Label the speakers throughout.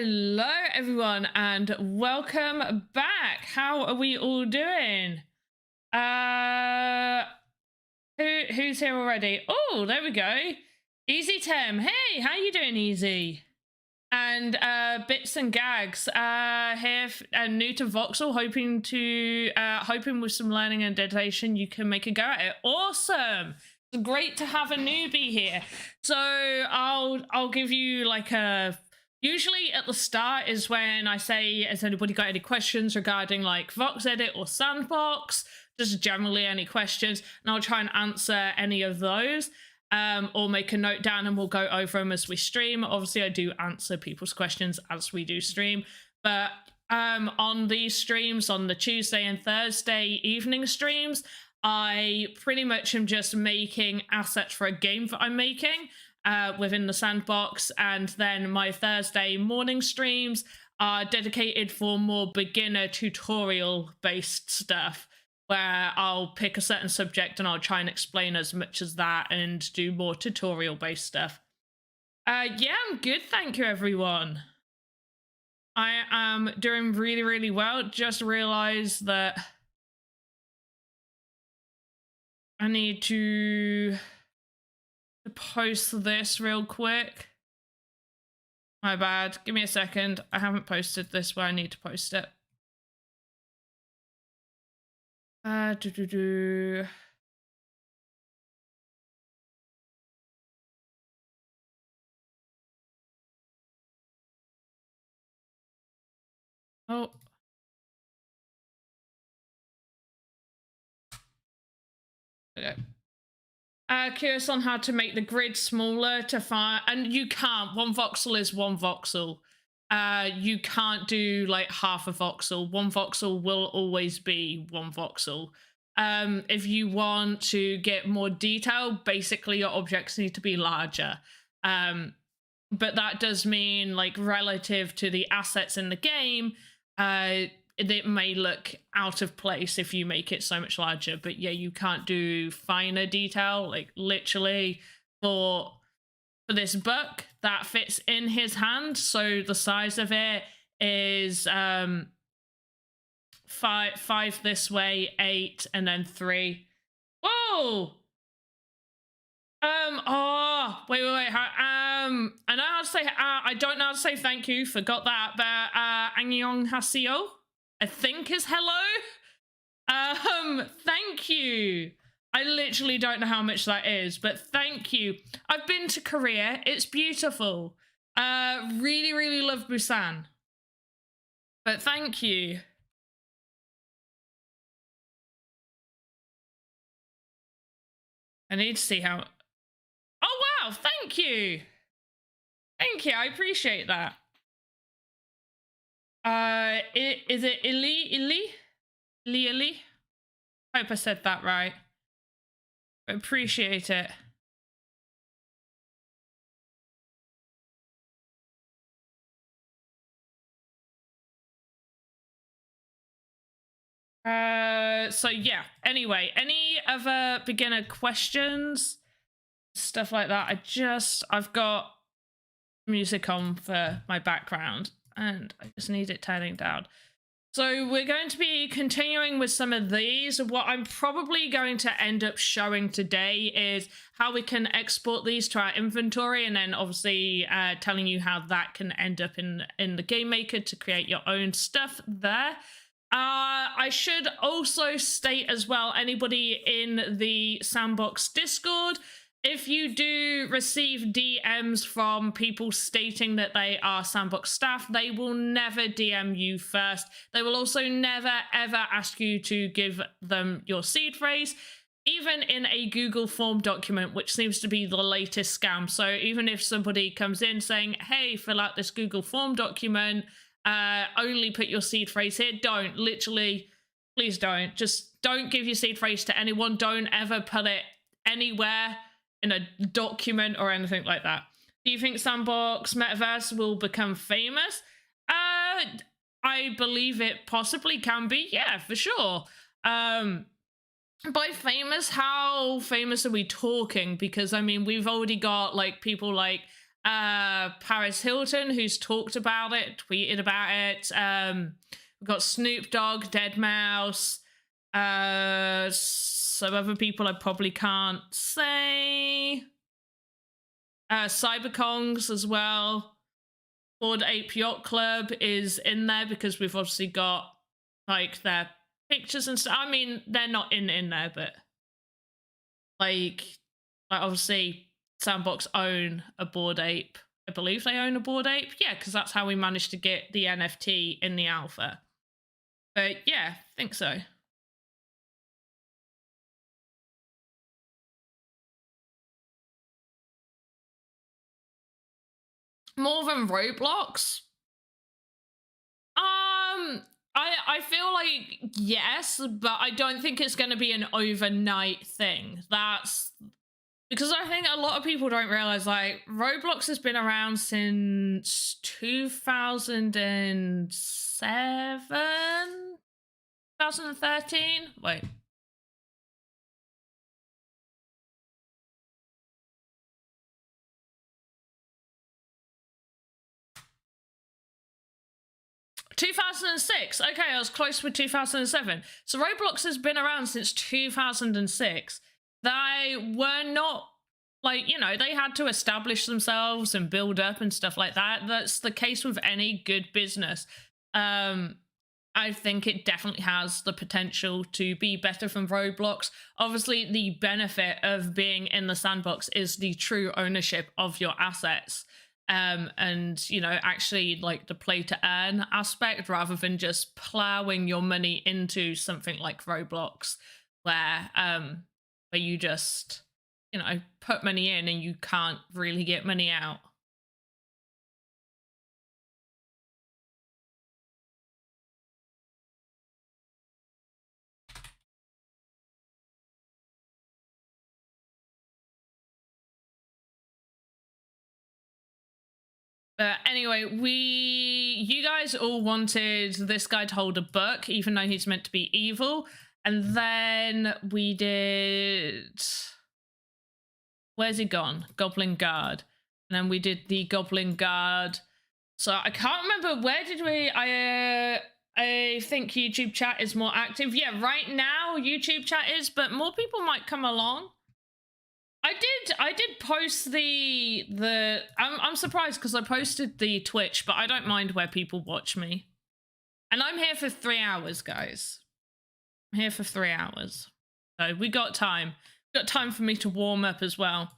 Speaker 1: Hello everyone and welcome back. How are we all doing? Who's here already? Oh, there we go. Easy Tem. Hey, how you doing, Easy? And Bits and Gags here and new to Voxel, hoping with some learning and dedication you can make a go at it. Awesome. It's great to have a newbie here. So I'll give you like a usually at the start is when I say, has anybody got any questions regarding like Voxedit or Sandbox? Just generally any questions, and I'll try and answer any of those. Or make a note down and we'll go over them as we stream. Obviously, I do answer people's questions as we do stream, but on these streams, on the Tuesday and Thursday evening streams, I pretty much am just making assets for a game that I'm making within the Sandbox, and then my Thursday morning streams are dedicated for more beginner tutorial based stuff, where I'll pick a certain subject and I'll try and explain as much as that and do more tutorial based stuff. Yeah, I'm good, thank you everyone. I am doing really, really well. Just realized that I need to post this real quick. My bad. Give me a second. I haven't posted this where I need to post it. Oh. Okay. Curious on how to make the grid smaller to find, and you can't. One voxel is one voxel. You can't do like half a voxel. One voxel will always be one voxel. If you want to get more detail, basically your objects need to be larger. But that does mean, like, relative to the assets in the game, it may look out of place if you make it so much larger. But yeah, you can't do finer detail. Like literally for this book that fits in his hand, so the size of it is five this way, 8, and then 3. Whoa. Oh, wait. I know how to say, I don't know how to say thank you, forgot that, but annyeonghaseyo, I think is hello. Thank you. I literally don't know how much that is, but thank you. I've been to Korea, it's beautiful. Really, really love Busan. But thank you. I need to see how, oh wow, thank you. Thank you, I appreciate that. Is it Ili? Hope I said that right. I appreciate it. So yeah, anyway, any other beginner questions? Stuff like that. I've got music on for my background and I just need it turning down. So we're going to be continuing with some of these. What I'm probably going to end up showing today is how we can export these to our inventory, and then obviously telling you how that can end up in the game maker to create your own stuff there. I should also state as well, anybody in the Sandbox Discord, if you do receive DMs from people stating that they are Sandbox staff, they will never DM you first. They will also never, ever ask you to give them your seed phrase, even in a Google form document, which seems to be the latest scam. So even if somebody comes in saying, hey, fill out this Google form document, only put your seed phrase here, don't. Literally, please don't. Just don't give your seed phrase to anyone. Don't ever put it anywhere in a document or anything like that. Do you think Sandbox Metaverse will become famous? I believe it possibly can be. Yeah, for sure. By famous, how famous are we talking? Because I mean, we've already got like people like Paris Hilton, who's talked about it, tweeted about it. We've got Snoop Dogg, Dead Mouse, some other people I probably can't say. Cyberkongs as well. Bored Ape Yacht Club is in there because we've obviously got like their pictures and stuff. I mean, they're not in there, but like obviously Sandbox own a Bored Ape. I believe they own a Bored Ape. Yeah, because that's how we managed to get the NFT in the alpha. But yeah, I think so. More than Roblox? I feel like yes, but I don't think it's going to be an overnight thing. That's because I think a lot of people don't realize like Roblox has been around since 2007, 2013. Wait. 2006. Okay, I was close with 2007. So Roblox has been around since 2006. They were not like, you know, they had to establish themselves and build up and stuff like that. That's the case with any good business. I think it definitely has the potential to be better than Roblox. Obviously, the benefit of being in the sandbox is the true ownership of your assets. And, you know, actually like the play to earn aspect rather than just plowing your money into something like Roblox where you just, you know, put money in and you can't really get money out. But anyway, you guys all wanted this guy to hold a book, even though he's meant to be evil. And then we did... Where's he gone? Goblin Guard. And then we did the Goblin Guard. So I can't remember, where did we... I think YouTube chat is more active. Yeah, right now YouTube chat is, but more people might come along. I did post the I'm surprised because I posted the Twitch, but I don't mind where people watch me. And I'm here for 3 hours, guys. I'm here for 3 hours. So we got time. Got time for me to warm up as well.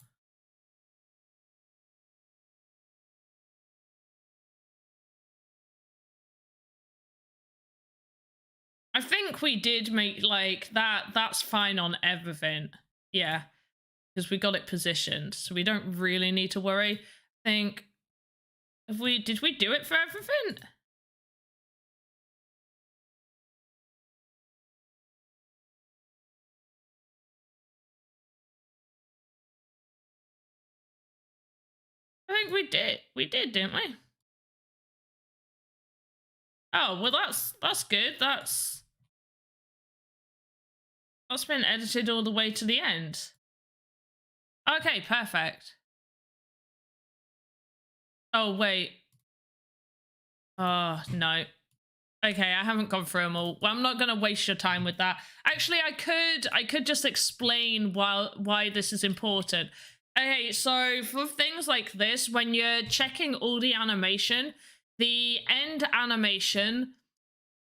Speaker 1: I think we did make like that's fine on everything. Yeah. Because we got it positioned, so we don't really need to worry. I think, did we do it for everything? I think we did, didn't we? Oh, well that's good. That's been edited all the way to the end. Okay, perfect. Oh, wait. Oh, no. Okay, I haven't gone through them all. Well, I'm not going to waste your time with that. Actually, I could just explain why this is important. Okay, so for things like this, when you're checking all the animation, the end animation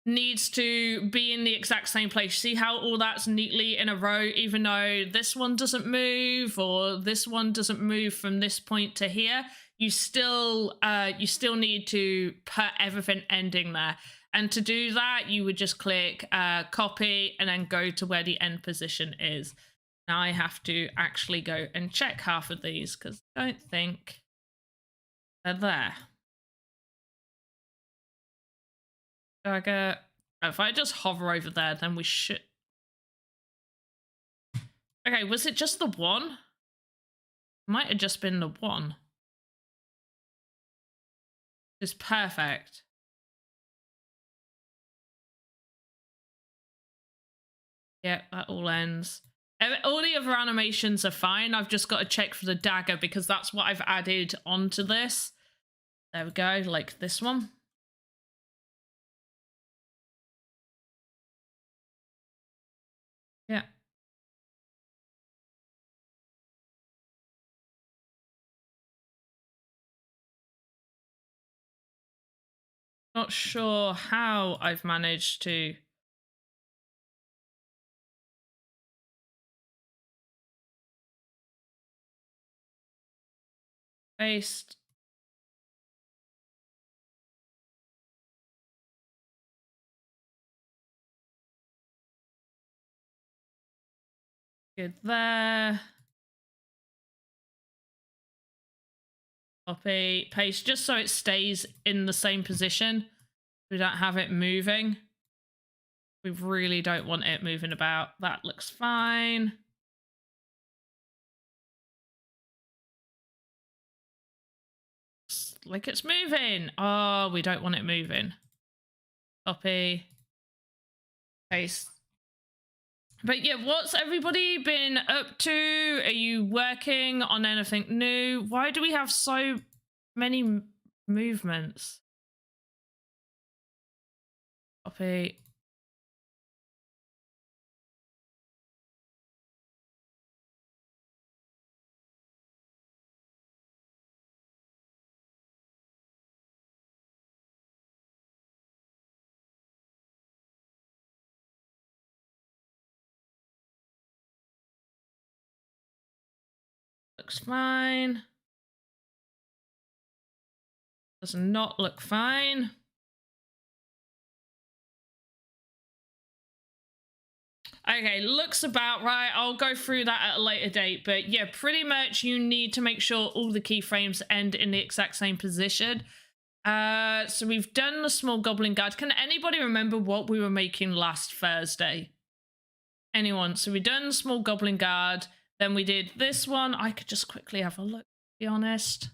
Speaker 1: needs to be in the exact same place. See how all that's neatly in a row, even though this one doesn't move or this one doesn't move from this point to here, you still need to put everything ending there. And to do that, you would just click copy and then go to where the end position is. Now I have to actually go and check half of these because I don't think they're there. If I just hover over there, then we should... Okay, was it just the one? Might have just been the one. It's perfect. Yeah, that all ends. All the other animations are fine. I've just got to check for the dagger because that's what I've added onto this. There we go, like this one. Yeah. Not sure how I've managed to... paste. Good there. Copy, paste, just so it stays in the same position. We don't have it moving. We really don't want it moving about. That looks fine. Like it's moving. Oh, we don't want it moving. Copy. Paste. But yeah, what's everybody been up to? Are you working on anything new? Why do we have so many movements? Copy. Looks fine. Does not look fine. Okay, looks about right. I'll go through that at a later date. But yeah, pretty much you need to make sure all the keyframes end in the exact same position. So we've done the small goblin guard. Can anybody remember what we were making last Thursday? Anyone? So we done the small goblin guard. Then we did this one. I could just quickly have a look, to be honest.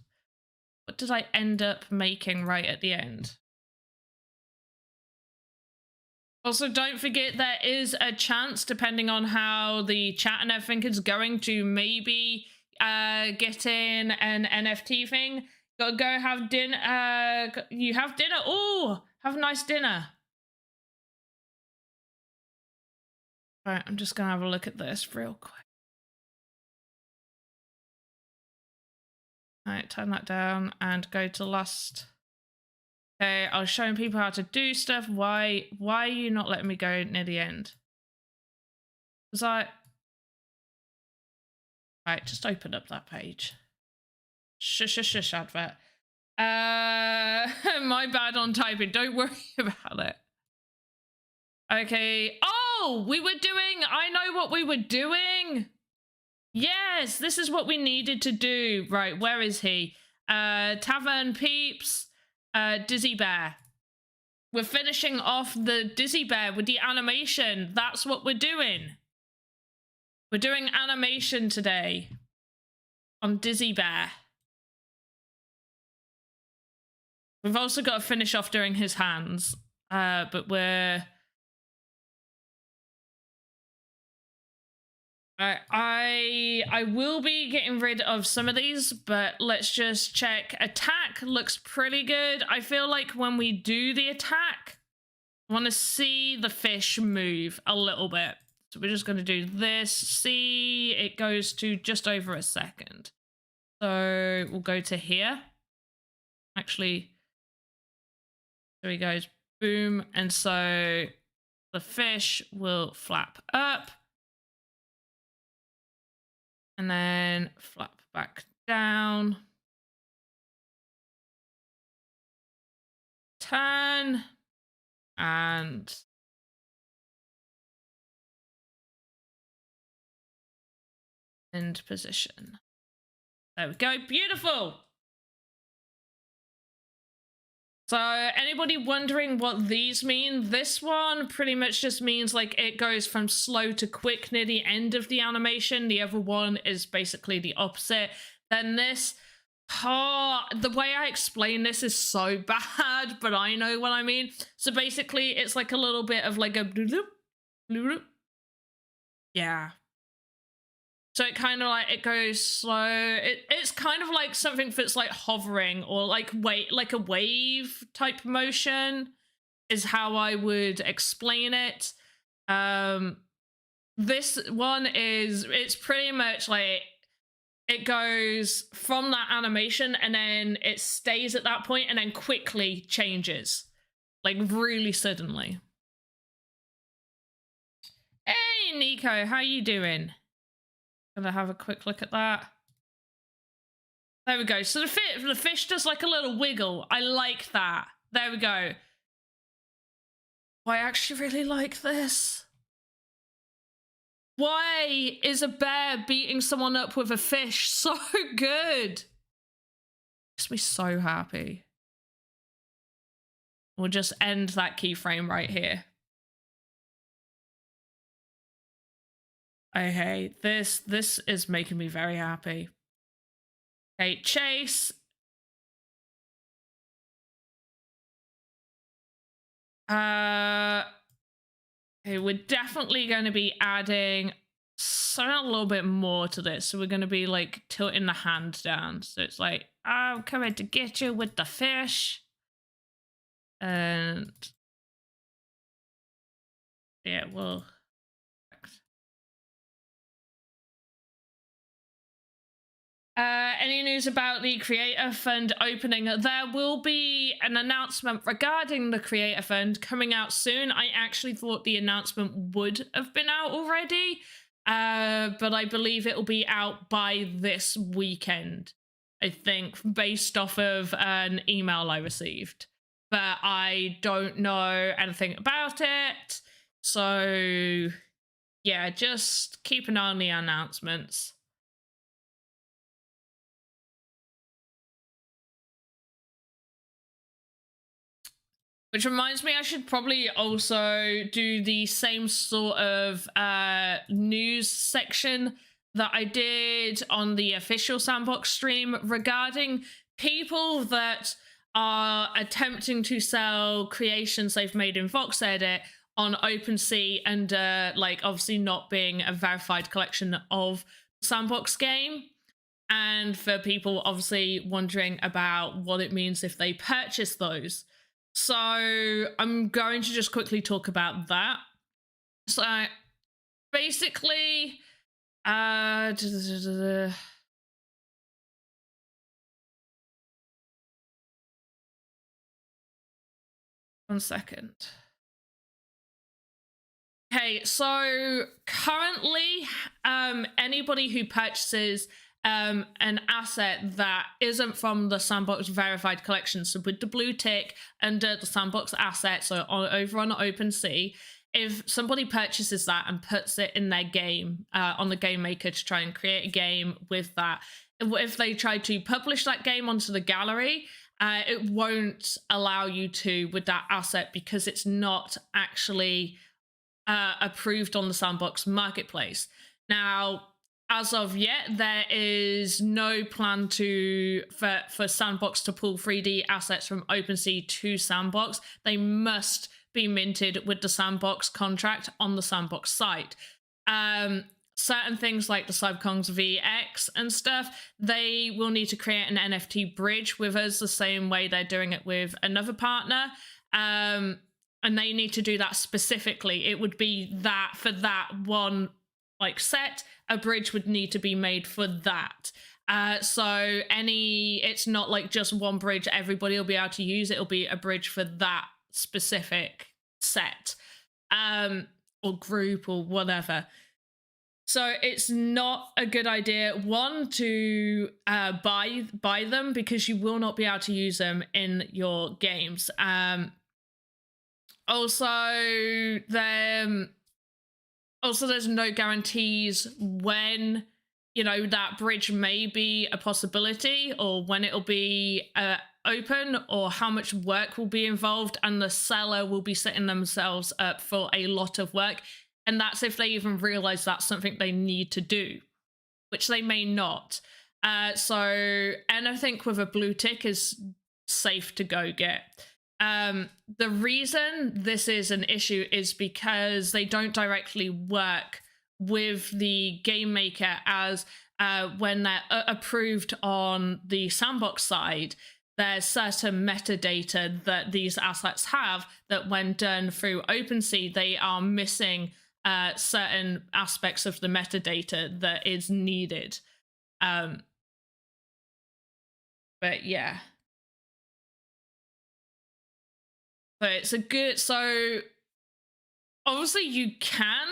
Speaker 1: What did I end up making right at the end? Also, don't forget there is a chance, depending on how the chat and everything is going, to maybe get in an NFT thing. Go have dinner. You have dinner. Oh, have a nice dinner. All right, I'm just going to have a look at this real quick. All right, turn that down and go to last. Okay, I was showing people how to do stuff. Why are you not letting me go near the end? Was I... Right, just open up that page. Shush, advert. My bad on typing. Don't worry about it. Okay. Oh, we were doing... I know what we were doing. Yes, this is what we needed to do. Right, where is he? Tavern Peeps. Dizzy Bear. We're finishing off the Dizzy Bear with the animation. That's what we're doing. We're doing animation today on Dizzy Bear. We've also got to finish off doing his hands, but we're... I will be getting rid of some of these, but let's just check. Attack looks pretty good. I feel like when we do the attack, I want to see the fish move a little bit. So we're just going to do this. See, it goes to just over a second. So we'll go to here. Actually, there he goes. Boom. And so the fish will flap up. And then flap back down. Turn. And end position. There we go. Beautiful. So anybody wondering what these mean? This one pretty much just means like it goes from slow to quick near the end of the animation. The other one is basically the opposite. Then this, the way I explain this is so bad, but I know what I mean. So basically it's like a little bit of like a bloop, bloop. Yeah. So it kind of like, it goes slow. It's kind of like something that's like hovering or like a wave type motion is how I would explain it. This one it's pretty much like it goes from that animation and then it stays at that point and then quickly changes, like really suddenly. Hey, Nico, how you doing? Gonna have a quick look at that. There we go. So the fish does like a little wiggle. I like that. There we go. I actually really like this. Why is a bear beating someone up with a fish so good? Makes me so happy. We'll just end that keyframe right here. Okay, this is making me very happy. Okay, chase. Okay, we're definitely going to be adding something a little bit more to this. So we're going to be like tilting the hand down. So it's like, I'm coming to get you with the fish. And yeah, well. Any news about the Creator Fund opening? There will be an announcement regarding the Creator Fund coming out soon. I actually thought the announcement would have been out already, but I believe it will be out by this weekend, I think, based off of an email I received. But I don't know anything about it. So, yeah, just keep an eye on the announcements. Which reminds me, I should probably also do the same sort of news section that I did on the official Sandbox stream regarding people that are attempting to sell creations they've made in Voxedit on OpenSea and like obviously not being a verified collection of Sandbox Game. And for people obviously wondering about what it means if they purchase those. So I'm going to just quickly talk about that. So basically, 1 second. Okay, so currently, anybody who purchases an asset that isn't from the Sandbox verified collection, so with the blue tick under the Sandbox asset, so over on OpenSea, if somebody purchases that and puts it in their game on the game maker to try and create a game with that, if they try to publish that game onto the gallery, it won't allow you to with that asset because it's not actually approved on the Sandbox marketplace. Now, as of yet, there is no plan for Sandbox to pull 3D assets from OpenSea to Sandbox. They must be minted with the Sandbox contract on the Sandbox site. Certain things like the Cybercon's VX and stuff, they will need to create an NFT bridge with us the same way they're doing it with another partner. And they need to do that specifically. It would be that for that one like set, a bridge would need to be made for that. So it's not like just one bridge everybody will be able to use. It'll be a bridge for that specific set or group or whatever. So it's not a good idea, one, to buy them because you will not be able to use them in your games. Also, there's no guarantees when, that bridge may be a possibility or when it'll be open or how much work will be involved, and the seller will be setting themselves up for a lot of work. And that's if they even realize that's something they need to do, which they may not. So anything with a blue tick is safe to go get. The reason this is an issue is because they don't directly work with the game maker as when they're approved on the Sandbox side, there's certain metadata that these assets have that when done through OpenSea, they are missing certain aspects of the metadata that is needed. But yeah. But it's a good, so obviously you can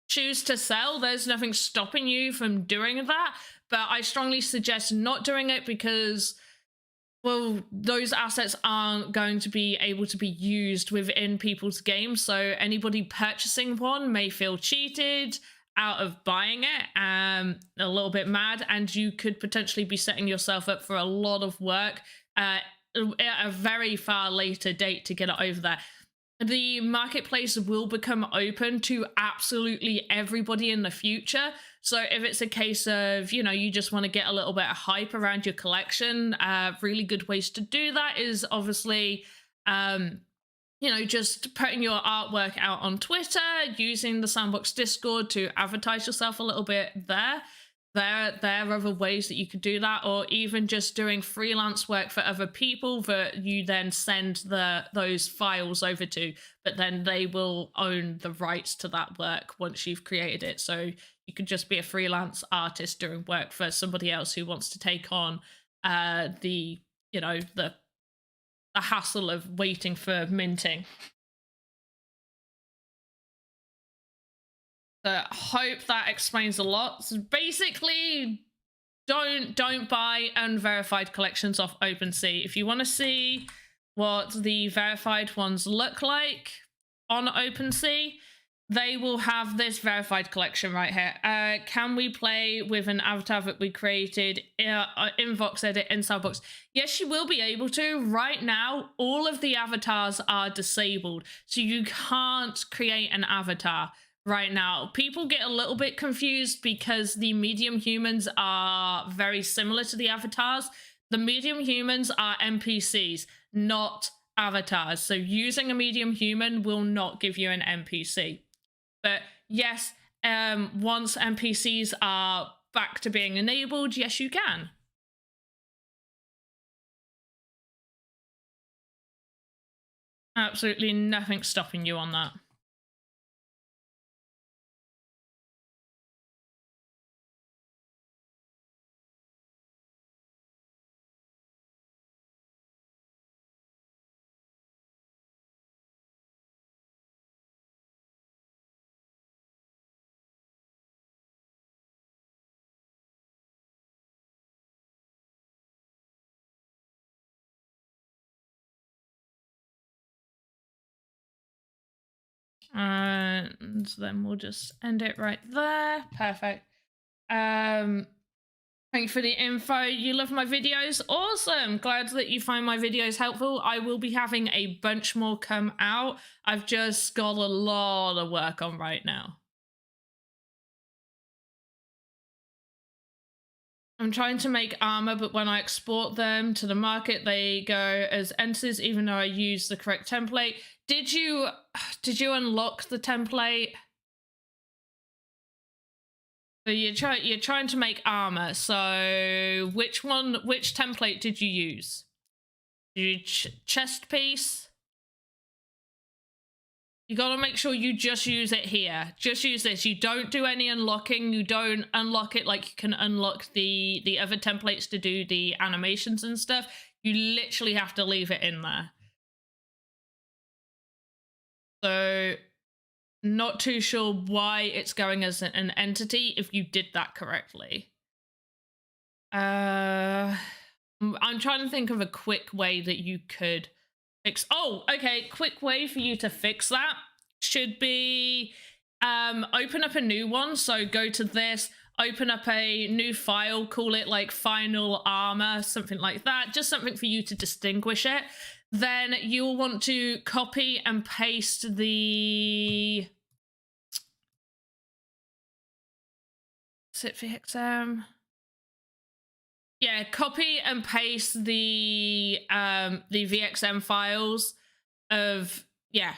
Speaker 1: choose to sell. There's nothing stopping you from doing that. But I strongly suggest not doing it because, well, those assets aren't going to be able to be used within people's games. So anybody purchasing one may feel cheated out of buying it, a little bit mad, and you could potentially be setting yourself up for a lot of work at a very far later date to get it over there. The marketplace will become open to absolutely everybody in the future. So if it's a case of, you know, you just want to get a little bit of hype around your collection, really good ways to do that is obviously, you know, just putting your artwork out on Twitter, using the Sandbox Discord to advertise yourself a little bit there. There are other ways that you could do that, or even just doing freelance work for other people that you then send those files over to, but then they will own the rights to that work once you've created it. So you could just be a freelance artist doing work for somebody else who wants to take on the hassle of waiting for minting. I hope that explains a lot. So basically, don't buy unverified collections off OpenSea. If you want to see what the verified ones look like on OpenSea, they will have this verified collection right here. Can we play with an avatar that we created in Voxedit in Sandbox? Yes, you will be able to. Right now, all of the avatars are disabled, so you can't create an avatar right now. People get a little bit confused because the medium humans are very similar to the avatars. The medium humans are NPCs, not avatars. So using a medium human will not give you an NPC. But yes, once NPCs are back to being enabled, yes, you can. Absolutely nothing stopping you on that. And then we'll just end it right there. Perfect. Thank you for the info. You love my videos? Awesome. Glad that you find my videos helpful. I will be having a bunch more come out. I've just got a lot of work on right now. I'm trying to make armor, but when I export them to the market, they go as entities, even though I use the correct template. Did you unlock the template? So you're trying to make armor. So which template did you use? Did you chest piece? You got to make sure you just use it here. Just use this. You don't do any unlocking. You don't unlock it like you can unlock the other templates to do the animations and stuff. You literally have to leave it in there. So not too sure why it's going as an entity if you did that correctly. I'm trying to think of a quick way that you could fix. Oh, okay. Quick way for you to fix that should be open up a new one. So go to this, open up a new file, call it like final armor, something like that. Just something for you to distinguish it. Then you'll want to copy and paste the sit VXM. Yeah, copy and paste the VXM files of, yeah.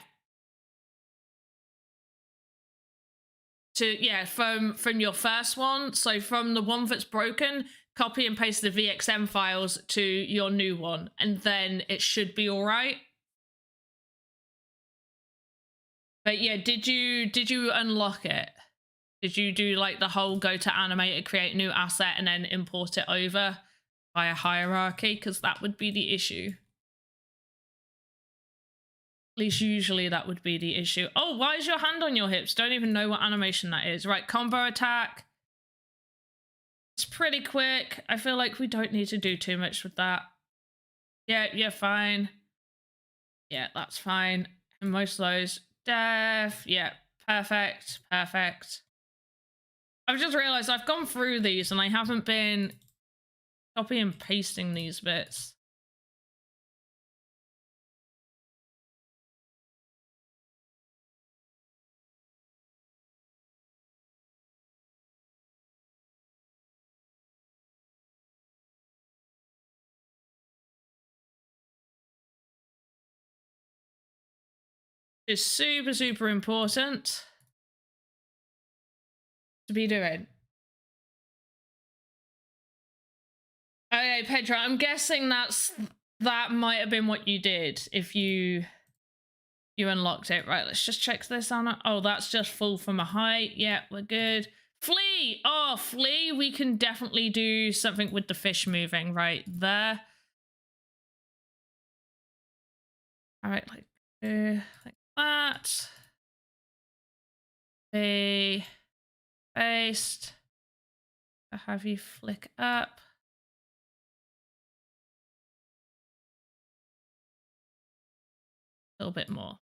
Speaker 1: from your first one. So from the one that's broken, copy and paste the VXM files to your new one, and then it should be all right. But yeah, did you unlock it? Did you do like the whole go to animator, create new asset, and then import it over via hierarchy? Because that would be the issue. At least usually that would be the issue. Oh, why is your hand on your hips? Don't even know what animation that is. Right, combo attack. It's pretty quick. I feel like we don't need to do too much with that. Yeah, fine. Yeah, that's fine. And most of those, def, yeah, perfect. I've just realized I've gone through these and I haven't been copy and pasting these bits. It's super important to be doing. Okay, Pedro, I'm guessing that might have been what you did if you unlocked it. Right, let's just check this on. Oh, that's just full from a height. Yeah, we're good. Flea! Oh, flea, we can definitely do something with the fish moving right there. All right, like that. Be based. I'll have you flick up. A little bit more.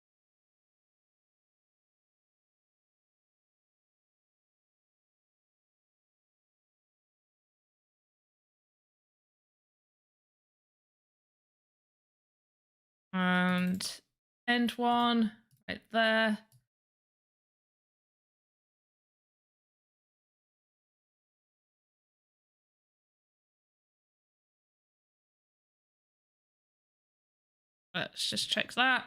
Speaker 1: And end one right there. Let's just check that.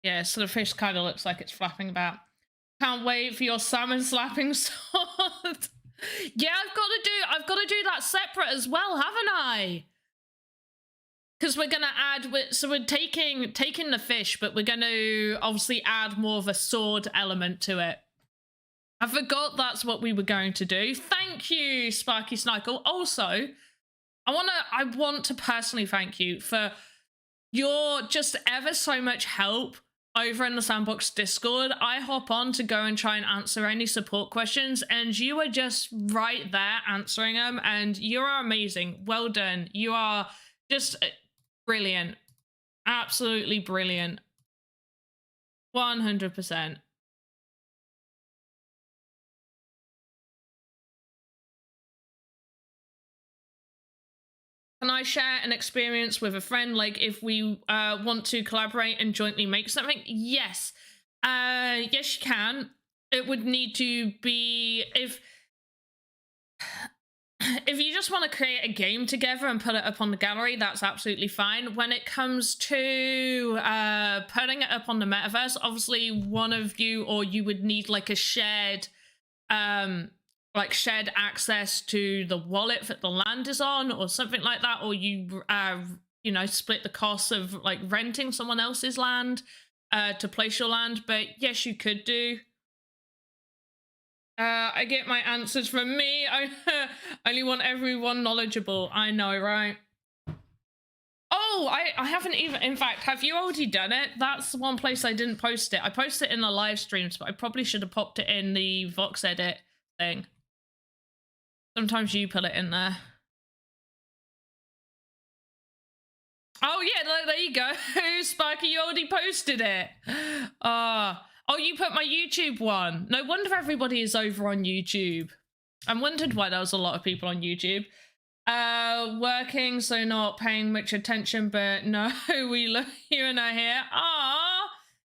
Speaker 1: Yeah, so the fish kind of looks like it's flapping about. Can't wait for your salmon slapping sword. Yeah, I've got to do that separate as well, haven't I? Because we're gonna add, so we're taking the fish, but we're gonna obviously add more of a sword element to it. I forgot that's what we were going to do. Thank you, Sparky Snikel. Also, I want to personally thank you for your just ever so much help over in the Sandbox Discord. I hop on to go and try and answer any support questions, and you are just right there answering them, and you are amazing. Well done. You are just brilliant. Absolutely brilliant. 100%. Can I share an experience with a friend? Like if we want to collaborate and jointly make something? Yes. Yes, you can. It would need to be if you just want to create a game together and put it up on the gallery, that's absolutely fine. When it comes to putting it up on the metaverse, obviously one of you, or you would need like a shared shared access to the wallet that the land is on or something like that, or you you know, split the costs of like renting someone else's land to place your land. But yes, you could do. I get my answers from me. I only want everyone knowledgeable. I know, right? Oh, I haven't even, in fact, have you already done it? That's one place I didn't post it. I posted it in the live streams, but I probably should have popped it in the Voxedit thing. Sometimes you put it in there. Oh yeah, there you go. Sparky, you already posted it. Oh, you put my YouTube one. No wonder everybody is over on YouTube. I wondered why there was a lot of people on YouTube. Working, so not paying much attention, but no, we love you and are here.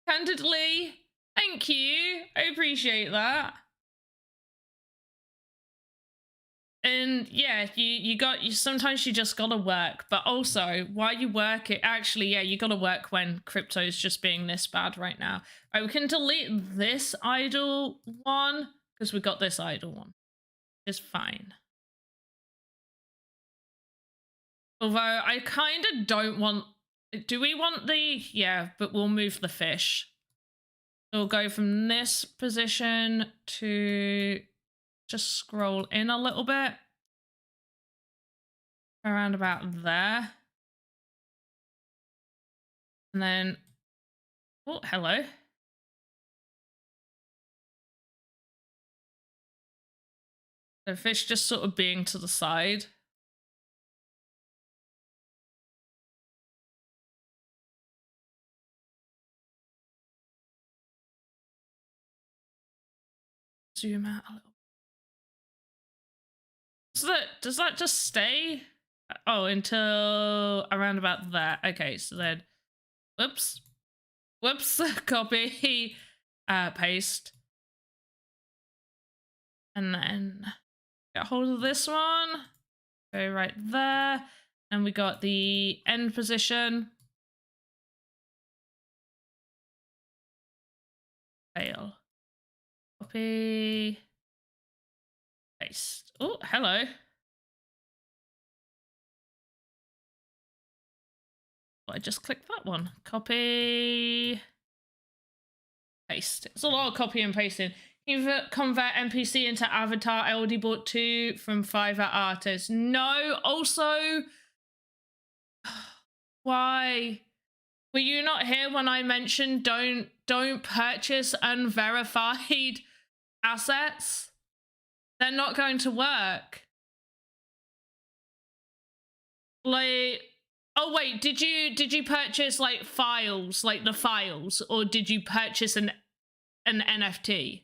Speaker 1: Candidly, thank you. I appreciate that. And yeah, you sometimes you just gotta work, but also while you work it actually, yeah, you gotta work when crypto is just being this bad right now. All right, we can delete this idle one because we got this idle one. It's fine. Although I kind of don't want, do we want the, yeah, but we'll move the fish. We'll go from this position to just scroll in a little bit. Around about there. And then, oh, hello. The fish just sort of being to the side. Zoom out a little. So does that just stay? Oh, until around about there. Okay, so then, whoops, copy, paste. And then get hold of this one, go right there. And we got the end position. Fail. Copy. Paste. Oh, hello. I just clicked that one. Copy. Paste. It's a lot of copy and pasting. Convert NPC into avatar. I already bought 2 from Fiverr artists. No, also, why? Were you not here when I mentioned don't purchase unverified assets? They're not going to work. Like, oh wait, did you purchase like files, like the files, or did you purchase an NFT?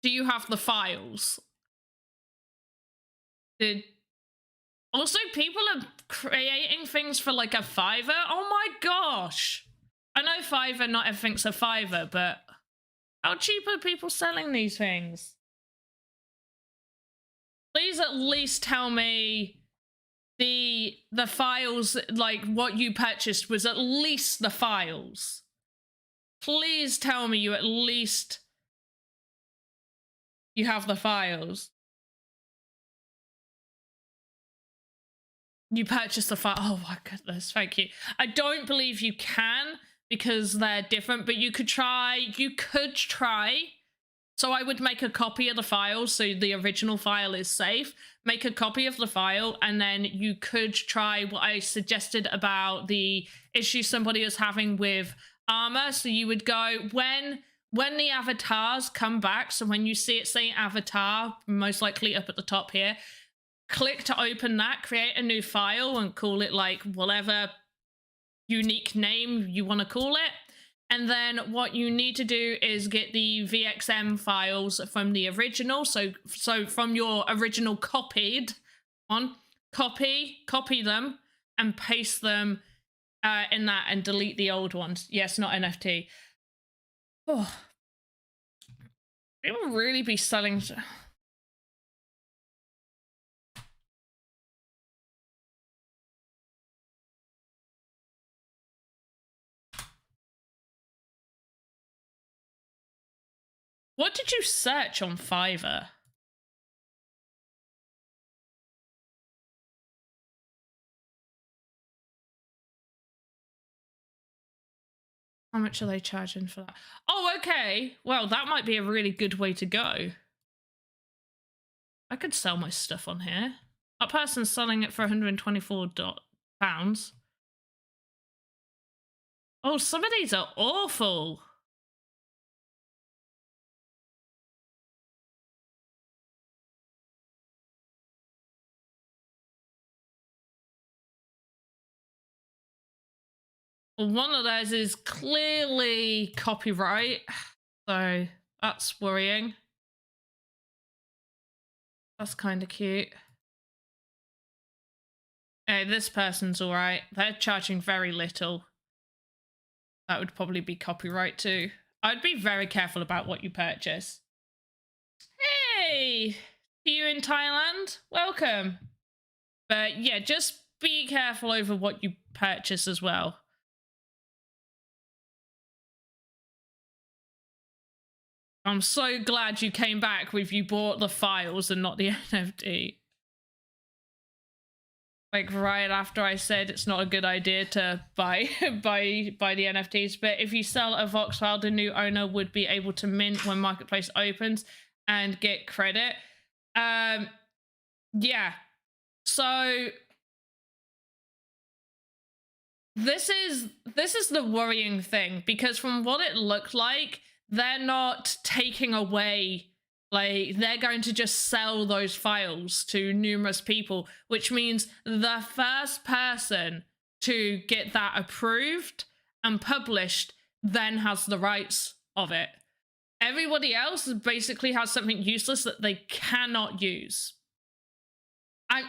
Speaker 1: Do you have the files? Also, people are creating things for like a Fiverr. Oh my gosh. I know Fiverr, not everything's a Fiverr, but how cheap are people selling these things? Please at least tell me the files, like what you purchased was at least the files. Please tell me you at least you have the files. You purchased the file. Oh my goodness, thank you. I don't believe you can because they're different, but you could try. So I would make a copy of the file so the original file is safe. Make a copy of the file, and then you could try what I suggested about the issue somebody is having with armor. So you would go when the avatars come back, so when you see it saying avatar, most likely up at the top here, click to open that, create a new file and call it like whatever unique name you want to call it. And then what you need to do is get the VXM files from the original. So from your original copied one, copy them and paste them in that and delete the old ones. Yes, not NFT. Oh, it will really be selling. What did you search on Fiverr? How much are they charging for that? Oh, okay. Well, that might be a really good way to go. I could sell my stuff on here. That person's selling it for £124. Oh, some of these are awful. One of those is clearly copyright, so that's worrying. That's kind of cute. Hey, this person's all right. They're charging very little. That would probably be copyright too. I'd be very careful about what you purchase. Hey! you in Thailand. Welcome. But yeah, just be careful over what you purchase as well. I'm so glad you came back with you bought the files and not the NFT. Like right after I said it's not a good idea to buy the NFTs, but if you sell a Vox file, the new owner would be able to mint when marketplace opens and get credit. Yeah. So this is the worrying thing, because from what it looked like, they're not taking away, like they're going to just sell those files to numerous people, which means the first person to get that approved and published then has the rights of it. Everybody else basically has something useless that they cannot use. I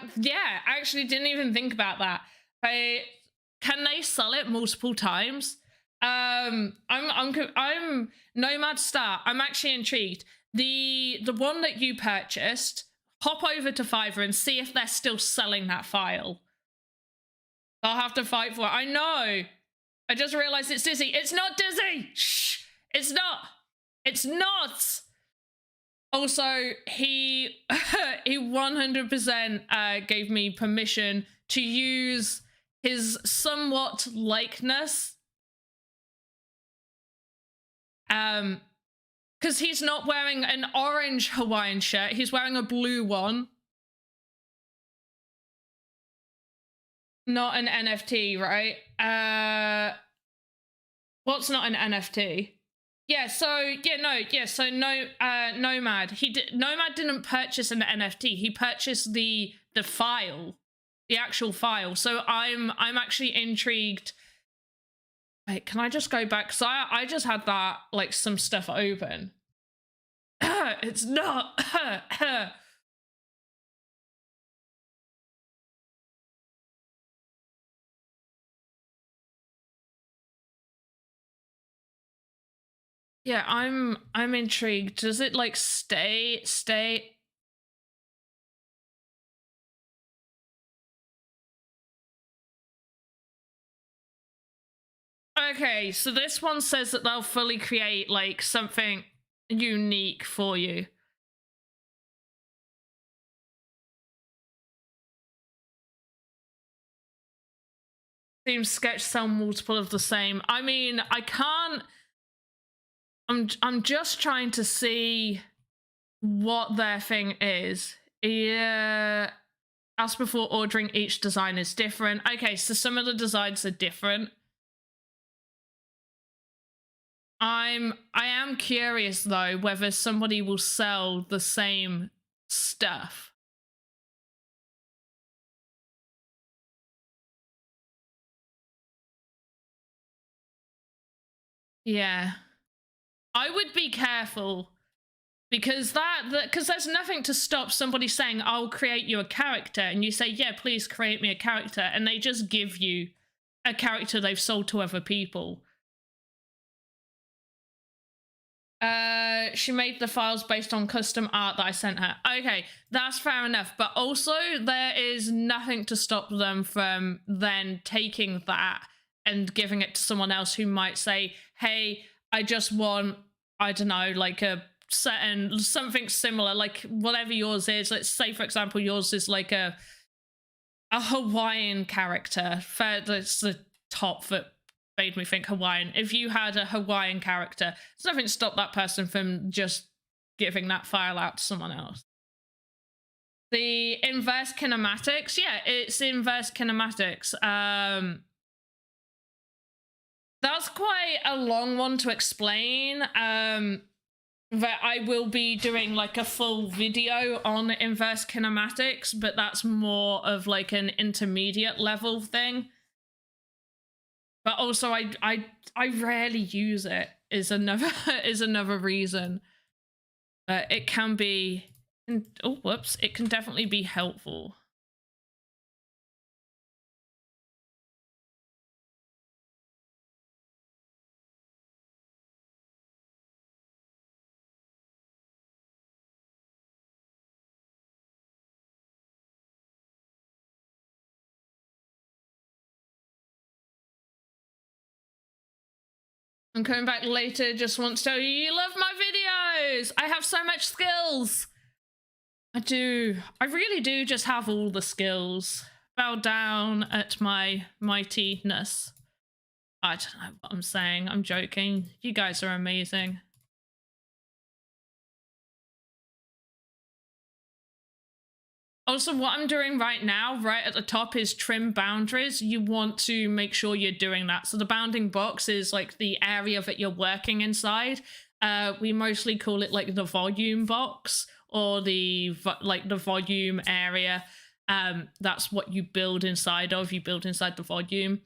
Speaker 1: actually didn't even think about that. Can they sell it multiple times? I'm Nomad Star. I'm actually intrigued. The one that you purchased, hop over to Fiverr and see if they're still selling that file. I'll have to fight for it. I know. I just realized it's Dizzy. It's not Dizzy. Shh. It's not. It's not. Also, he 100% gave me permission to use his somewhat likeness. Because he's not wearing an orange Hawaiian shirt. He's wearing a blue one. Not an NFT, right? What's not an NFT? Yeah, so Nomad. Nomad didn't purchase an NFT. He purchased the file, the actual file. So I'm actually intrigued. Wait, can I just go back? Because I just had that, like, some stuff open. It's not. Yeah, I'm intrigued. Does it like stay? Okay, so this one says that they'll fully create like something unique for you. Seems sketch sell multiple of the same. I mean, I can't. I'm just trying to see what their thing is. Yeah. As before ordering, each design is different. Okay, so some of the designs are different. I am curious though whether somebody will sell the same stuff. Yeah. I would be careful, because there's nothing to stop somebody saying, I'll create you a character, and you say, yeah, please create me a character, and they just give you a character they've sold to other people. She made the files based on custom art that I sent her. Okay, that's fair enough. But also there is nothing to stop them from then taking that and giving it to someone else who might say, hey, I just want, I don't know, like a certain, something similar, like whatever yours is. Let's say, for example, yours is like a Hawaiian character. That's the top that made me think Hawaiian. If you had a Hawaiian character, there's nothing to stop that person from just giving that file out to someone else. The inverse kinematics, yeah, it's inverse kinematics. That's quite a long one to explain. That I will be doing like a full video on inverse kinematics, but that's more of like an intermediate level thing. But also, I rarely use it. Is another reason. But it can be. Oh, whoops! It can definitely be helpful. I'm coming back later. Just want to tell you love my videos. I have so much skills. I do. I really do just have all the skills. Bow down at my mightiness. I don't know what I'm saying. I'm joking. You guys are amazing. Also, what I'm doing right now, right at the top, is trim boundaries. You want to make sure you're doing that. So the bounding box is like the area that you're working inside. We mostly call it like the volume box or the volume area. That's what you build inside of. You build inside the volume.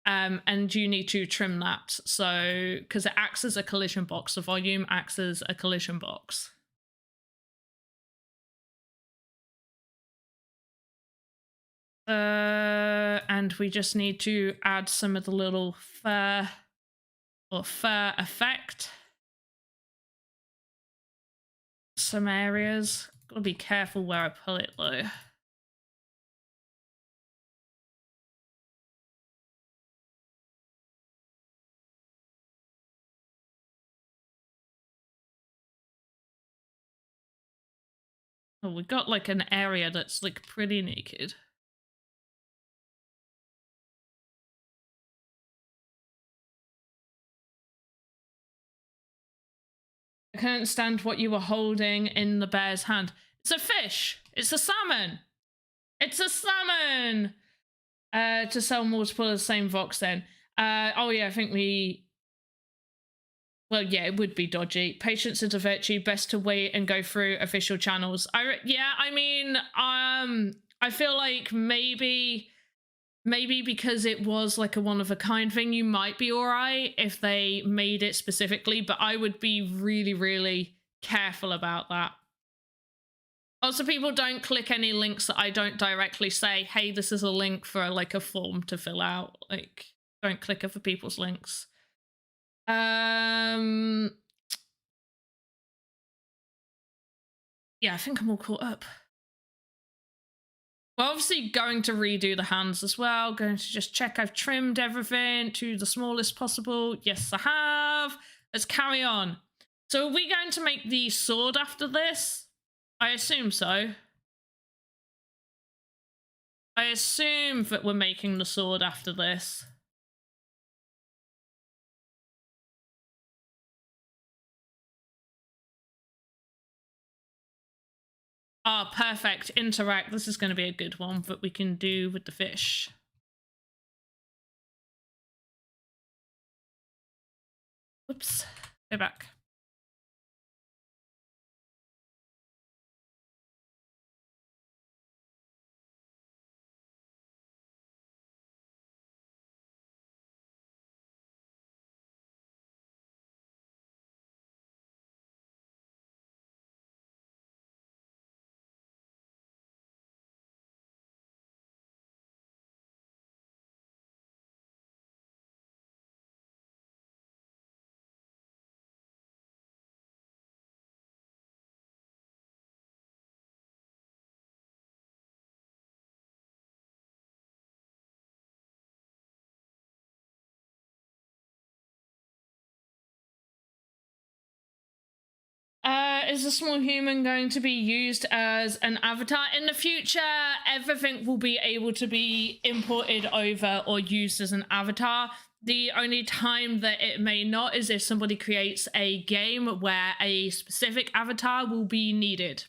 Speaker 1: And you need to trim that. So, because it acts as a collision box. The volume acts as a collision box. And we just need to add some of the little fur effect. Some areas. Gotta be careful where I pull it though. Oh, we got like an area that's like pretty naked. I can't understand what you were holding in the bear's hand. It's a fish. It's a salmon. It's a salmon. To sell multiple of the same Vox then. Oh yeah, I think we... Well, yeah, it would be dodgy. Patience is a virtue. Best to wait and go through official channels. I feel like maybe because it was like a one-of-a-kind thing, you might be all right if they made it specifically, but I would be really, really careful about that. Also, people don't click any links that I don't directly say, hey, this is a link for like a form to fill out. Like, don't click other people's links. Yeah, I think I'm all caught up. We're obviously going to redo the hands as well. Going to just check I've trimmed everything to the smallest possible. Yes, I have. Let's carry on. So are we going to make the sword after this? I assume so. I assume that we're making the sword after this. Ah, perfect. Interact. This is going to be a good one that we can do with the fish. Whoops. Go back. Is a small human going to be used as an avatar in the future? Everything will be able to be imported over or used as an avatar. The only time that it may not is if somebody creates a game where a specific avatar will be needed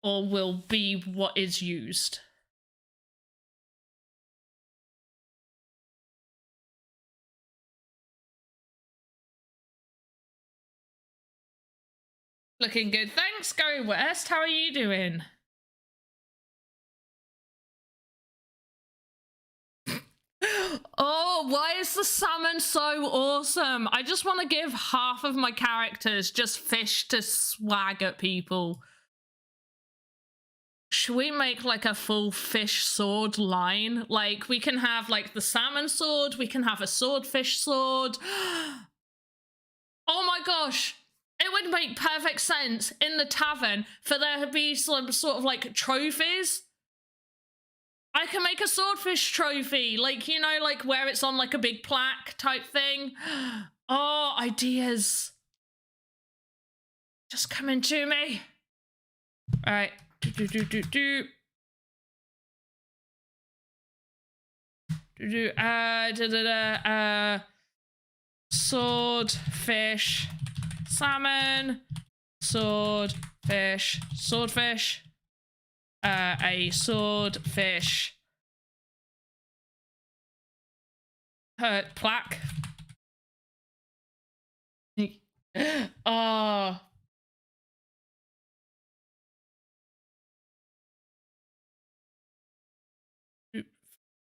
Speaker 1: or will be what is used. Looking good. Thanks, Go West. How are you doing? Oh, why is the salmon so awesome? I just want to give half of my characters just fish to swag at people. Should we make like a full fish sword line? Like we can have like the salmon sword, we can have a swordfish sword. Oh my gosh. It would make perfect sense in the tavern for there to be some sort of like trophies. I can make a swordfish trophy, like, you know, like where it's on like a big plaque type thing. Oh, ideas. Just coming to me. All right. Swordfish, salmon, swordfish, swordfish, a swordfish plaque. Oh.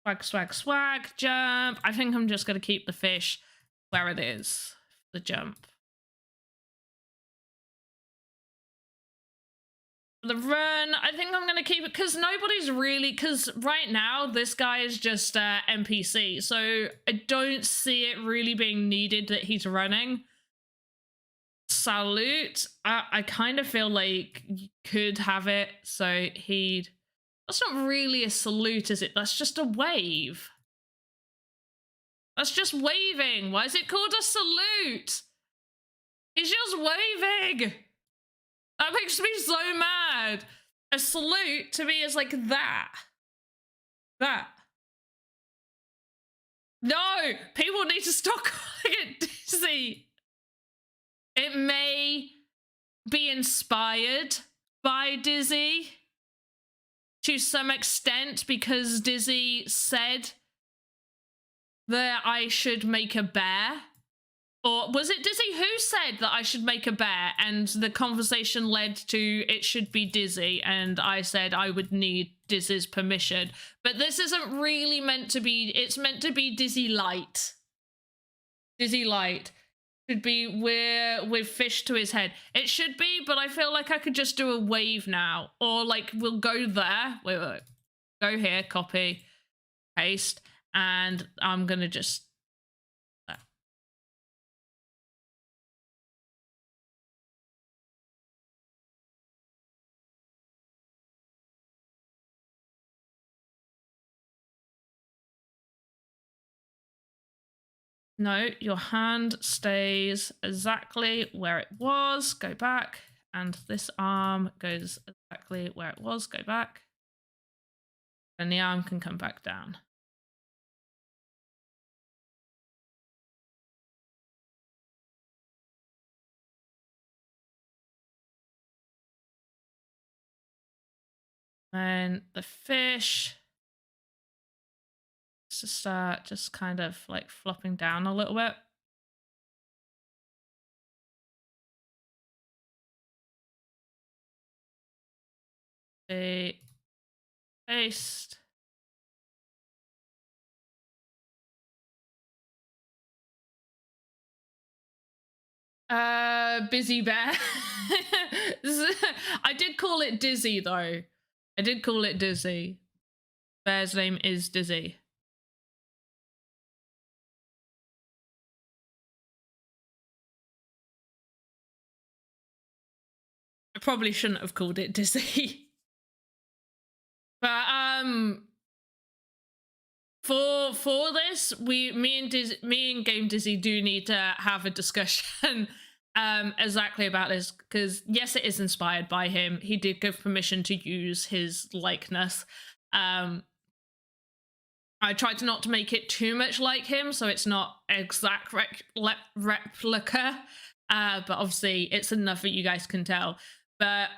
Speaker 1: Swag, swag, swag, jump. I think I'm just going to keep the fish where it is, the jump. The run, I think I'm going to keep it because nobody's really, because right now this guy is just NPC. So I don't see it really being needed that he's running. Salute. I kind of feel like you could have it. So he'd, that's not really a salute, is it? That's just a wave. That's just waving. Why is it called a salute? He's just waving. That makes me so mad. A salute to me is like that. That. No, people need to stop calling it Dizzy. It may be inspired by Dizzy to some extent because Dizzy said that I should make a bear. Or was it Dizzy who said that I should make a bear? And the conversation led to it should be Dizzy. And I said I would need Dizzy's permission. But this isn't really meant to be, it's meant to be Dizzy Light. Dizzy Light should be with fish to his head. It should be, but I feel like I could just do a wave now. Or like we'll go there. Wait. Go here, copy, paste. And I'm going to just... No, your hand stays exactly where it was. Go back. And this arm goes exactly where it was. Go back. And the arm can come back down. And the fish... to start just kind of like flopping down a little bit. Paste. Busy bear. I did call it Dizzy though. I did call it Dizzy. Bear's name is Dizzy. I probably shouldn't have called it Dizzy. But for this, me and Game Dizzy do need to have a discussion exactly about this, because yes, it is inspired by him. He did give permission to use his likeness. I tried not to make it too much like him, so it's not exact replica. But obviously, it's enough that you guys can tell. But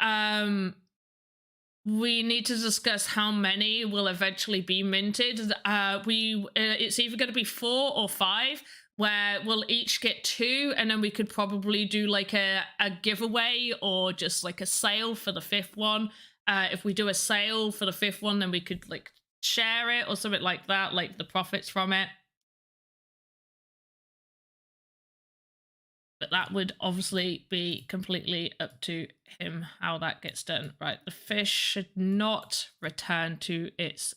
Speaker 1: we need to discuss how many will eventually be minted. It's either going to be 4 or 5, where we'll each get 2, and then we could probably do like a giveaway or just like a sale for the 5th one. If we do a sale for the 5th one, then we could like share it or something like that, like the profits from it. But that would obviously be completely up to him how that gets done. Right, the fish should not return to its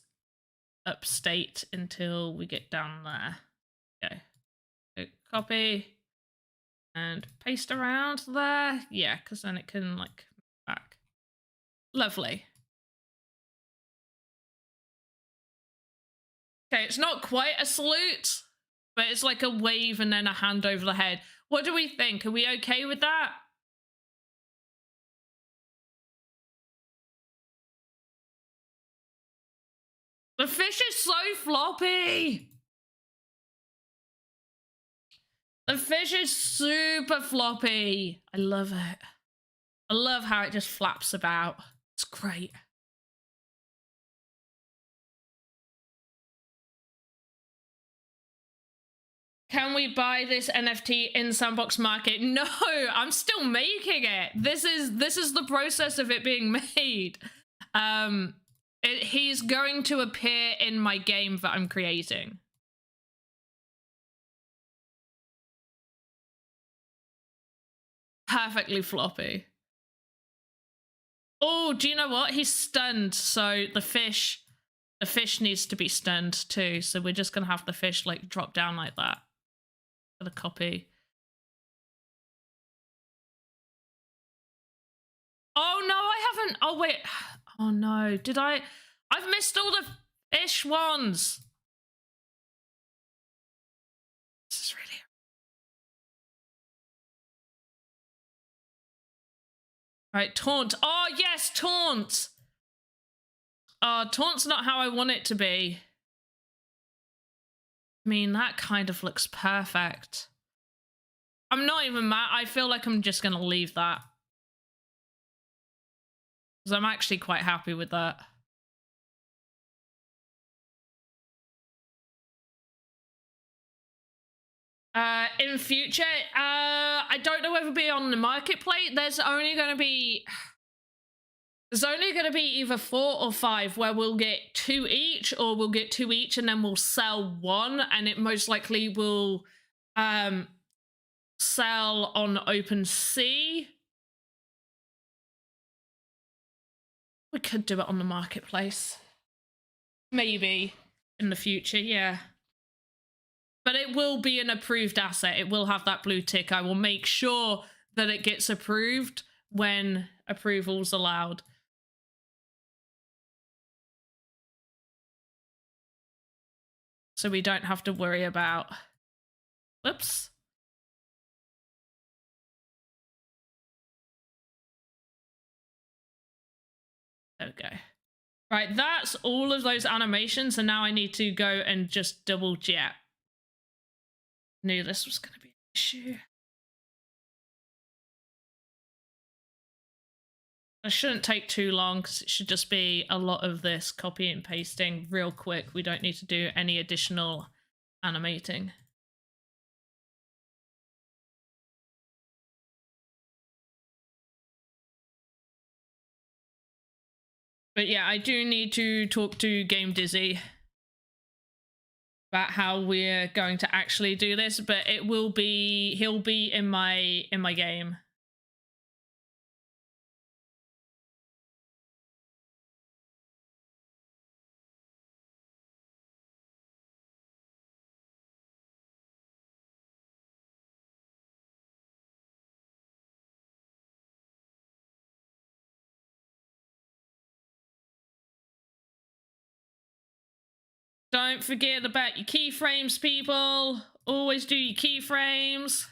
Speaker 1: up state until we get down there. Okay, so copy and paste around there. Yeah, because then it can like back. Lovely. Okay, it's not quite a salute, but it's like a wave and then a hand over the head. What do we think? Are we okay with that? The fish is so floppy. The fish is super floppy. I love it. I love how it just flaps about. It's great. Can we buy this NFT in Sandbox Market? No, I'm still making it. This is the process of it being made. He's going to appear in my game that I'm creating. Perfectly floppy. Oh, do you know what? He's stunned, so the fish needs to be stunned too. So we're just gonna have the fish like drop down like that. For the copy. Oh no, I haven't. Oh wait. Oh no, did I? I've missed all the fish ones. This is really. Right, taunt. Oh yes, taunt. Taunt's not how I want it to be. I mean, that kind of looks perfect. I'm not even mad. I feel like I'm just gonna leave that. Because I'm actually quite happy with that. In future, I don't know whether it'll be on the marketplace. There's only going to be either 4 or 5 where we'll get 2 each, or we'll get 2 each and then we'll sell 1, and it most likely will sell on OpenSea. We could do it on the marketplace. Maybe in the future, yeah. But it will be an approved asset. It will have that blue tick. I will make sure that it gets approved when approval's allowed. So we don't have to worry about... Whoops. There we go. Right, that's all of those animations, and now I need to go and just double check. Knew this was going to be an issue. It shouldn't take too long because it should just be a lot of this copy and pasting real quick. We don't need to do any additional animating. But yeah, I do need to talk to Game Dizzy about how we're going to actually do this, but it will be, he'll be in my game. Don't forget about your keyframes, people. Always do your keyframes.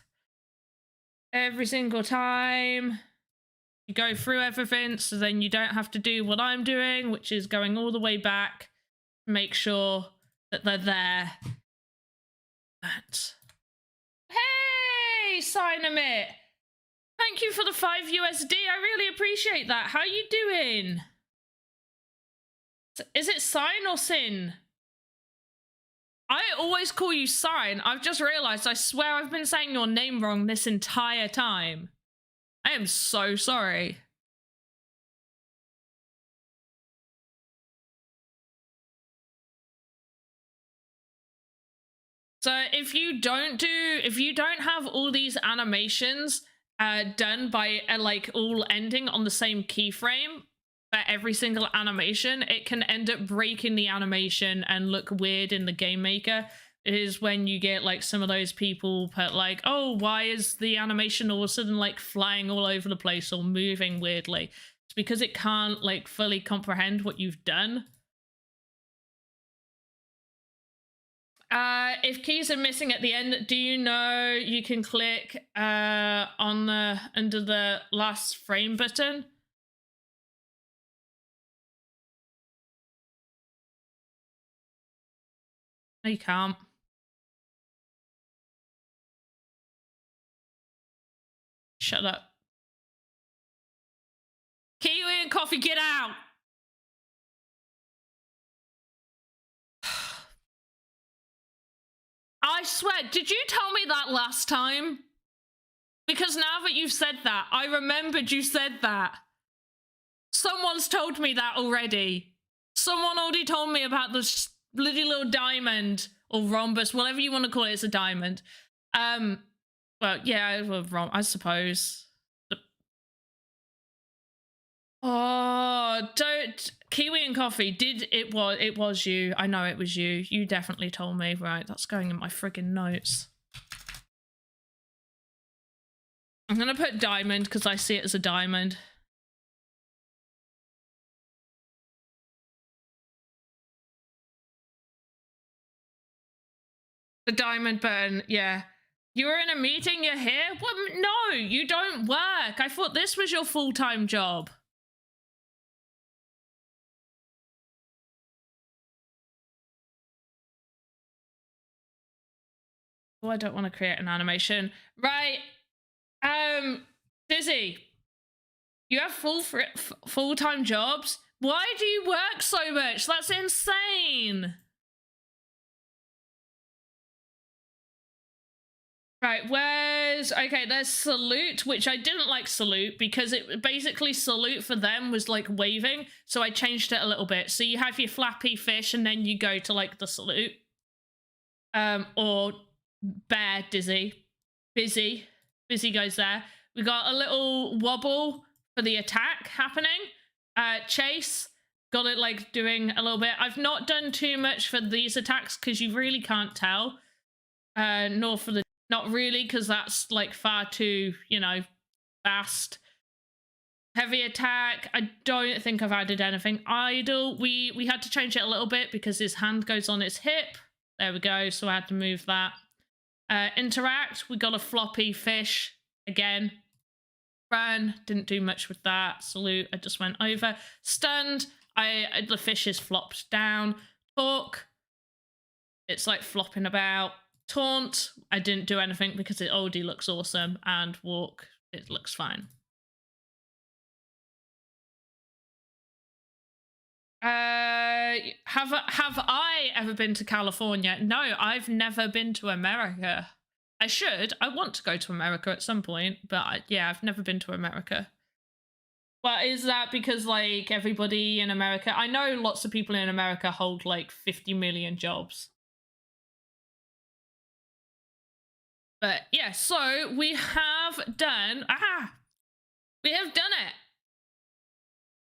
Speaker 1: Every single time. You go through everything, so then you don't have to do what I'm doing, which is going all the way back to make sure that they're there. But... Hey, Sinomit! Thank you for the 5 USD. I really appreciate that. How you doing? Is it Sign or Sin? I always call you Sign. I've just realized, I swear I've been saying your name wrong this entire time. I am so sorry. So if you don't have all these animations done by like all ending on the same keyframe for every single animation, it can end up breaking the animation and look weird in the game maker. It is when you get like some of those people put like, oh, why is the animation all of a sudden like flying all over the place or moving weirdly? It's because it can't like fully comprehend what you've done. If keys are missing at the end, do you know you can click on the under the last frame button? No, you can't. Shut up. Kiwi and coffee, get out! I swear, did you tell me that last time? Because now that you've said that, I remembered you said that. Someone's told me that already. Someone already told me about this little diamond or rhombus, whatever you want to call it. It's a diamond. Well, yeah, I suppose. Oh, don't Kiwi and coffee. It was you. I know it was you. You definitely told me. Right, that's going in my friggin' notes. I'm gonna put diamond because I see it as a diamond. The diamond button, yeah. You were in a meeting, you're here? What? No, you don't work. I thought this was your full-time job. Oh, I don't want to create an animation. Right. Dizzy, you have full-time jobs? Why do you work so much? That's insane. Right, okay, there's salute, which I didn't like salute because it basically salute for them was like waving. So I changed it a little bit. So you have your flappy fish and then you go to like the salute. Or bear, dizzy. Busy goes there. We got a little wobble for the attack happening. Chase got it like doing a little bit. I've not done too much for these attacks because you really can't tell. Nor for the not really, because that's like far too, you know, fast. Heavy attack. I don't think I've added anything. Idle. We had to change it a little bit because his hand goes on his hip. There we go. So I had to move that. Interact. We got a floppy fish again. Ran. Didn't do much with that. Salute. I just went over. Stunned. The fish is flopped down. Talk. It's like flopping about. Taunt, I didn't do anything because it already looks awesome, and walk, it looks fine. Have I ever been to California? No, I've never been to America. I should. I want to go to America at some point, but yeah, I've never been to America. Well, is that because like everybody in America, I know lots of people in America hold like 50 million jobs. But yeah, so we have done, we have done it.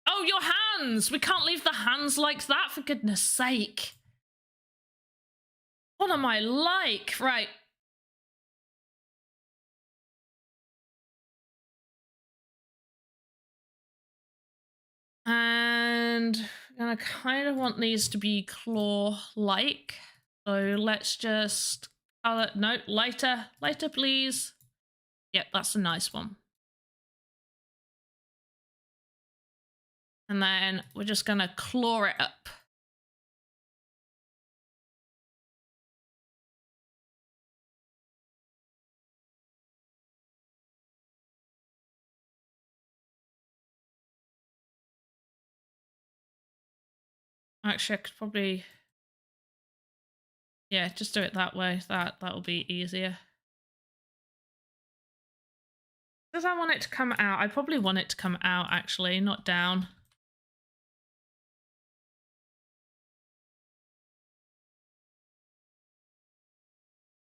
Speaker 1: Oh, your hands. We can't leave the hands like that, for goodness sake. What am I like? Right. And I'm gonna kind of want these to be claw-like. So let's just color, no, lighter, please. Yep, that's a nice one. And then we're just gonna claw it up. Actually, I could probably, yeah, just do it that way. That'll be easier. Does I want it to come out? I probably want it to come out, actually, not down.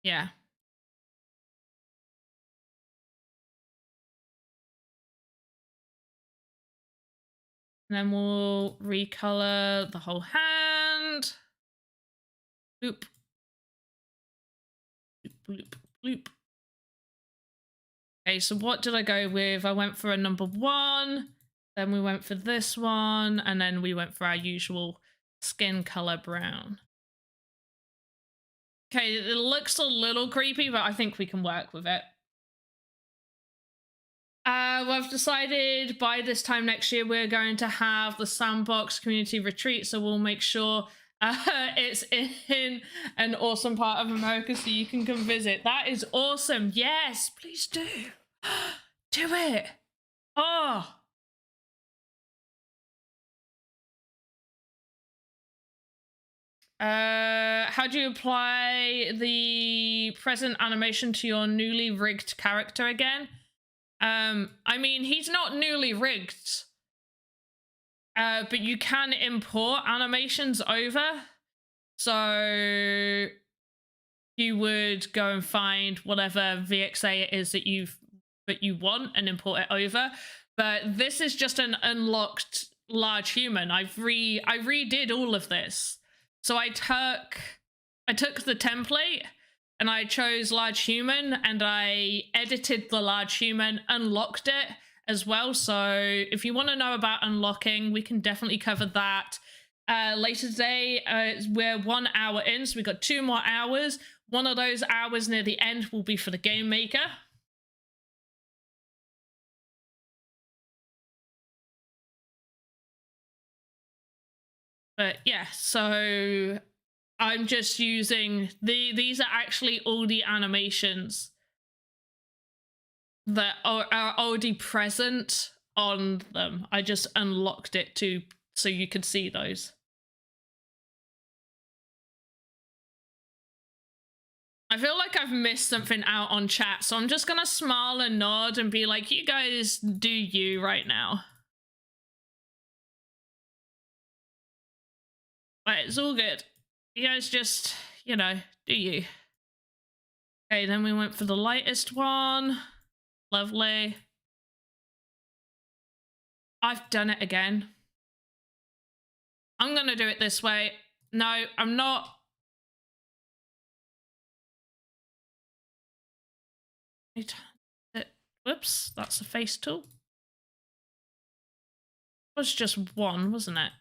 Speaker 1: Yeah. And then we'll recolor the whole hand. Bloop. Bloop, bloop, bloop. Okay, so what did I go with? I went for a number 1, then we went for this one, and then we went for our usual skin color brown. Okay, it looks a little creepy, but I think we can work with it. We've decided by this time next year we're going to have the Sandbox community retreat, so we'll make sure it's in an awesome part of America so you can come visit. That is awesome. Yes, please do. Do it. Oh. How do you apply the present animation to your newly rigged character again? I mean, he's not newly rigged, but you can import animations over. So you would go and find whatever VXA it is that you want and import it over. But this is just an unlocked large human. I redid all of this. So I took the template and I chose large human and I edited the large human, unlocked it as well. So if you want to know about unlocking, we can definitely cover that later today. We're 1 hour in, so we've got 2 more hours. One of those hours near the end will be for the game maker. But yeah, so I'm just using these are actually all the animations that are already present on them. I just unlocked it so you could see those. I feel like I've missed something out on chat, so I'm just gonna smile and nod and be like, you guys do you right now. But it's all good. You guys just, you know, do you. Okay, then we went for the lightest one. Lovely. I've done it again. I'm gonna do it this way. No, I'm not. Whoops, that's a face tool. It was just one, wasn't it?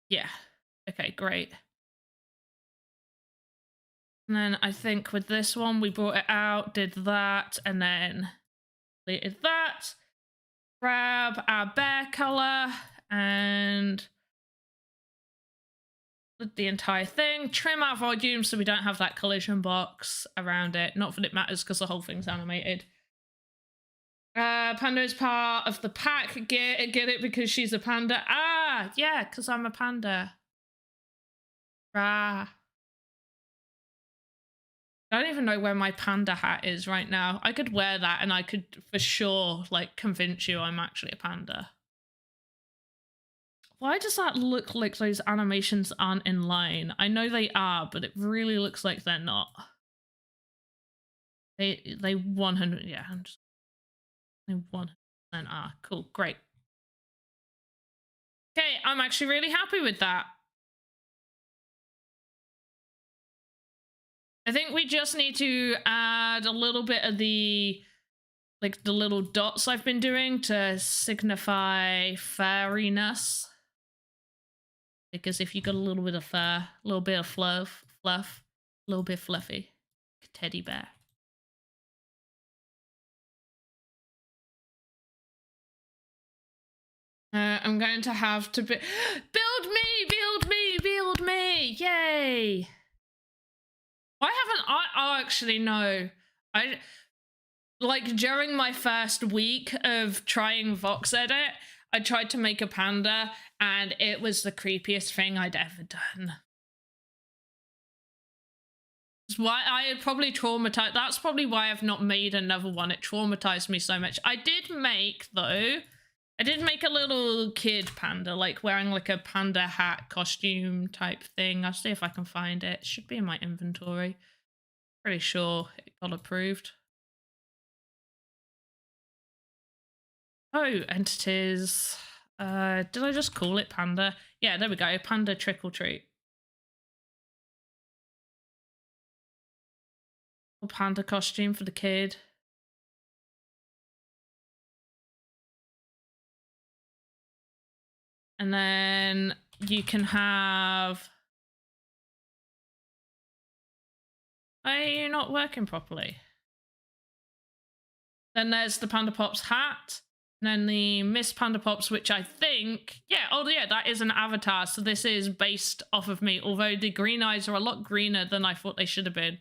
Speaker 1: Yeah. Okay, great. And then I think with this one, we brought it out, did that, and then deleted that. Grab our bear color and the entire thing. Trim our volume so we don't have that collision box around it. Not that it matters because the whole thing's animated. Panda is part of the pack. Get it because she's a panda. Ah, yeah, because I'm a panda. Rah. I don't even know where my panda hat is right now. I could wear that and I could for sure like convince you I'm actually a panda. Why does that look like those animations aren't in line? I know they are, but it really looks like they're not. They 100, yeah, they 100% are. Cool, great. Okay, I'm actually really happy with that. I think we just need to add a little bit of the little dots I've been doing to signify furriness. Because if you got a little bit of fur, a little bit of fluff, a little bit fluffy, like a teddy bear. I'm going to have to build me, yay! Why haven't I actually no. Like during my first week of trying Voxedit, I tried to make a panda and it was the creepiest thing I'd ever done. That's why I had probably traumatized. That's probably why I've not made another one. It traumatized me so much. I did make a little kid panda, like wearing like a panda hat costume type thing. I'll see if I can find it. It should be in my inventory. Pretty sure it got approved. Oh, entities. Did I just call it panda? Yeah, there we go. Panda trick or treat. Panda costume for the kid. And then you can have... Why are you not working properly? Then there's the Panda Pops hat. And then the Miss Panda Pops, which I think... Yeah, oh yeah, that is an avatar. So this is based off of me. Although the green eyes are a lot greener than I thought they should have been.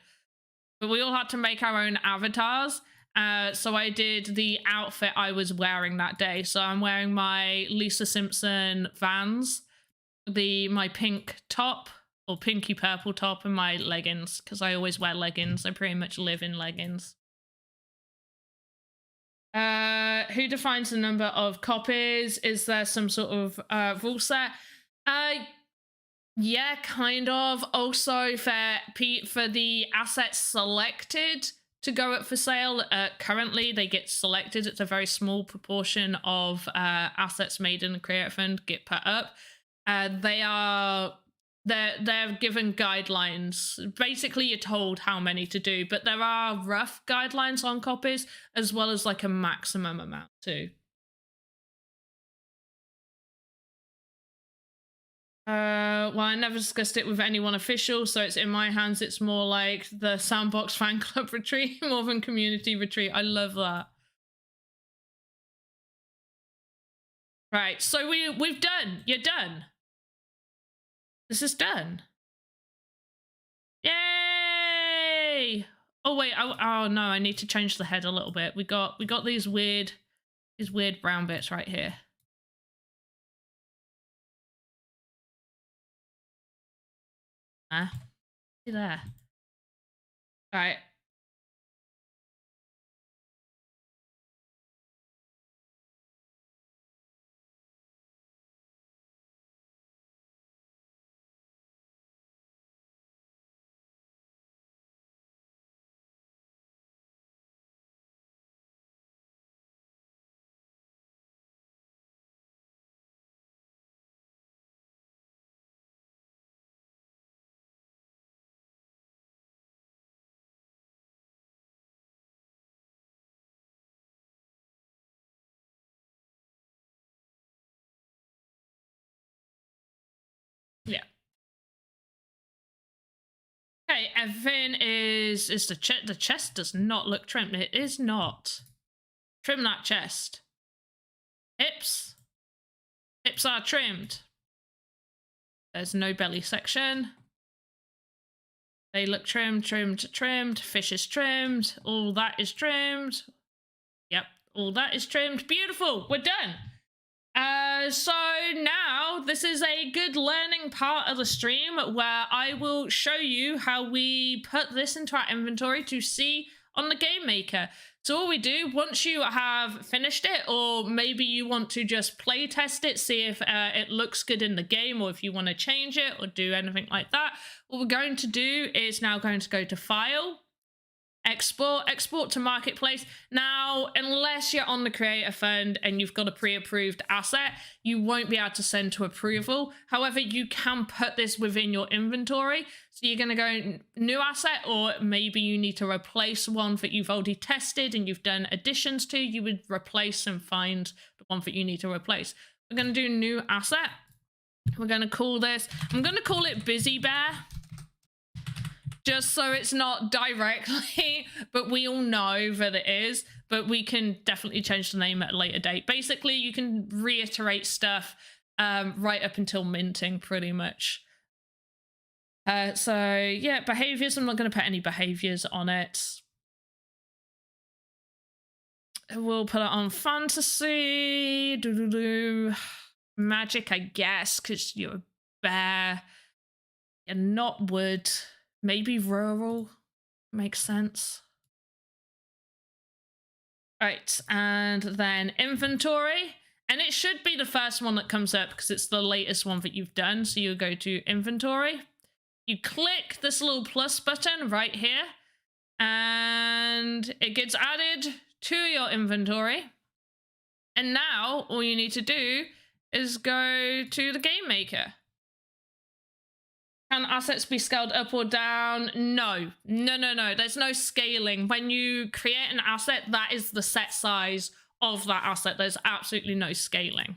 Speaker 1: But we all had to make our own avatars. So I did the outfit I was wearing that day. So I'm wearing my Lisa Simpson Vans. My pink top. Or pinky purple top and my leggings. Because I always wear leggings. I pretty much live in leggings. Who defines the number of copies? Is there some sort of rule set? Yeah, kind of. Also, for the assets selected to go up for sale, currently they get selected. It's a very small proportion of assets made in the Creator Fund get put up. They're given guidelines. Basically, you're told how many to do, but there are rough guidelines on copies as well as like a maximum amount too. Well, I never discussed it with anyone official, so it's in my hands. It's more like the Sandbox fan club retreat more than community retreat. I love that. Right, so we've done. You're done. This is done. Yay! Oh wait, oh no, I need to change the head a little bit. We got these weird brown bits right here. See there. All right. Yeah. Okay, everything is the chest does not look trimmed. It is not. Trim that chest. Hips. Hips are trimmed. There's no belly section. They look trimmed, trimmed, trimmed. Fish is trimmed. All that is trimmed. Yep, all that is trimmed. Beautiful, we're done. So now this is a good learning part of the stream where I will show you how we put this into our inventory to see on the Game Maker. So all we do, once you have finished it, or maybe you want to just play test it, see if it looks good in the game, or if you want to change it or do anything like that, what we're going to do is now going to go to File, export to Marketplace. Now, unless you're on the Creator Fund and you've got a pre-approved asset, you won't be able to send to approval. However, you can put this within your inventory. So you're going to go new asset, or maybe you need to replace one that you've already tested and you've done additions to. You would replace and find the one that you need to replace. We're going to do new asset. We're going to call this, I'm going to call it Busy Bear. Just so it's not directly, but we all know that it is, but we can definitely change the name at a later date. Basically, you can reiterate stuff right up until minting, pretty much. So, yeah, behaviors. I'm not going to put any behaviors on it. We'll put it on fantasy. Magic, I guess, because you're a bear. You're not wood. Maybe rural makes sense. Right, and then inventory. And it should be the first one that comes up because it's the latest one that you've done. So you go to inventory. You click this little plus button right here. And it gets added to your inventory. And now all you need to do is go to the Game Maker. Can assets be scaled up or down? No. There's no scaling. When you create an asset, that is the set size of that asset. There's absolutely no scaling.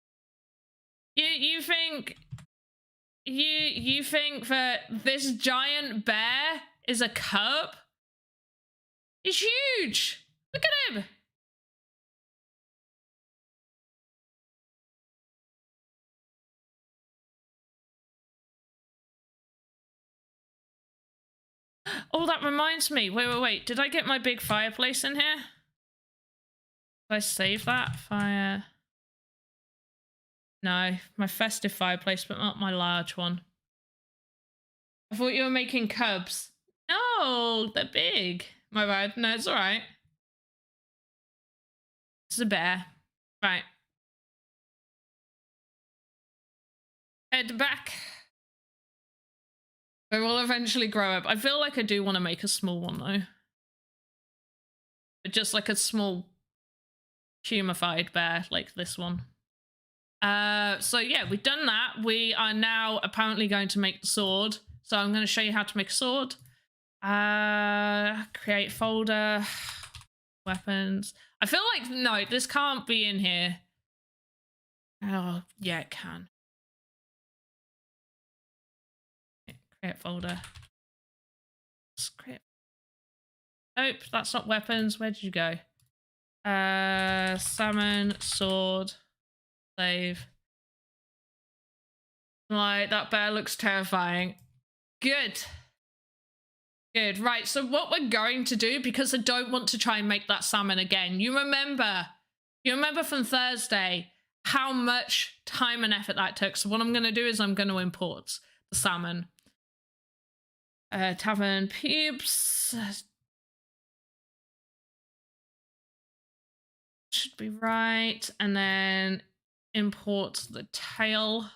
Speaker 1: You think you think that this giant bear is a cub? He's huge. Look at him. Oh, that reminds me. Wait. Did I get my big fireplace in here? Did I save that? Fire. No, my festive fireplace, but not my large one. I thought you were making cubs. No, they're big. My bad. No, it's all right. It's a bear. Right. Head back. They will eventually grow up. I feel like I do want to make a small one though. But just like a small humified bear like this one. So yeah, we've done that. We are now apparently going to make the sword. So I'm going to show you how to make a sword. Create folder. Weapons. I feel like, no, this can't be in here. Oh, yeah, it can. Create folder. Script. Nope, that's not weapons. Where did you go? Salmon, sword, save. Like, that bear looks terrifying. Good. Good. Right, so what we're going to do, because I don't want to try and make that salmon again. You remember from Thursday how much time and effort that took. So what I'm going to do is I'm going to import the salmon. Tavern pubes. Should be right. And then import the tail.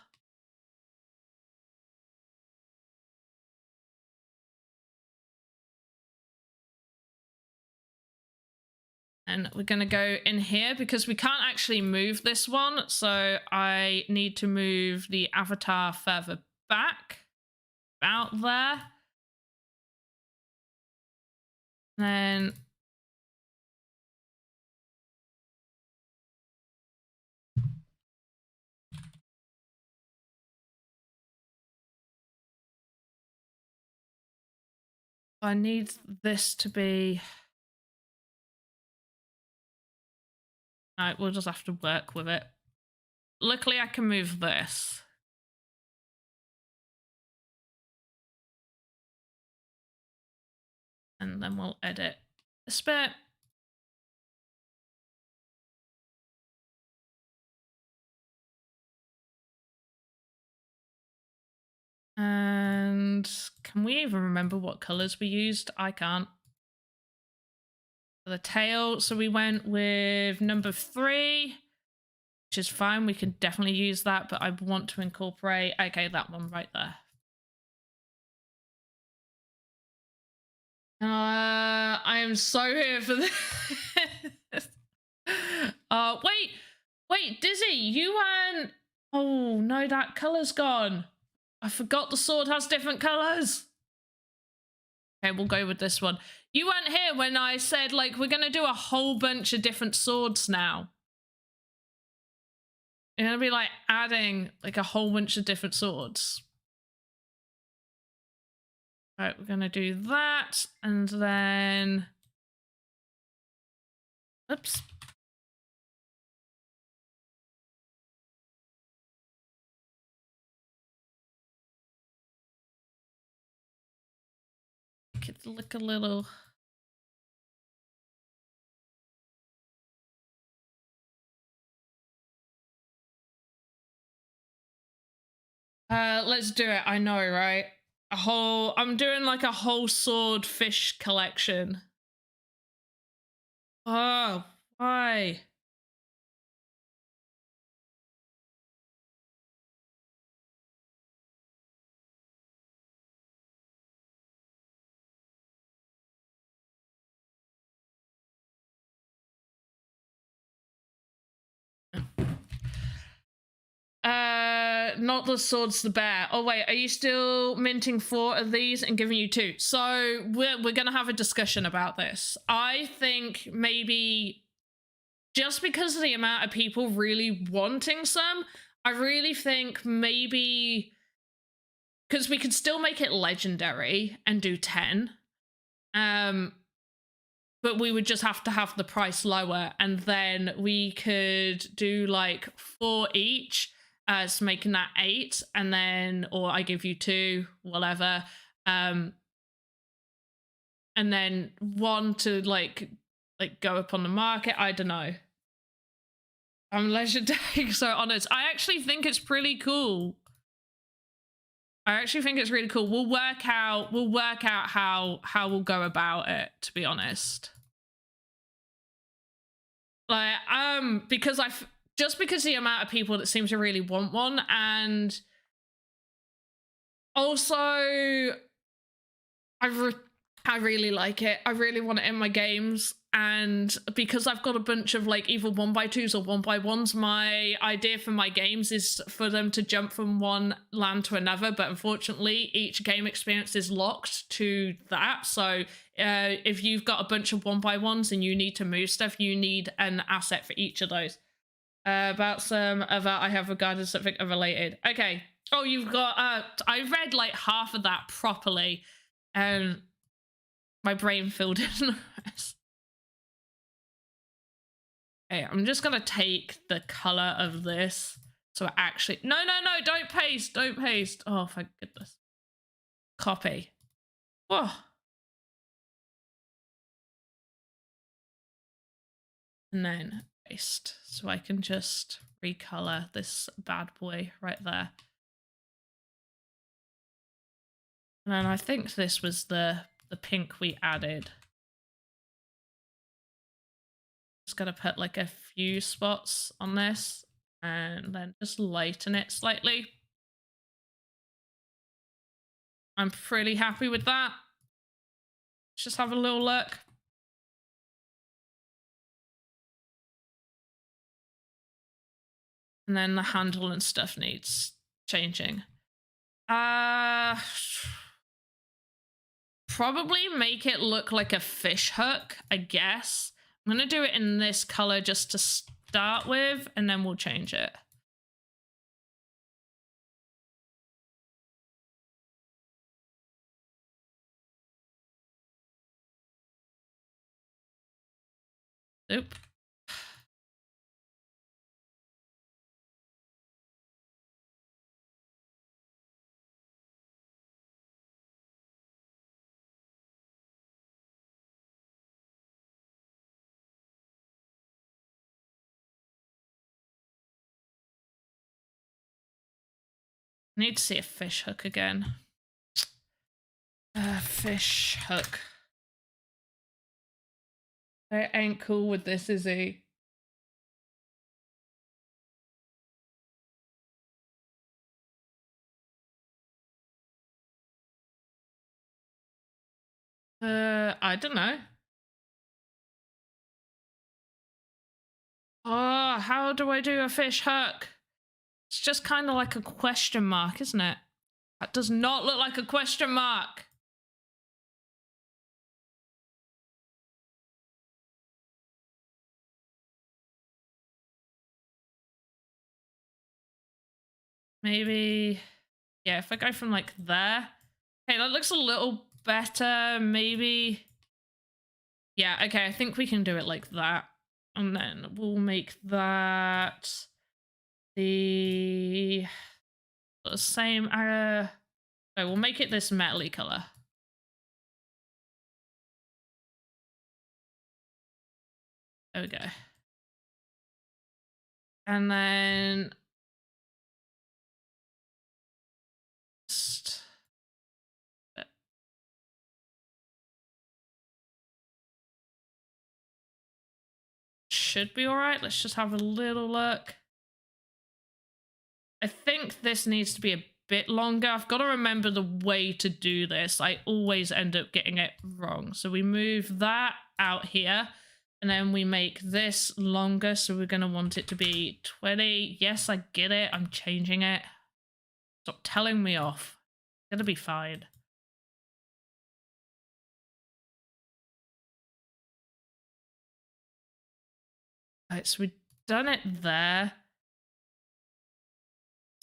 Speaker 1: And we're going to go in here because we can't actually move this one. So I need to move the avatar further back. About there. Then I need this to be... Alright, we'll just have to work with it. Luckily, I can move this. And then we'll edit this bit. And can we even remember what colors we used? I can't. For the tail, so we went with number 3, which is fine. We can definitely use that, but I want to incorporate, okay, that one right there. I am so here for this. Wait, Dizzy, you weren't... Oh, no, that color's gone. I forgot the sword has different colors. Okay, we'll go with this one. You weren't here when I said, like, we're going to do a whole bunch of different swords now. You're going to be, like, adding, like, a whole bunch of different swords. All right, we're going to do that. And then... Oops. Make it look a little... Let's do it. I know, right? I'm doing like a whole swordfish collection. Oh, why? Not the swords, the bear. Oh wait, are you still minting 4 of these and giving you 2? So we're gonna have a discussion about this. I think maybe just because of the amount of people really wanting some, I really think maybe because we could still make it legendary and do 10. But we would just have to have the price lower, and then we could do like 4 each, so making that 8, and then, or I give you 2, whatever. And then 1 to like go up on the market. I don't know. I'm legendary, so honest. I actually think it's pretty cool. I actually think it's really cool. We'll work out how we'll go about it, to be honest. Like, because just because the amount of people that seem to really want one, and also I really like it. I really want it in my games, and because I've got a bunch of like either 1x2s or 1x1s, my idea for my games is for them to jump from one land to another, but unfortunately each game experience is locked to that. So if you've got a bunch of 1x1s and you need to move stuff, you need an asset for each of those. About some other I have regarded something unrelated. Okay. Oh, you've got I read like half of that properly, and my brain filled in the rest. Okay, I'm just gonna take the color of this. So actually, no, don't paste, don't paste. Oh, thank goodness. Copy. Whoa. And then paste. So I can just recolor this bad boy right there. And then I think this was the pink we added. Just gonna put like a few spots on this and then just lighten it slightly. I'm pretty happy with that. Let's just have a little look. And then the handle and stuff needs changing. Probably make it look like a fish hook, I guess. I'm gonna do it in this color just to start with, and then we'll change it. Oop. Need to see a fish hook again. Fish hook. I ain't cool with this, is he? I don't know. Oh, how do I do a fish hook? It's just kind of like a question mark, isn't it? That does not look like a question mark. Maybe, yeah, if I go from like there. Hey, that looks a little better, maybe. Yeah, okay, I think we can do it like that. And then we'll make that the same, oh, we'll make it this metally color. There we go. And then just should be all right. Let's just have a little look. I think this needs to be a bit longer. I've got to remember the way to do this. I always end up getting it wrong. So we move that out here, and then we make this longer. So we're going to want it to be 20. Yes, I get it. I'm changing it. Stop telling me off. It's going to be fine. All right, so we've done it there.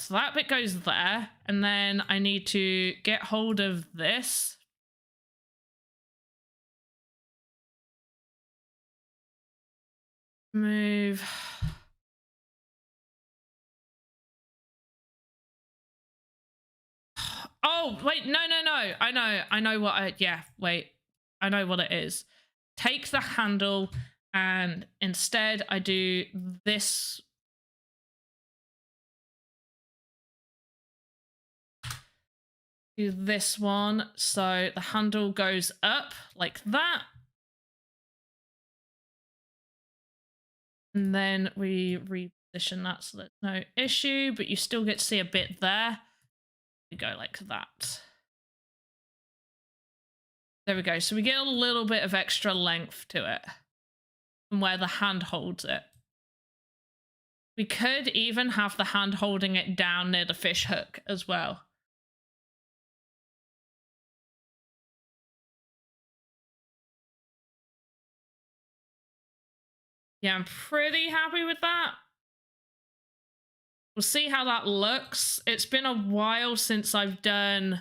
Speaker 1: So that bit goes there, and then I need to get hold of this. Move. Oh, wait, no. I know what wait. I know what it is. Take the handle, and instead I do this. Do this one, so the handle goes up like that. And then we reposition that so there's no issue, but you still get to see a bit there. We go like that. There we go. So we get a little bit of extra length to it from where the hand holds it. We could even have the hand holding it down near the fish hook as well. Yeah, I'm pretty happy with that. We'll see how that looks. It's been a while since I've done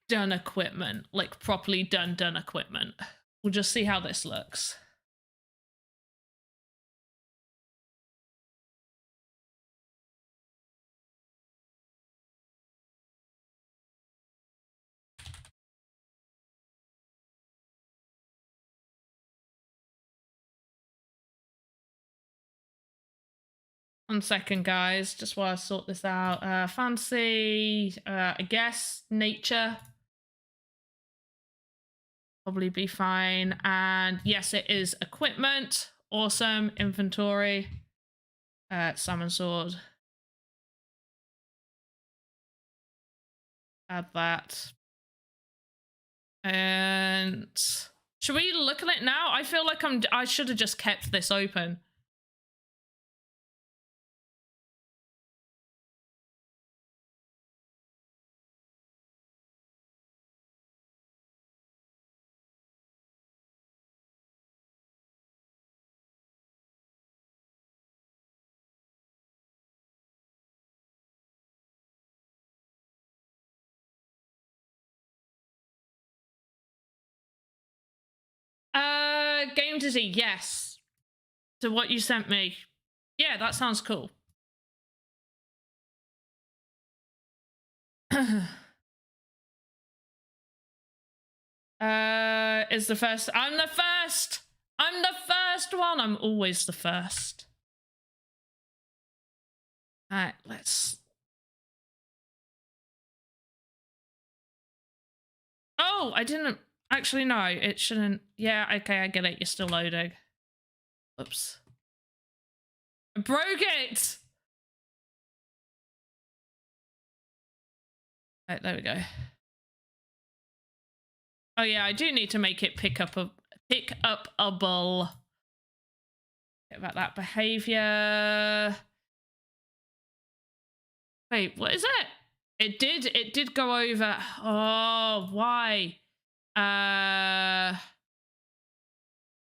Speaker 1: equipment, like properly done equipment. We'll just see how this looks. One second, guys, just while I sort this out. Fancy, I guess, nature. Probably be fine. And yes, it is equipment. Awesome. Inventory. Salmon sword. Add that. And should we look at it now? I feel like I should have just kept this open. Game to see, yes. To what you sent me. Yeah, that sounds cool. Is the first. I'm the first! I'm the first one! I'm always the first. Alright, let's... Oh, I didn't... Actually, no, it shouldn't... Yeah, okay, I get it. You're still loading. Oops. I broke it! Right, there we go. Oh yeah, I do need to make it pick up a bull. About that behavior. Wait, what is it? It did go over. Oh, why?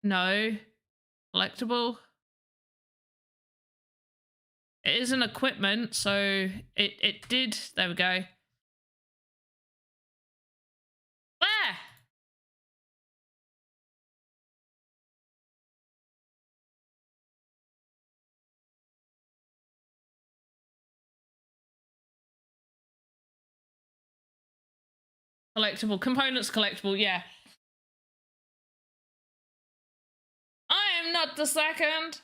Speaker 1: No. Collectible. It is an equipment, so it did. There we go. There! Collectible. Components collectible, yeah. I am not the second.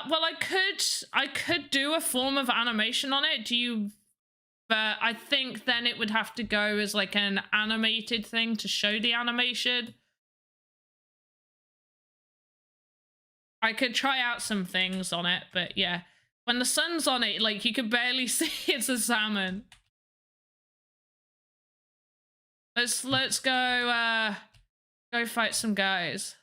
Speaker 1: Well, I could do a form of animation on it. But I think then it would have to go as like an animated thing to show the animation. I could try out some things on it, but yeah. When the sun's on it, like, you can barely see it's a salmon. Let's go fight some guys.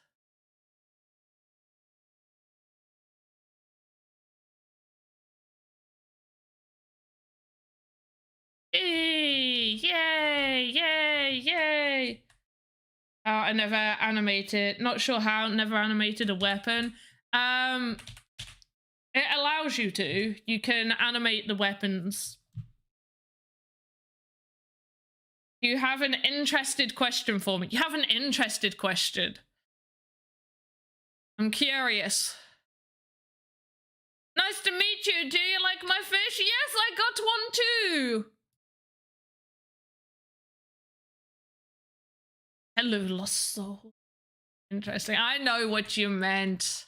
Speaker 1: Yay! Yay! Yay! Yay! I never animated, not sure how, never animated a weapon. It allows you to. You can animate the weapons. You have an interested question for me. You have an interested question. I'm curious. Nice to meet you. Do you like my fish? Yes, I got one too. Hello, lost soul. Interesting. I know what you meant.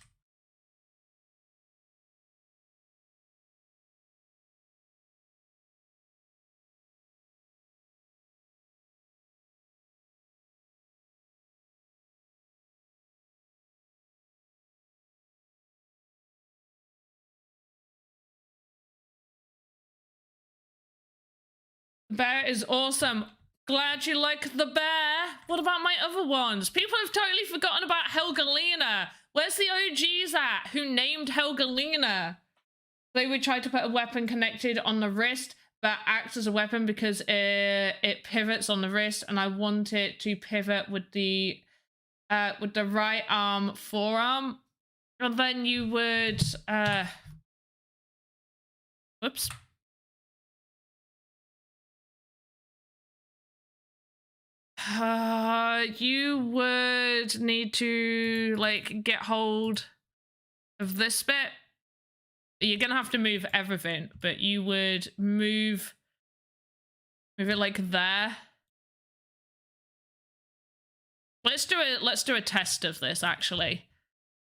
Speaker 1: Bear is awesome. Glad you like the bear. What about my other ones? People have totally forgotten about Helgalina. Where's the OGs at who named Helgalina? They would try to put a weapon connected on the wrist, but acts as a weapon because it pivots on the wrist, and I want it to pivot with the right arm, forearm. And then you would whoops. You would need to like get hold of this bit. You're gonna have to move everything, but you would move it like there. Let's do a test of this actually.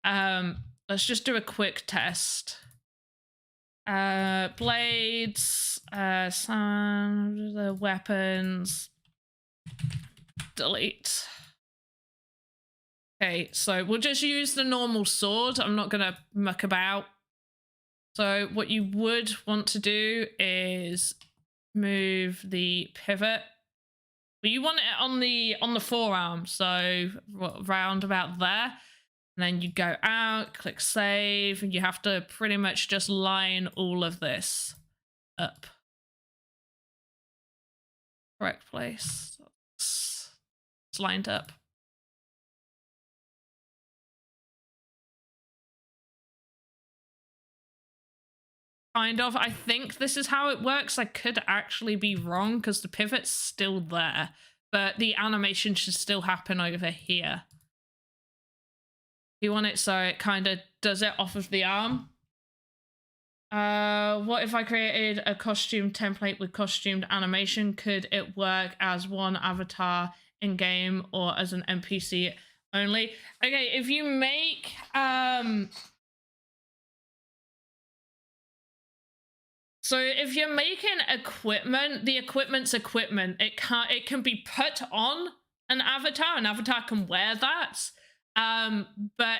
Speaker 1: Let's just do a quick test. Blades, some the weapons. Delete. Okay, so we'll just use the normal sword. I'm not gonna muck about. So what you would want to do is move the pivot. But you want it on the forearm, so round about there. And then you go out, click save, and you have to pretty much just line all of this up. Correct place. It's lined up. Kind of. I think this is how it works. I could actually be wrong because the pivot's still there, but the animation should still happen over here. You want it so it kind of does it off of the arm. What if I created a costume template with costumed animation? Could it work as one avatar in game or as an NPC only? Okay, if you make so if you're making equipment, the equipment's equipment. It can be put on an avatar can wear that. But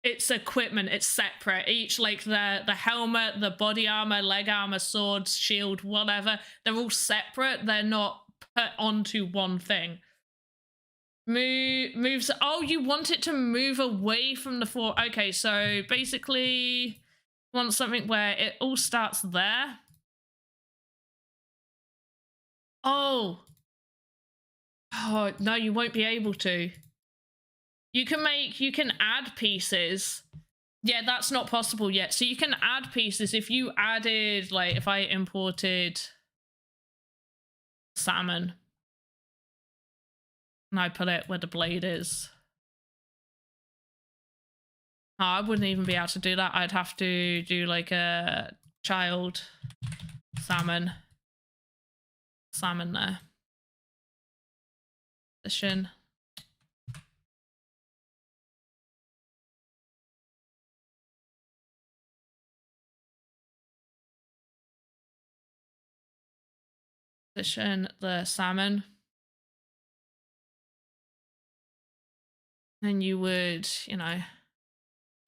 Speaker 1: it's equipment, it's separate. Each, like the helmet, the body armor, leg armor, swords, shield, whatever, they're all separate. They're not put onto one thing. Moves. Oh, you want it to move away from the floor. Okay, so basically want something where it all starts there. Oh no, you won't be able to. You can add pieces. Yeah, that's not possible yet. So you can add pieces. If you added, like, if I imported salmon and I put it where the blade is. Oh, I wouldn't even be able to do that. I'd have to do like a child salmon there. Position. Position the salmon. And you would, you know,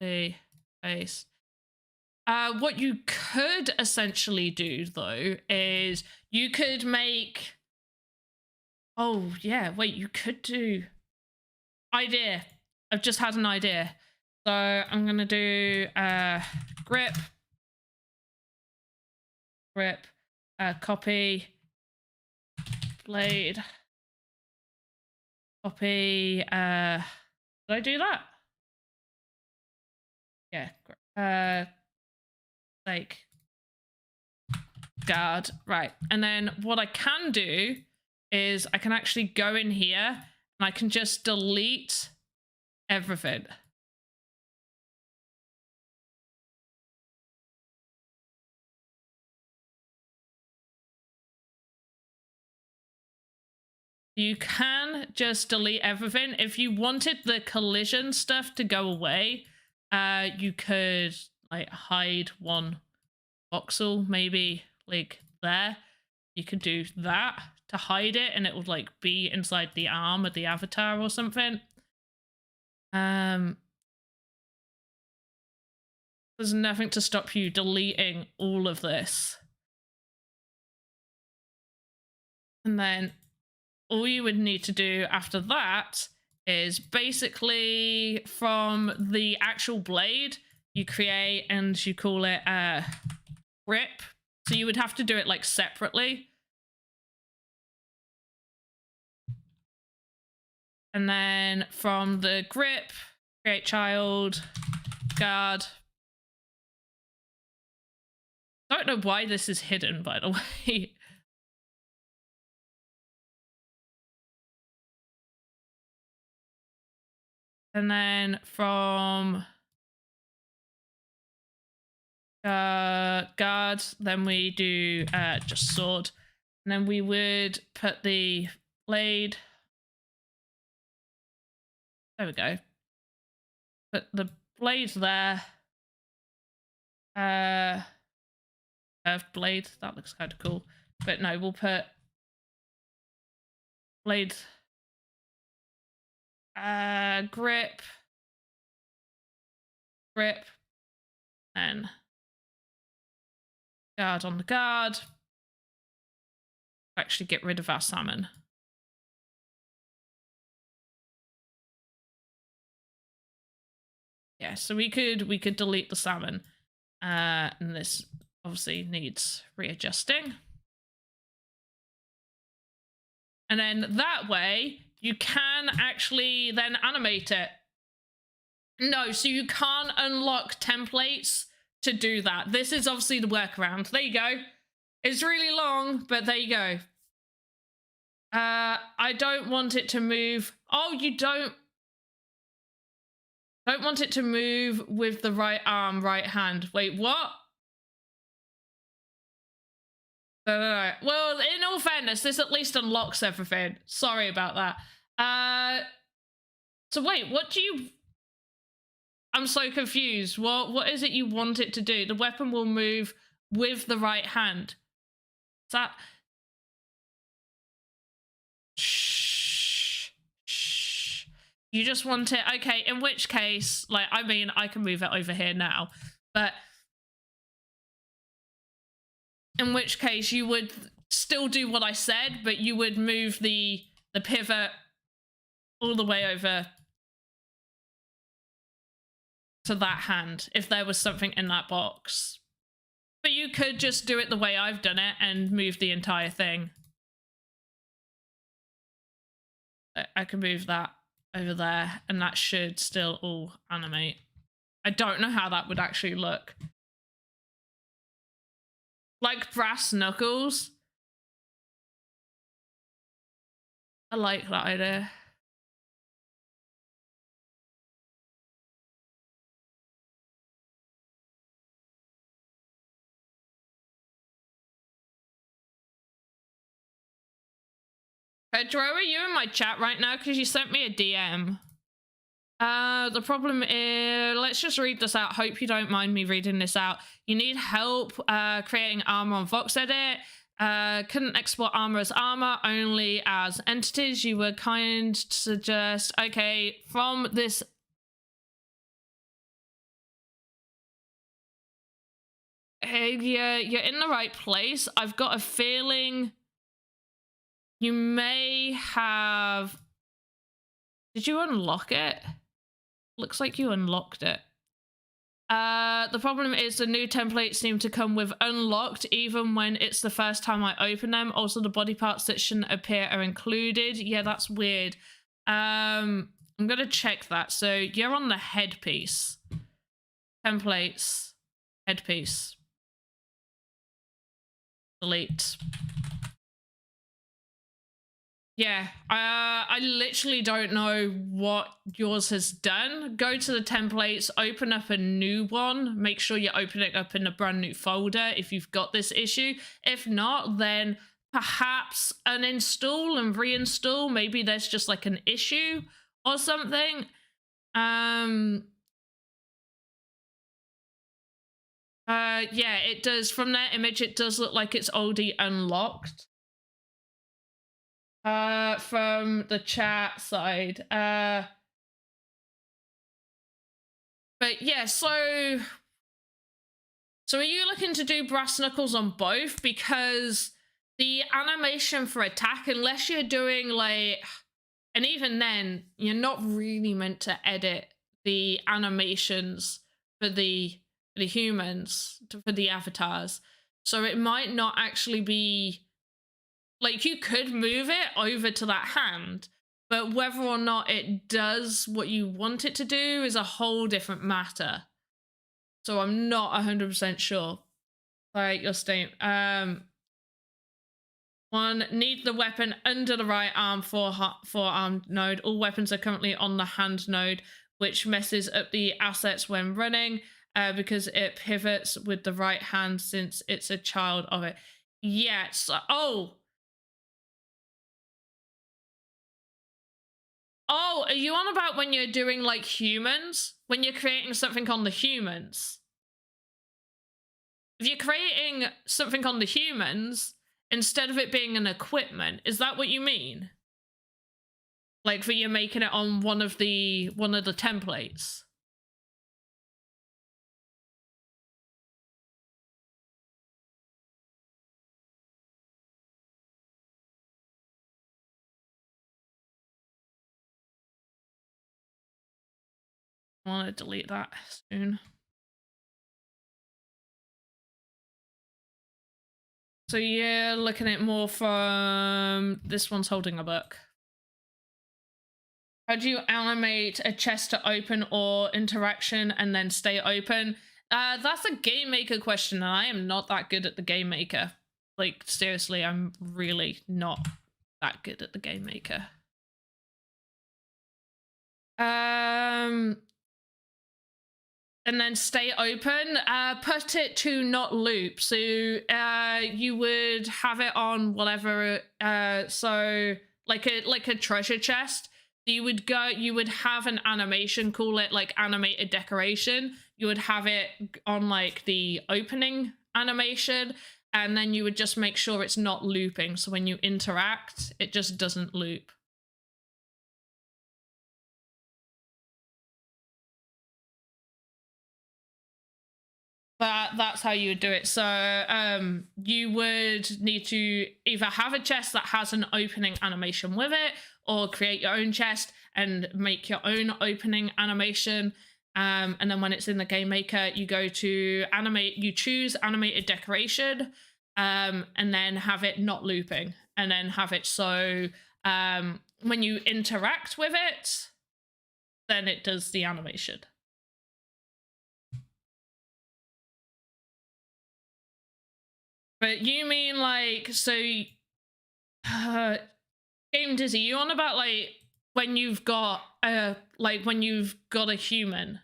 Speaker 1: the face. What you could essentially do though is you could make. Oh yeah, wait, you could do. Idea. I've just had an idea. So I'm gonna do grip, copy, blade. Copy. Did I do that? Yeah. Like guard. Right. And then what I can do is I can actually go in here and I can just delete everything. You can just delete everything. If you wanted the collision stuff to go away, you could like hide one voxel, maybe like there. You could do that to hide it and it would like be inside the arm of the avatar or something. There's nothing to stop you deleting all of this. And then all you would need to do after that is basically from the actual blade, you create and you call it a grip. So you would have to do it like separately. And then from the grip, create child, guard. I don't know why this is hidden, by the way. And then from guard, then we do just sword. And then we would put the blade. There we go. Put the blade there. Curved blade. That looks kind of cool. But no, we'll put blade. Grip. And guard on the guard. Actually get rid of our salmon. Yeah, so we could delete the salmon. And this obviously needs readjusting. And then that way you can actually then animate it. No, so you can't unlock templates to do that. This is obviously the workaround. There you go. It's really long, but there you go. I don't want it to move. Oh, you don't want it to move with the right arm, right hand. Wait, what? No. Well, in all fairness, this at least unlocks everything. Sorry about that. So wait, what do you... I'm so confused. What is it you want it to do? The weapon will move with the right hand. Is that... Shh. You just want it... Okay, in which case, like, I mean, I can move it over here now, but... In which case, you would still do what I said, but you would move the pivot all the way over to that hand if there was something in that box. But you could just do it the way I've done it and move the entire thing. I can move that over there and that should still all animate. I don't know how that would actually look. Like brass knuckles. I like that idea. Pedro, are you in my chat right now? Because you sent me a DM. The problem is, let's just read this out. Hope you don't mind me reading this out. You need help creating armor on Voxedit. Couldn't export armor as armor, only as entities. You were kind to suggest, okay, from this... Hey, you're in the right place. I've got a feeling you may have... Did you unlock it? Looks like you unlocked it. The problem is the new templates seem to come with unlocked even when it's the first time I open them. Also, the body parts that shouldn't appear are included. Yeah, that's weird. I'm gonna check that. So you're on the headpiece. Templates, headpiece. Delete. Yeah, I literally don't know what yours has done. Go to the templates, open up a new one. Make sure you open it up in a brand new folder if you've got this issue. If not, then perhaps uninstall and reinstall. Maybe there's just like an issue or something. Yeah, it does. From that image, it does look like it's already unlocked. From the chat side. But yeah, so are you looking to do brass knuckles on both? Because the animation for attack, unless you're doing like, and even then, you're not really meant to edit the animations for the humans, for the avatars. So it might not actually be, like, you could move it over to that hand, but whether or not it does what you want it to do is a whole different matter. So I'm not 100% sure. Like, you're staying. One, need the weapon under the right arm forearm node. All weapons are currently on the hand node, which messes up the assets when running because it pivots with the right hand since it's a child of it. Yes. Oh, are you on about when you're doing like humans? When you're creating something on the humans? If you're creating something on the humans, instead of it being an equipment, is that what you mean? Like, for you're making it on one of the templates? I want to delete that soon. So you're looking at more from this one's holding a book. How do you animate a chest to open or interaction and then stay open? That's a game maker question, and I am not that good at the game maker. Like, seriously, I'm really not that good at the game maker. And then stay open, put it to not loop. So you would have it on whatever, so like a treasure chest. You would have an animation, call it like animated decoration. You would have it on like the opening animation, and then you would just make sure it's not looping. So when you interact, it just doesn't loop. That's how you would do it. So you would need to either have a chest that has an opening animation with it, or create your own chest and make your own opening animation. And then when it's in the game maker, you go to animate, you choose animated decoration, and then have it not looping, and then have it so when you interact with it, then it does the animation. But you mean like, so Game Dizzy, you on about like when you've got a human?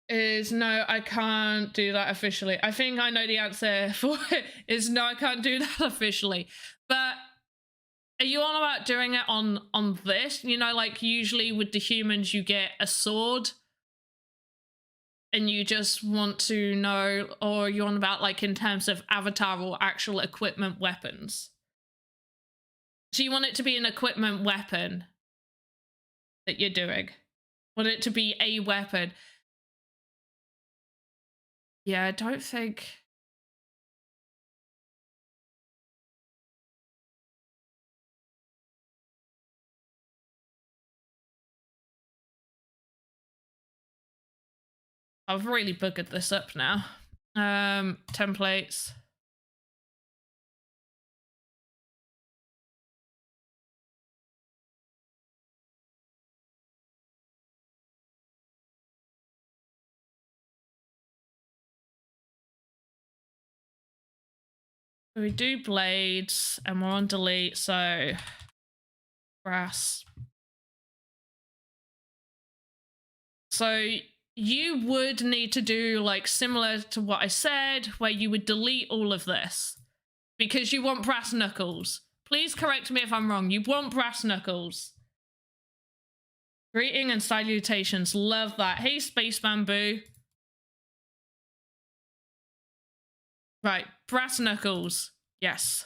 Speaker 1: Is no, I can't do that officially. I think I know the answer for it is no, I can't do that officially. But are you on about doing it on this? You know, like usually with the humans you get a sword and you just want to know, or you're on about like in terms of avatar or actual equipment weapons? So you want it to be an equipment weapon that you're doing? Want it to be a weapon? Yeah, I don't think... I've really buggered this up now. Templates. We do blades and we're on delete, so brass. So you would need to do like similar to what I said, where you would delete all of this because you want brass knuckles. Please correct me if I'm wrong. You want brass knuckles. Greeting and salutations. Love that. Hey, Space Bamboo. Right. Brass knuckles. Yes.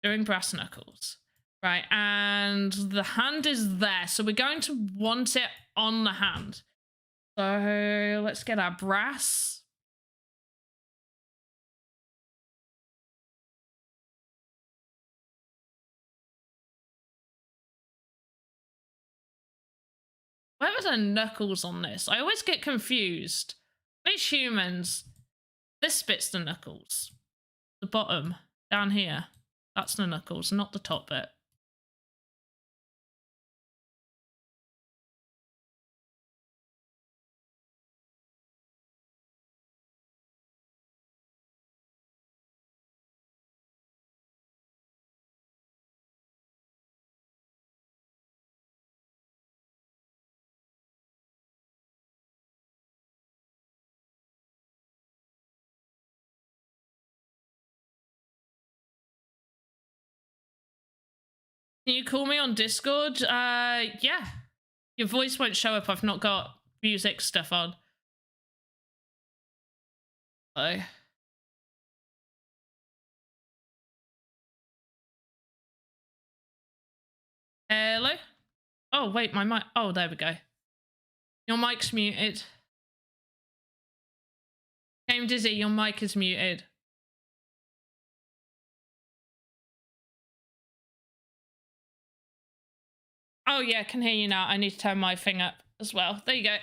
Speaker 1: Doing brass knuckles. Right. And the hand is there. So we're going to want it on the hand. So let's get our brass. Where are the knuckles on this? I always get confused. Which humans? This bit's the knuckles. The bottom, down here. That's the knuckles, not the top bit. Can you call me on Discord? Yeah. Your voice won't show up. I've not got music stuff on. Oh. Hello? Oh, wait, my mic. Oh, there we go. Your mic's muted. Game Dizzy, your mic is muted. Oh, yeah, I can hear you now. I need to turn my thing up as well. There you go.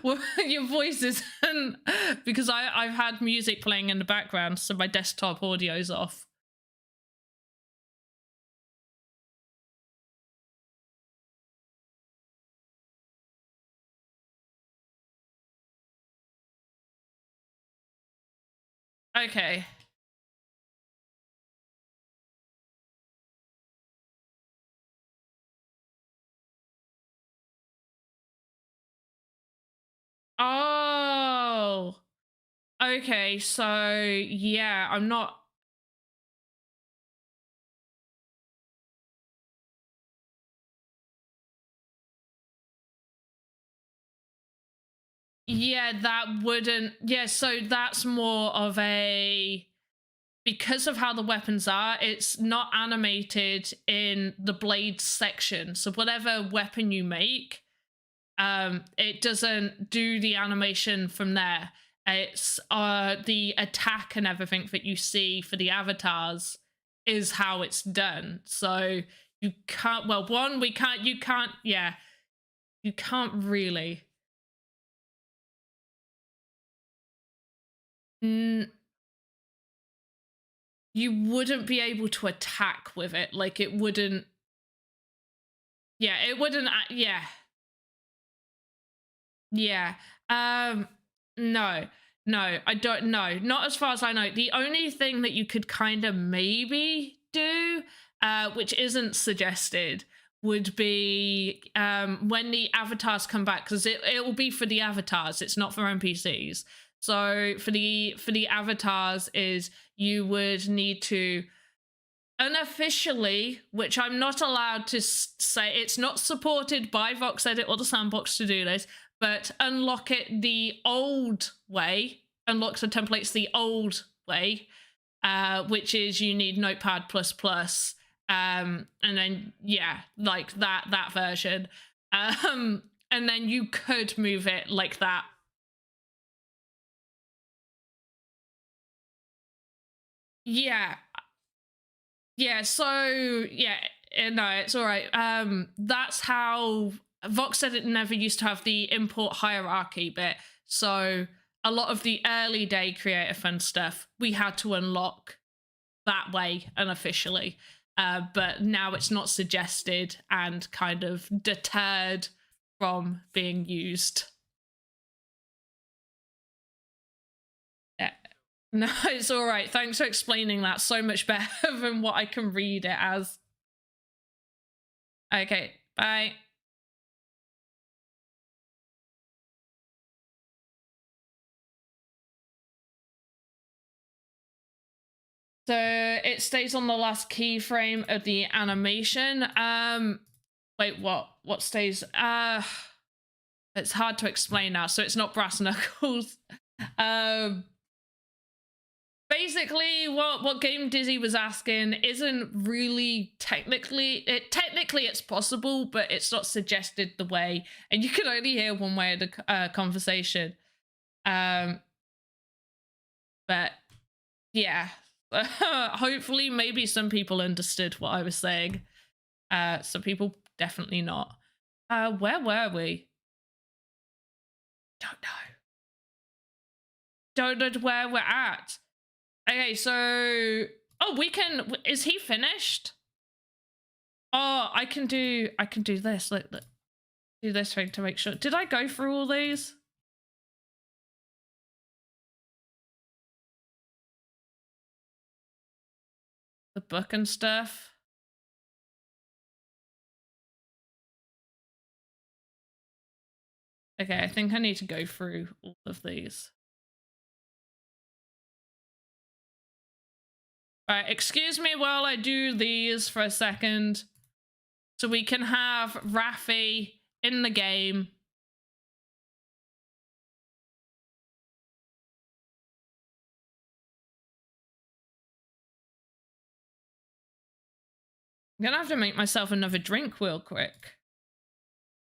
Speaker 1: Well, your voice isn't because I've had music playing in the background, so my desktop audio's off. Okay. Oh. Okay, so yeah, I'm not. Yeah, that wouldn't. Yeah, so that's more of a. Because of how the weapons are, it's not animated in the blades section. So whatever weapon you make, it doesn't do the animation from there. It's the attack and everything that you see for the avatars is how it's done. So you can't. Well, one, we can't. You can't. Yeah, you can't really. You wouldn't be able to attack with it. Like it wouldn't. Yeah, it wouldn't. Yeah. Yeah. No. No, I don't know. Not as far as I know. The only thing that you could kind of maybe do, which isn't suggested, would be when the avatars come back, because it will be for the avatars. It's not for NPCs. So for the avatars is you would need to unofficially, which I'm not allowed to say, it's not supported by Voxedit or the Sandbox to do this, but unlock it the old way, unlock the templates the old way, which is you need Notepad++, and then, yeah, like that version. And then you could move it like that. Yeah. Yeah, so, yeah, no, it's all right. That's how Voxedit never used to have the import hierarchy bit. So a lot of the early day creator fun stuff we had to unlock that way unofficially. But now it's not suggested and kind of deterred from being used. No, it's all right. Thanks for explaining that so much better than what I can read it as. Okay, bye. So it stays on the last keyframe of the animation. Wait, what? What stays? It's hard to explain now. So it's not brass knuckles. Basically, what Game Dizzy was asking isn't really technically it's possible, but it's not suggested the way, and you can only hear one way of the conversation. But yeah, hopefully, maybe some people understood what I was saying. Some people definitely not. Where were we? Don't know where we're at. Okay, so we can. Is he finished? Oh, I can do this. Look, do this thing to make sure. Did I go through all these? The book and stuff. Okay, I think I need to go through all of these. All right, excuse me while I do these for a second. So we can have Raffi in the game. I'm gonna have to make myself another drink real quick.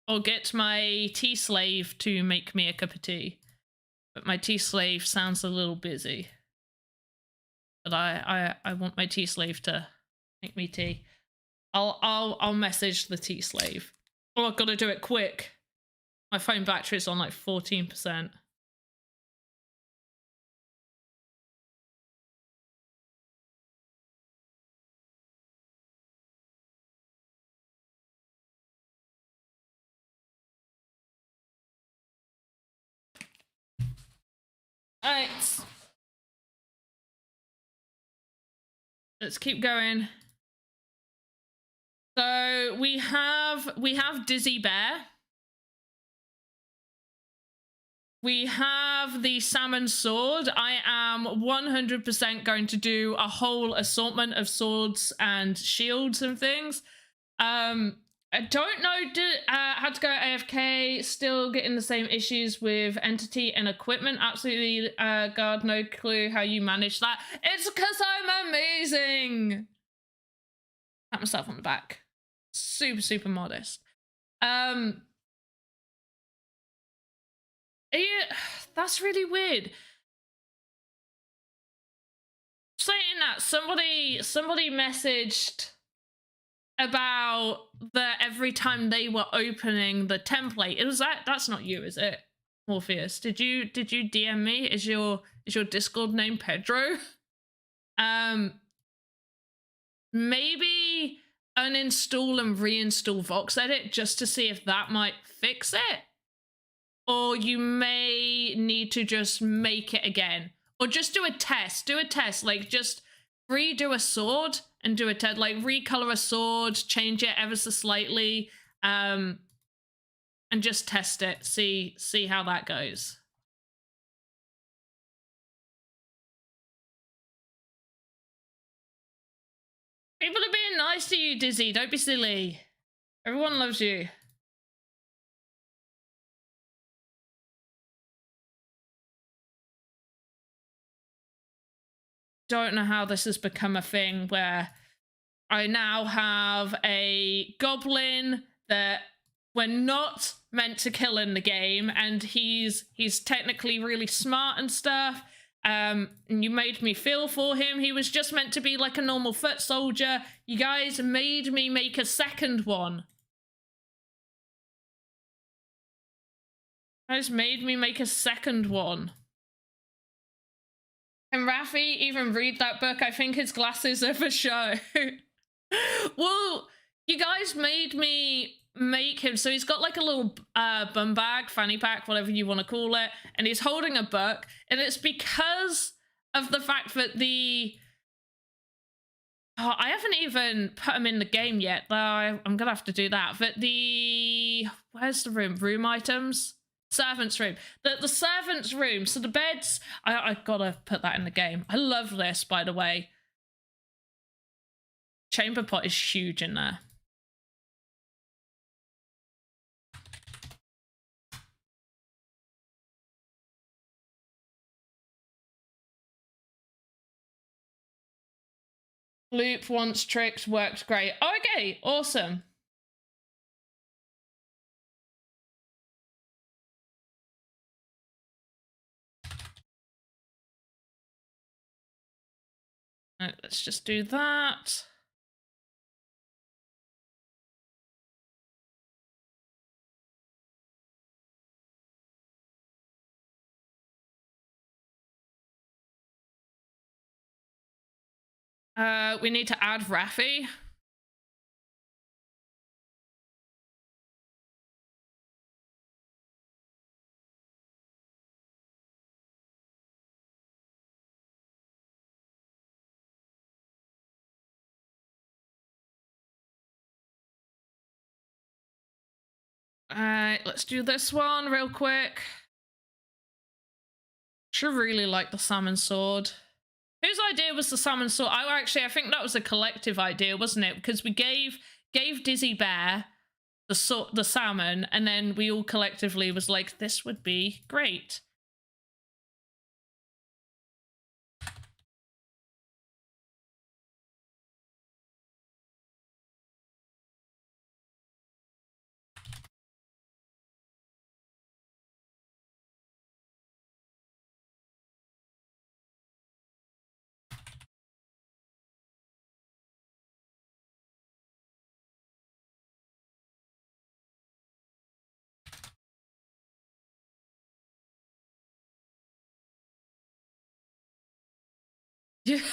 Speaker 1: Or get my tea slave to make me a cup of tea. But my tea slave sounds a little busy. But I want my tea slave to make me tea. I'll message the tea slave. Oh, I've got to do it quick. My phone battery's on like 14%. All right. Let's keep going. So we have Dizzy Bear. We have the salmon sword. I am 100% going to do a whole assortment of swords and shields and things. I don't know how to go AFK, still getting the same issues with entity and equipment. Absolutely, God, no clue how you manage that. It's because I'm amazing. Pat myself on the back. Super, super modest. Yeah, that's really weird. Saying that, somebody messaged about that every time they were opening the template. It was that's not you, is it, Morpheus? Did you DM me? Is your Discord name Pedro? Maybe uninstall and reinstall Voxedit just to see if that might fix it. Or you may need to just make it again. Or just do a test. Do a test. Like, just redo a sword and do a test. Like, recolor a sword, change it ever so slightly, and just test it. See how that goes. People are being nice to you, Dizzy. Don't be silly. Everyone loves you. Don't know how this has become a thing where I now have a goblin that we're not meant to kill in the game, and he's technically really smart and stuff. And you made me feel for him. He was just meant to be like a normal foot soldier. You guys made me make a second one. You guys made me make a second one. Can Raffi even read that book? I think his glasses are for show. Well, you guys made me make him, so he's got like a little bum bag, fanny pack, whatever you want to call it, and he's holding a book, and it's because of the fact that the... Oh, I haven't even put them in the game yet, though I'm going to have to do that. But the... Where's the room? Room items? Servant's room. The servant's room. So the beds... I got to put that in the game. I love this, by the way. Chamber pot is huge in there. Loop once tricked, worked great. Okay, awesome. Right, let's just do that. We need to add Raffi. Alright, let's do this one real quick. Should really like the salmon sword. Whose idea was the salmon sword? I think that was a collective idea, wasn't it? Because we gave Dizzy Bear the salmon, and then we all collectively was like, this would be great.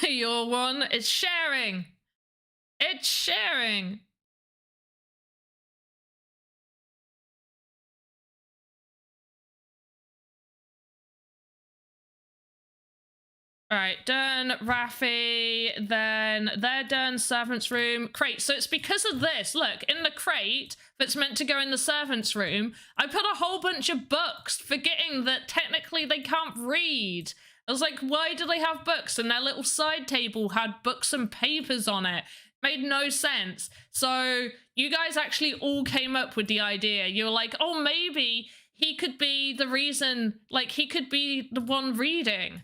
Speaker 1: Your one is sharing. It's sharing. All right, done. Raffi, then they're done. Servant's room. Crate. So it's because of this. Look, in the crate that's meant to go in the servant's room, I put a whole bunch of books, forgetting that technically they can't read. I was like, why do they have books? And their little side table had books and papers on it. Made no sense. So you guys actually all came up with the idea. You were like, oh, maybe he could be the reason, like he could be the one reading.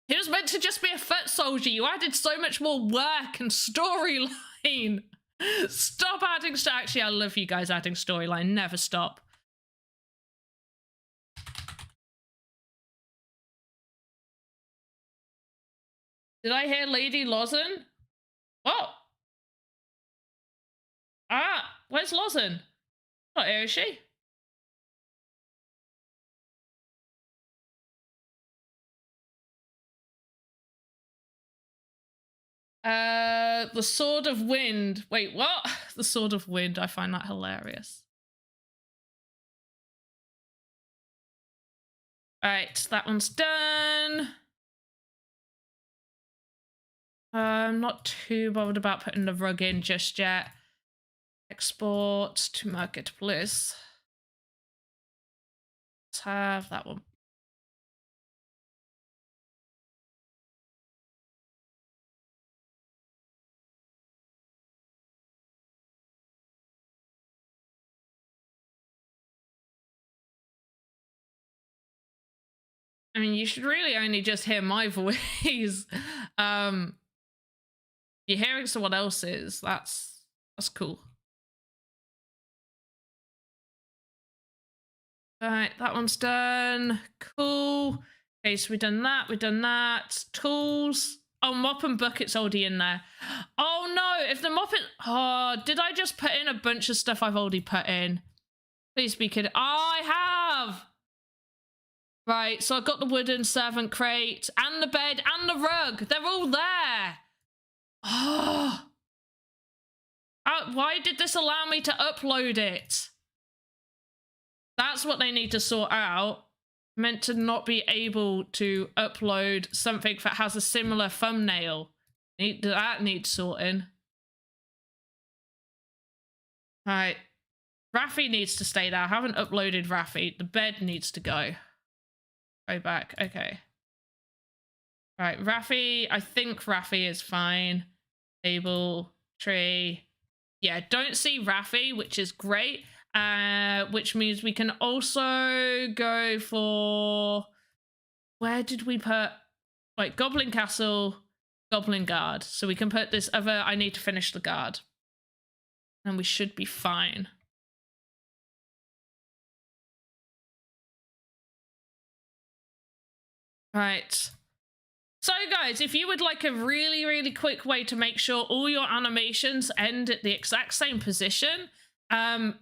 Speaker 1: He was meant to just be a foot soldier. You added so much more work and storyline. Stop adding... Actually, I love you guys adding storyline. Never stop. Did I hear Lady Lawson? What? Ah, where's Lawson? Not here, is she? The Sword of Wind. Wait, what? The Sword of Wind. I find that hilarious. All right, that one's done. I'm not too bothered about putting the rug in just yet. Export to Marketplace. Let's have that one. I mean, you should really only just hear my voice. You're hearing someone else's. That's cool. All right, that one's done. Cool. Okay, so we've done that. We've done that. Tools. Oh, mop and bucket's already in there. Oh no, if the mop it... Oh, did I just put in a bunch of stuff I've already put in? Please be kidding. Oh, I have! Right, so I've got the wooden servant crate and the bed and the rug. They're all there. Oh. Why did this allow me to upload it? That's what they need to sort out. meant to not be able to upload something that has a similar thumbnail. That needs sorting. All right. Rafi needs to stay there. I haven't uploaded Rafi. The bed needs to go. Go back. Okay. All right. Rafi. I think Rafi is fine. Table. Tree. Yeah. Don't see Rafi, which is great. Which means we can also go for... Where did we put... Like, Goblin Castle, Goblin Guard. So we can put this other... I need to finish the guard. And we should be fine. Right. So guys, if you would like a really, really quick way to make sure all your animations end at the exact same position,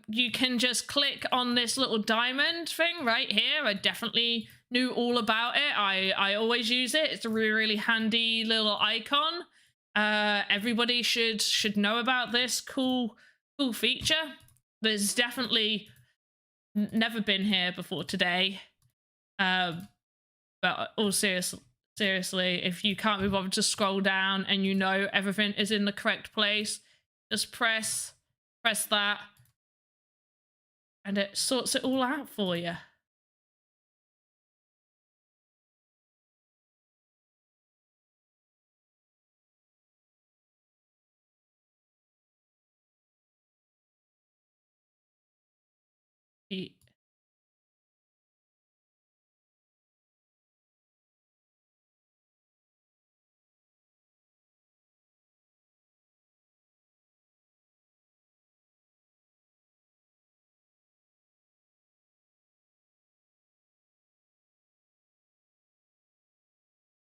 Speaker 1: you can just click on this little diamond thing right here. I definitely knew all about it. I always use it. It's a really, really handy little icon. Everybody should know about this cool feature. There's definitely never been here before today. But all seriously, if you can't be bothered to scroll down and you know everything is in the correct place, just press that and it sorts it all out for you.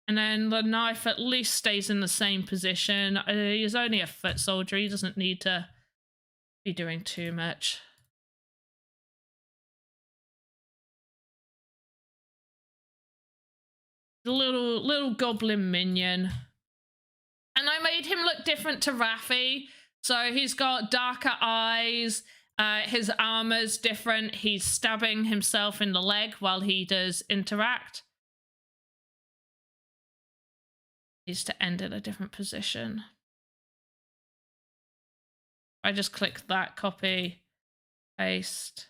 Speaker 1: And then the knife at least stays in the same position. He's only a foot soldier. He doesn't need to be doing too much. The little goblin minion. And I made him look different to Rafi. So he's got darker eyes. His armor's different. He's stabbing himself in the leg while he does interact. Needs to end in a different position. I just click that, copy, paste.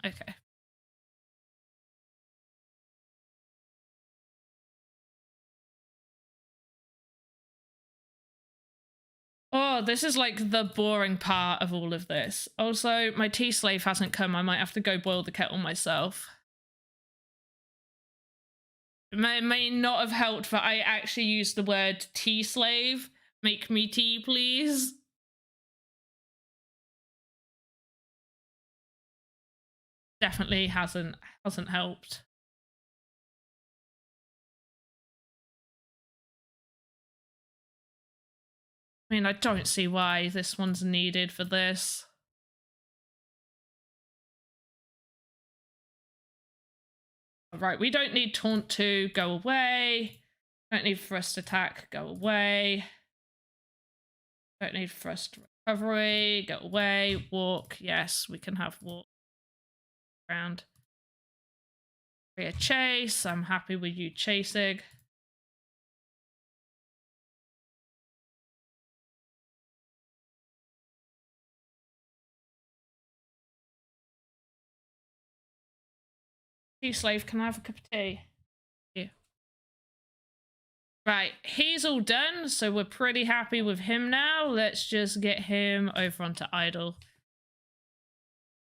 Speaker 1: Okay. Oh, this is like the boring part of all of this. Also, my tea slave hasn't come. I might have to go boil the kettle myself. It may not have helped that I actually used the word tea slave. Make me tea, please. Definitely hasn't helped. I mean, I don't see why this one's needed for this. Right, we don't need taunt 2, go away. Don't need thrust attack, go away. Don't need thrust recovery, go away. Walk, yes, we can have walk around. Rear chase, I'm happy with you chasing. Tea slave, can I have a cup of tea? Yeah. Right, he's all done, so we're pretty happy with him now. Let's just get him over onto idle.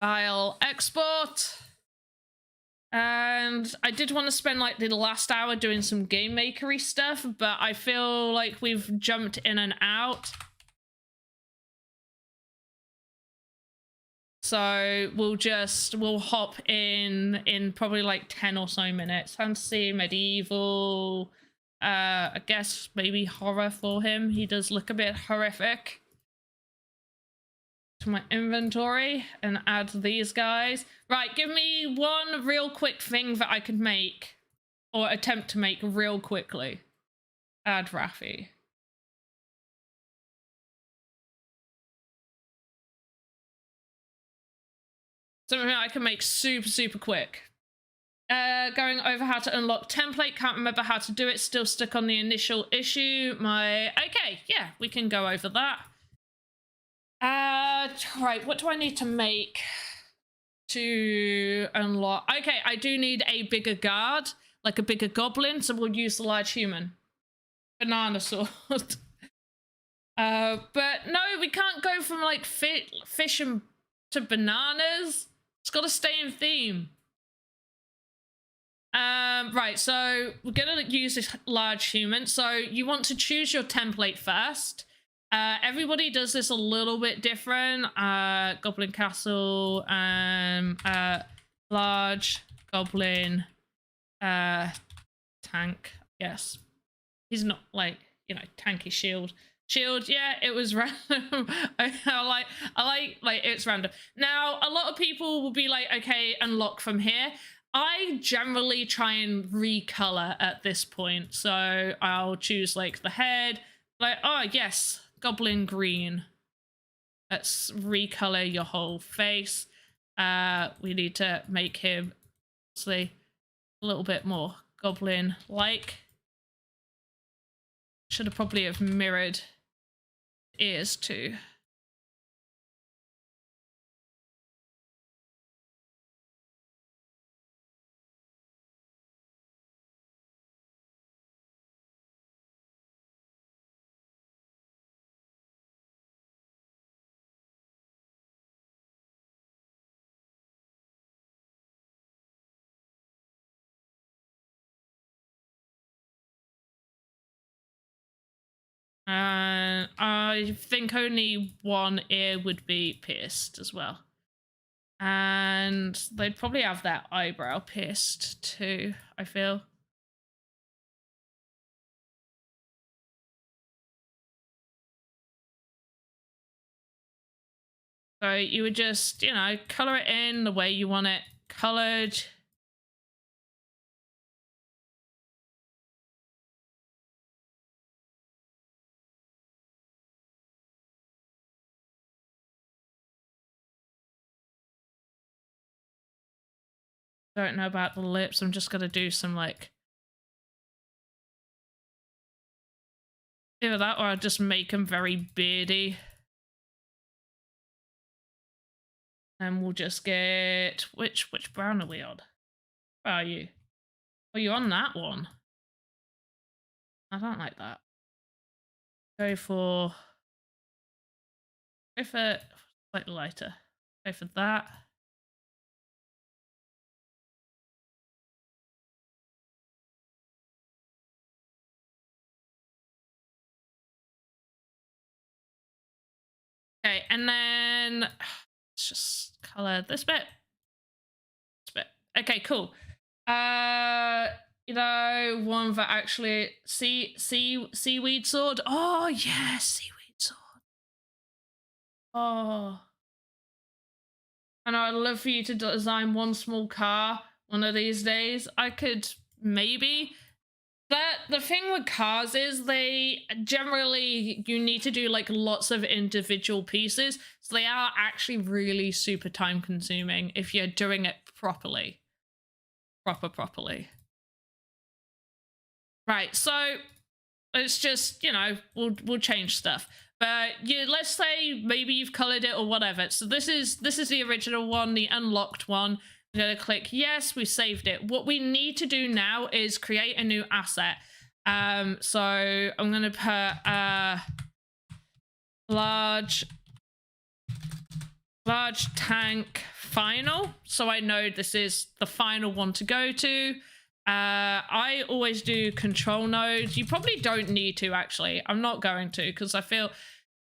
Speaker 1: File export. And I did want to spend like the last hour doing some game makery stuff, but I feel like we've jumped in and out. So we'll hop in probably like 10 or so minutes. Fantasy, medieval, I guess maybe horror for him. He does look a bit horrific. To my inventory and add these guys. Right, give me one real quick thing that I could make. or attempt to make real quickly. Add Rafi. Something I can make super quick. Going over how to unlock template. Can't remember how to do it. Still stuck on the initial issue. Okay, yeah, we can go over that. Right, what do I need to make to unlock? Okay, I do need a bigger guard, like a bigger goblin, so we'll use the large human. Banana sword. But no, we can't go from like fish and to bananas. It's got to stay in theme. Right, so we're gonna use this large human. So you want to choose your template first. Everybody does this a little bit different. Goblin castle, large goblin, tank. Yes, he's not like, you know, tanky shield. Shield, yeah, it was random. I like it's random. Now, a lot of people will be like, okay, unlock from here. I generally try and recolor at this point. So I'll choose like the head, like, oh yes, goblin green. Let's recolor your whole face. We need to make him, obviously, a little bit more goblin-like. Should have probably have mirrored ears too. And I think only one ear would be pierced as well. And they'd probably have their eyebrow pierced too, I feel. So you would just, you know, color it in the way you want it colored. Don't know about the lips. I'm just gonna do some like either that, or I'll just make them very beardy. And we'll just get which brown are we on? Where are you? Are you on that one? I don't like that. Go for slightly lighter. Go for that. Okay, and then let's just color this bit. This bit. Okay, cool. You know, one that actually seaweed sword. Oh yes, seaweed sword. Oh, and I'd love for you to design one small car one of these days. I could maybe. The thing with cars is they generally, you need to do like lots of individual pieces. So they are actually really super time consuming if you're doing it properly. Properly. Right, so it's just, you know, we'll change stuff. But yeah, let's say maybe you've colored it or whatever. So this is the original one, the unlocked one. I'm gonna click yes, we saved it. What we need to do now is create a new asset. So I'm gonna put large tank final, so I know this is the final one to go to. I always do control nodes. You probably don't need to, actually. I'm not going to, because I feel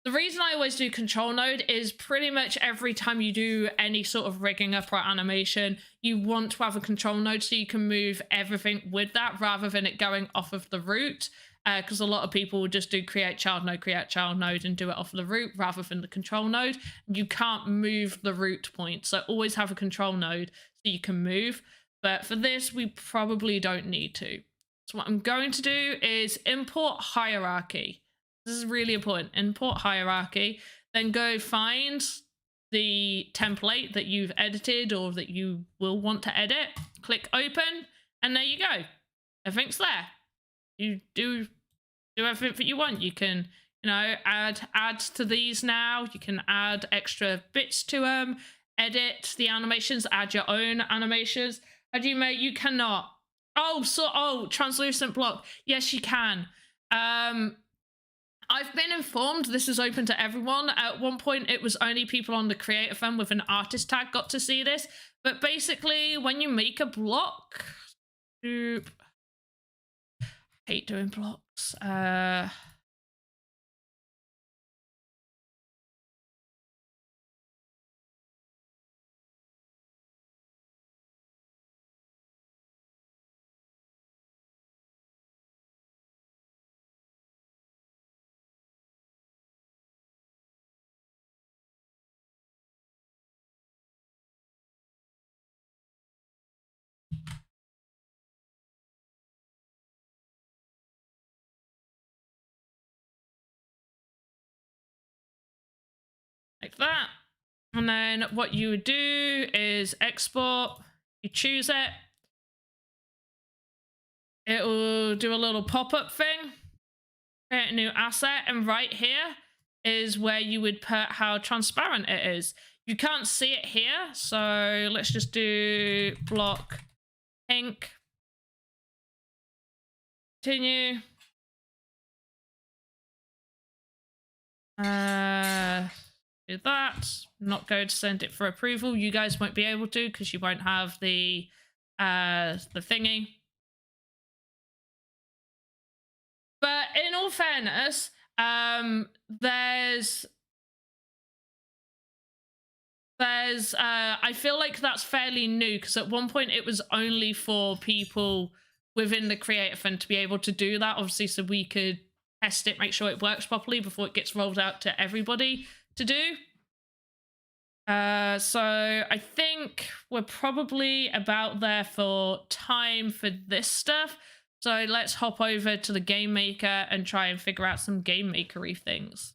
Speaker 1: the reason I always do control node is pretty much every time you do any sort of rigging up or animation, you want to have a control node so you can move everything with that rather than it going off of the root. Because a lot of people will just do create child node and do it off the root rather than the control node. You can't move the root point, so always have a control node so you can move. But for this, we probably don't need to. So what I'm going to do is import hierarchy. This is really important. Import hierarchy. Then go find the template that you've edited or that you will want to edit. Click open, and there you go. Everything's there. You do everything that you want. You can, add to these now. You can add extra bits to them, edit the animations, add your own animations. How do you make? You cannot. Oh, translucent block. Yes, you can. I've been informed this is open to everyone. At one point, it was only people on the creator fan with an artist tag got to see this. But basically, when you make a block, I hate doing blocks. Like that. And then what you would do is export. You choose it. It will do a little pop-up thing. Create a new asset. And right here is where you would put how transparent it is. You can't see it here. So let's just do block pink. Continue. Do that. I'm not going to send it for approval. You guys won't be able to because you won't have the thingy. But in all fairness, there's I feel like that's fairly new because at one point it was only for people within the creator fund to be able to do that, obviously, so we could test it, make sure it works properly before it gets rolled out to everybody to do. So I think we're probably about there for time for this stuff. So let's hop over to the game maker and try and figure out some game makery things.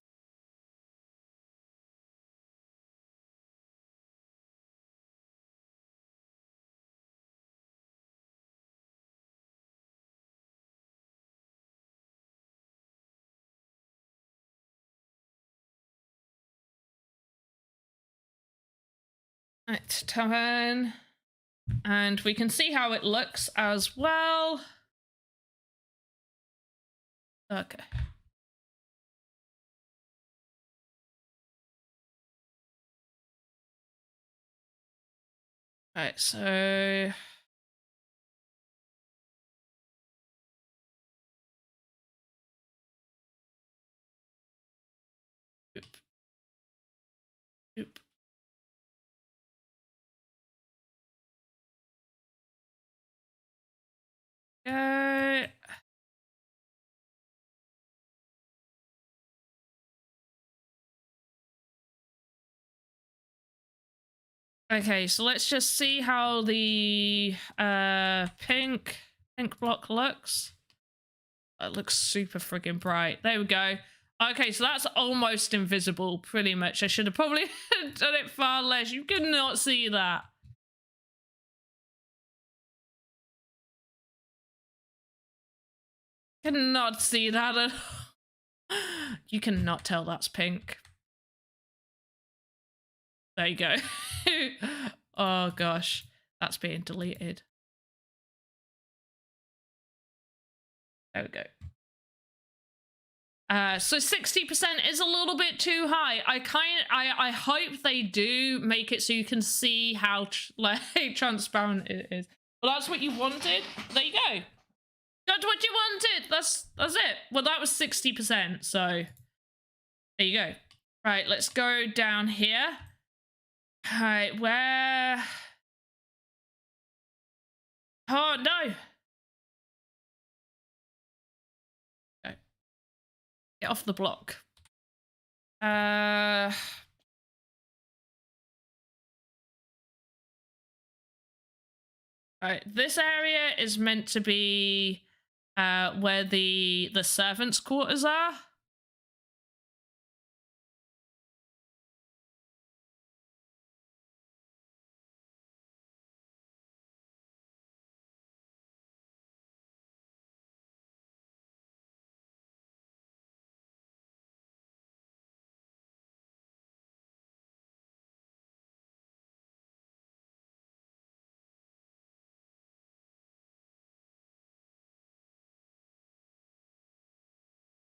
Speaker 1: Right, turn. And we can see how it looks as well. Okay. Right, so oop. Go. Okay, so let's just see how the pink block looks. It looks super friggin' bright. There we go. Okay, so that's almost invisible, pretty much. I should have probably done it far less. You could not see that. Cannot see that at all. You cannot tell that's pink. There you go. Oh gosh, that's being deleted. There we go. So 60% is a little bit too high. I hope they do make it so you can see how transparent it is. Well, that's what you wanted. There you go. Got what you wanted. That's it. Well, that was 60%. So there you go. Right, let's go down here. All right, where? Oh no. Get off the block. Right. Right, this area is meant to be where the servants' quarters are.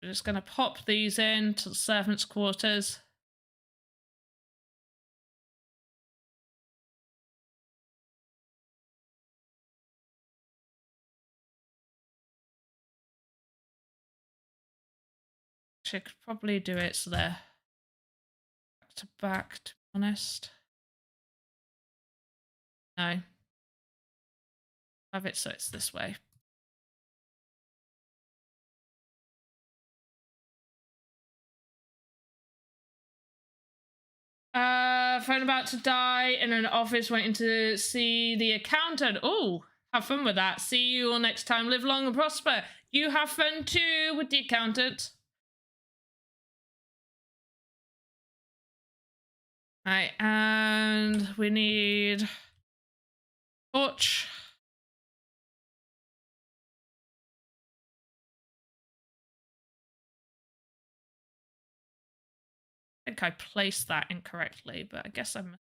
Speaker 1: We're just going to pop these in to the servants' quarters. Actually, I could probably do it so they're back to back, to be honest. No. Have it so it's this way. Phone about to die in an office waiting to see the accountant. Oh, have fun with that. See you all next time. Live long and prosper. You have fun too with the accountant. All right, and we need torch. I think I placed that incorrectly, but I guess I'm...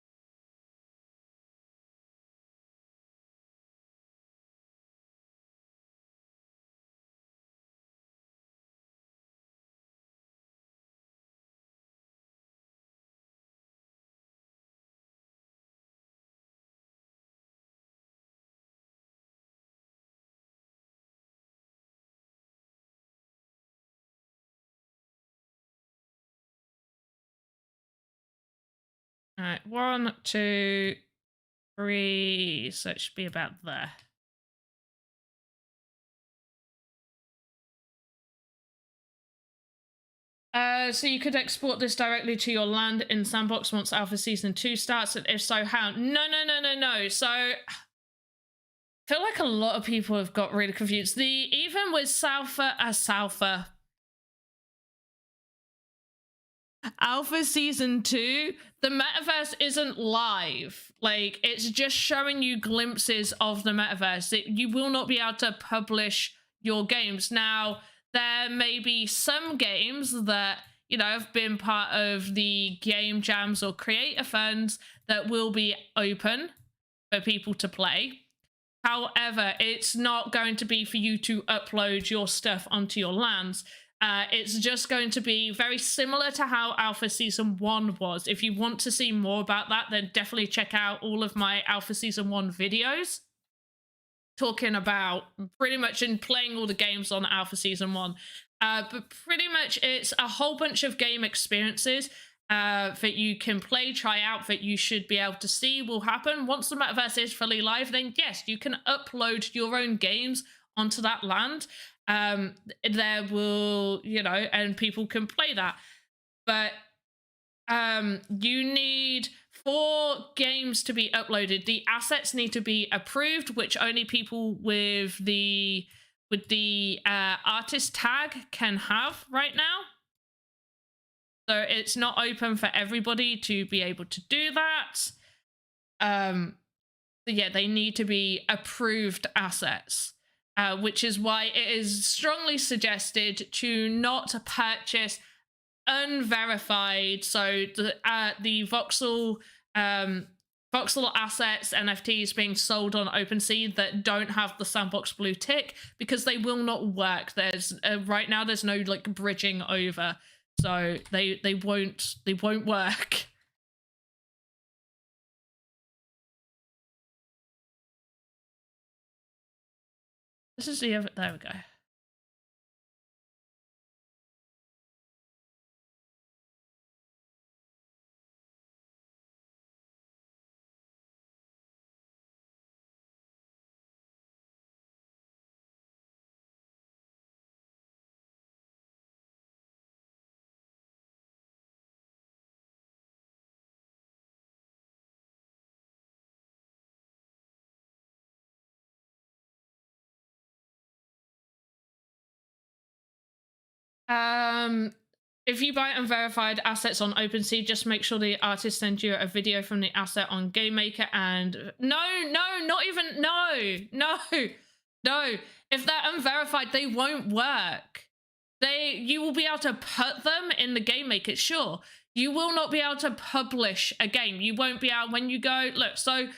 Speaker 1: All right, 1, 2, 3. So it should be about there. So you could export this directly to your land in Sandbox once Alpha Season 2 starts, and if so, how? No. So I feel like a lot of people have got really confused. Even with Alpha Season 2, the metaverse isn't live. Like, it's just showing you glimpses of the metaverse. You will not be able to publish your games. Now, there may be some games that, you know, have been part of the game jams or creator funds that will be open for people to play. However, it's not going to be for you to upload your stuff onto your lands. It's just going to be very similar to how Alpha Season 1 was. If you want to see more about that, then definitely check out all of my Alpha Season 1 videos talking about pretty much in playing all the games on Alpha Season 1. But pretty much it's a whole bunch of game experiences that you can play, try out, that you should be able to see will happen. Once the metaverse is fully live, then yes, you can upload your own games onto that land. There will, you know, and people can play that. But you need, for games to be uploaded, the assets need to be approved, which only people with the artist tag can have right now. So it's not open for everybody to be able to do that. So yeah, they need to be approved assets, which is why it is strongly suggested to not purchase unverified. So the Voxel assets, NFTs being sold on OpenSea that don't have the Sandbox blue tick, because they will not work. There's right now there's no like bridging over, so they won't work. This is the other, there we go. If you buy unverified assets on OpenSea, just make sure the artist sends you a video from the asset on GameMaker. And no, not even no. If they're unverified, they won't work. You will be able to put them in the GameMaker, sure. You will not be able to publish a game. You won't be able, when you go, look, so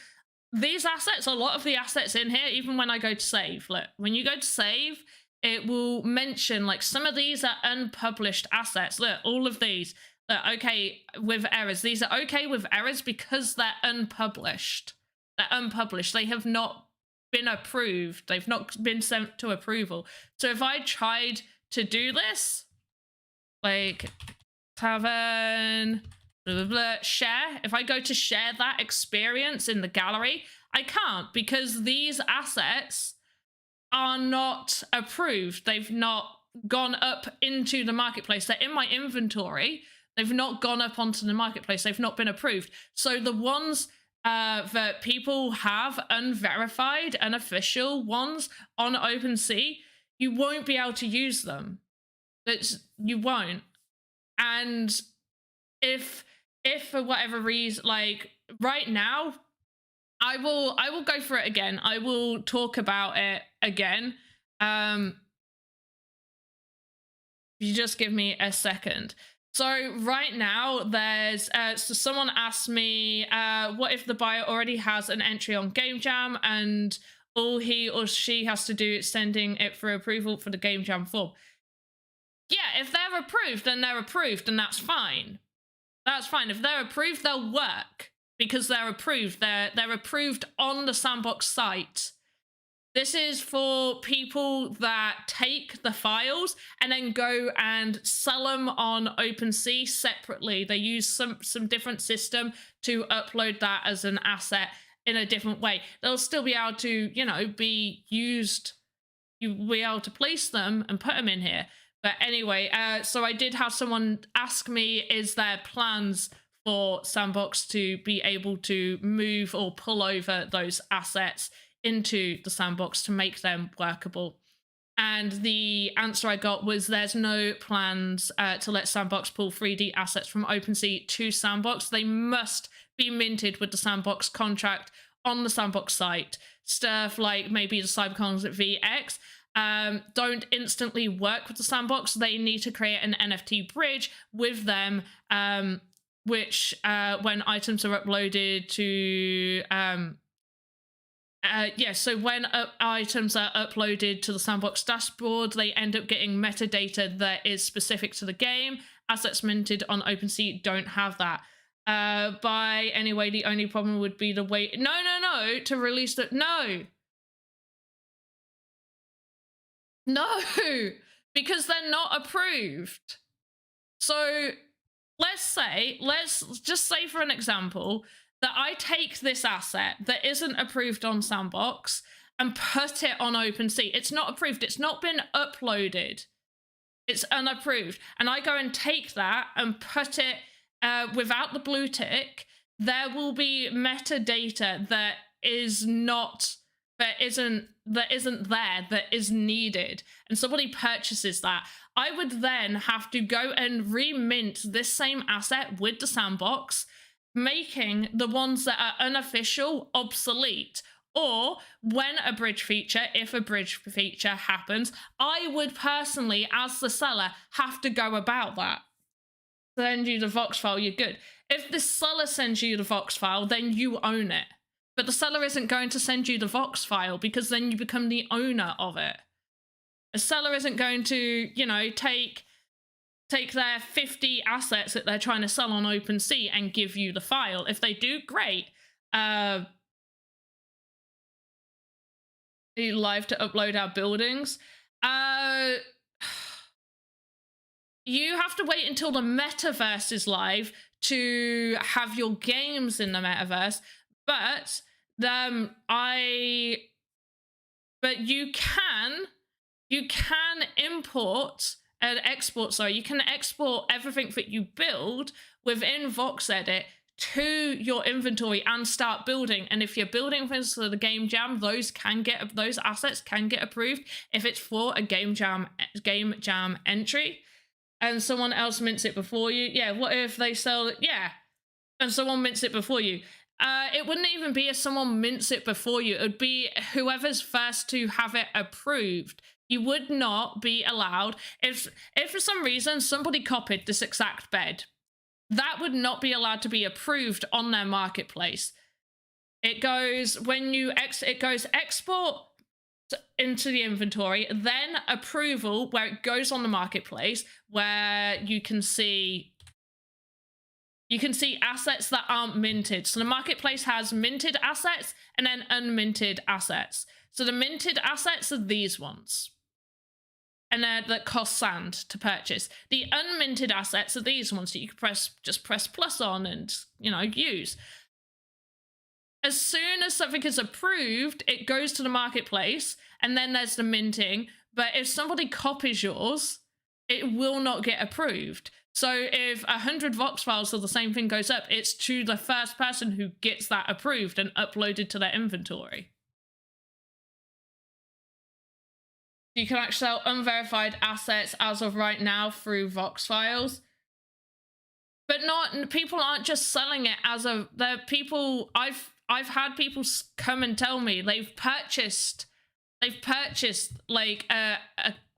Speaker 1: these assets, a lot of the assets in here, even when I go to save, look, when you go to save, it will mention like some of these are unpublished assets. Look, all of these are okay with errors. These are okay with errors because they're unpublished. They're unpublished. They have not been approved. They've not been sent to approval. So if I tried to do this, like tavern, blah, blah, blah, share, if I go to share that experience in the gallery, I can't because these assets are not approved. They've not gone up into the marketplace. They're in my inventory. They've not gone up onto the marketplace. They've not been approved. So the ones that people have unverified, unofficial ones on OpenSea, you won't be able to use them. You won't. And if for whatever reason, like right now, I will go for it again. I will talk about it again. You just give me a second. So right now there's so someone asked me what if the buyer already has an entry on Game Jam and all he or she has to do is sending it for approval for the Game Jam form. Yeah, if they're approved, then they're approved, and that's fine. That's fine. If they're approved, they'll work. Because they're approved. They're approved on the Sandbox site. This is for people that take the files and then go and sell them on OpenSea separately. They use some different system to upload that as an asset in a different way. They'll still be able to, you know, be used. You'll be able to place them and put them in here. But anyway, so I did have someone ask me, is there plans for Sandbox to be able to move or pull over those assets into the Sandbox to make them workable? And the answer I got was there's no plans to let Sandbox pull 3D assets from OpenSea to Sandbox. They must be minted with the Sandbox contract on the Sandbox site. Stuff like maybe the Cybercons VX don't instantly work with the Sandbox. They need to create an NFT bridge with them, which when items are uploaded to so when items are uploaded to the Sandbox dashboard, they end up getting metadata that is specific to the game. Assets minted on OpenSea don't have that. By anyway, the only problem would be the wait. No, to release that. No, because they're not approved. So let's just say for an example that I take this asset that isn't approved on Sandbox and put it on OpenSea. It's not approved. It's not been uploaded. It's unapproved. And I go and take that and put it without the blue tick. There will be metadata that isn't there, that is needed, and somebody purchases that. I would then have to go and remint this same asset with the Sandbox, making the ones that are unofficial obsolete. Or when a bridge feature, if a bridge feature happens, I would personally, as the seller, have to go about that. Send you the Vox file, you're good. If the seller sends you the Vox file, then you own it. But the seller isn't going to send you the Vox file because then you become the owner of it. A seller isn't going to, you know, take their 50 assets that they're trying to sell on OpenSea and give you the file. If they do, great. Live to upload our buildings. You have to wait until the metaverse is live to have your games in the metaverse. But you can import and export. Sorry, you can export everything that you build within Voxedit to your inventory and start building. And if you're building things for the Game Jam, those assets can get approved if it's for a Game Jam entry. and someone else mints it before you. Yeah, what if they sell it? Yeah, and someone mints it before you. It wouldn't even be if someone mints it before you. It would be whoever's first to have it approved. You would not be allowed, if for some reason somebody copied this exact bed, that would not be allowed to be approved on their marketplace. It goes when you it goes export into the inventory, then approval where it goes on the marketplace, where you can see assets that aren't minted. So the marketplace has minted assets and then unminted assets. So the minted assets are these ones, and that cost sand to purchase. The unminted assets are these ones that you can just press plus on and, you know, use. As soon as something is approved, it goes to the marketplace, and then there's the minting. But if somebody copies yours, it will not get approved. So if 100 Vox files of the same thing goes up, it's to the first person who gets that approved and uploaded to their inventory. You can actually sell unverified assets as of right now through Vox files. But people aren't just selling it as a, the people, I've had people come and tell me they've purchased like a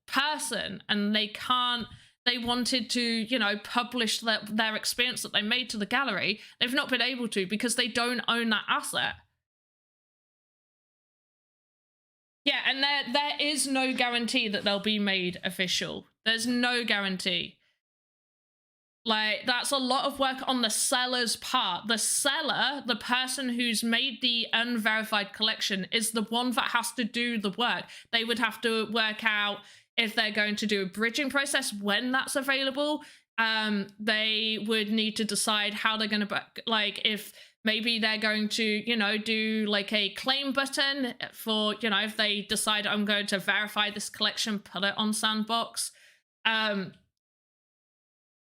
Speaker 1: person, and they wanted to, you know, publish their experience that they made to the gallery. They've not been able to because they don't own that asset. Yeah, and there is no guarantee that they'll be made official. There's no guarantee. Like, that's a lot of work on the seller's part. The seller, the person who's made the unverified collection, is the one that has to do the work. They would have to work out if they're going to do a bridging process, when that's available. They would need to decide how they're going to, like, if maybe they're going to, you know, do like a claim button for, you know, if they decide I'm going to verify this collection, put it on Sandbox.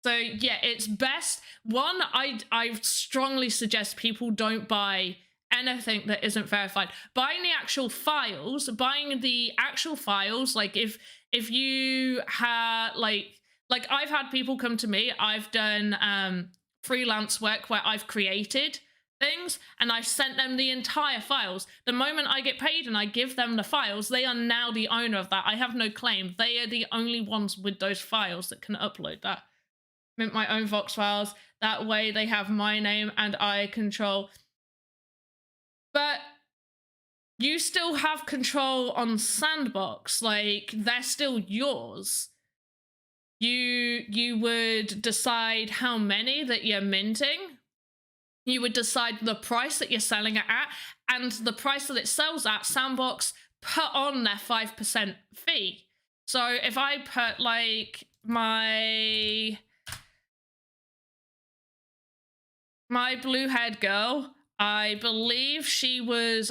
Speaker 1: So yeah, it's best. One, I strongly suggest people don't buy anything that isn't verified. Buying the actual files, like if you have like I've had people come to me, I've done freelance work where I've created things and I've sent them the entire files. The moment I get paid and I give them the files, they are now the owner of that. I have no claim. They are the only ones with those files that can upload that. Mint my own Vox files. That way they have my name and I control. But you still have control on Sandbox. Like, they're still yours. You would decide how many that you're minting. You would decide the price that you're selling it at, and the price that it sells at, Sandbox put on their 5% fee. So if I put like my blue-haired girl, I believe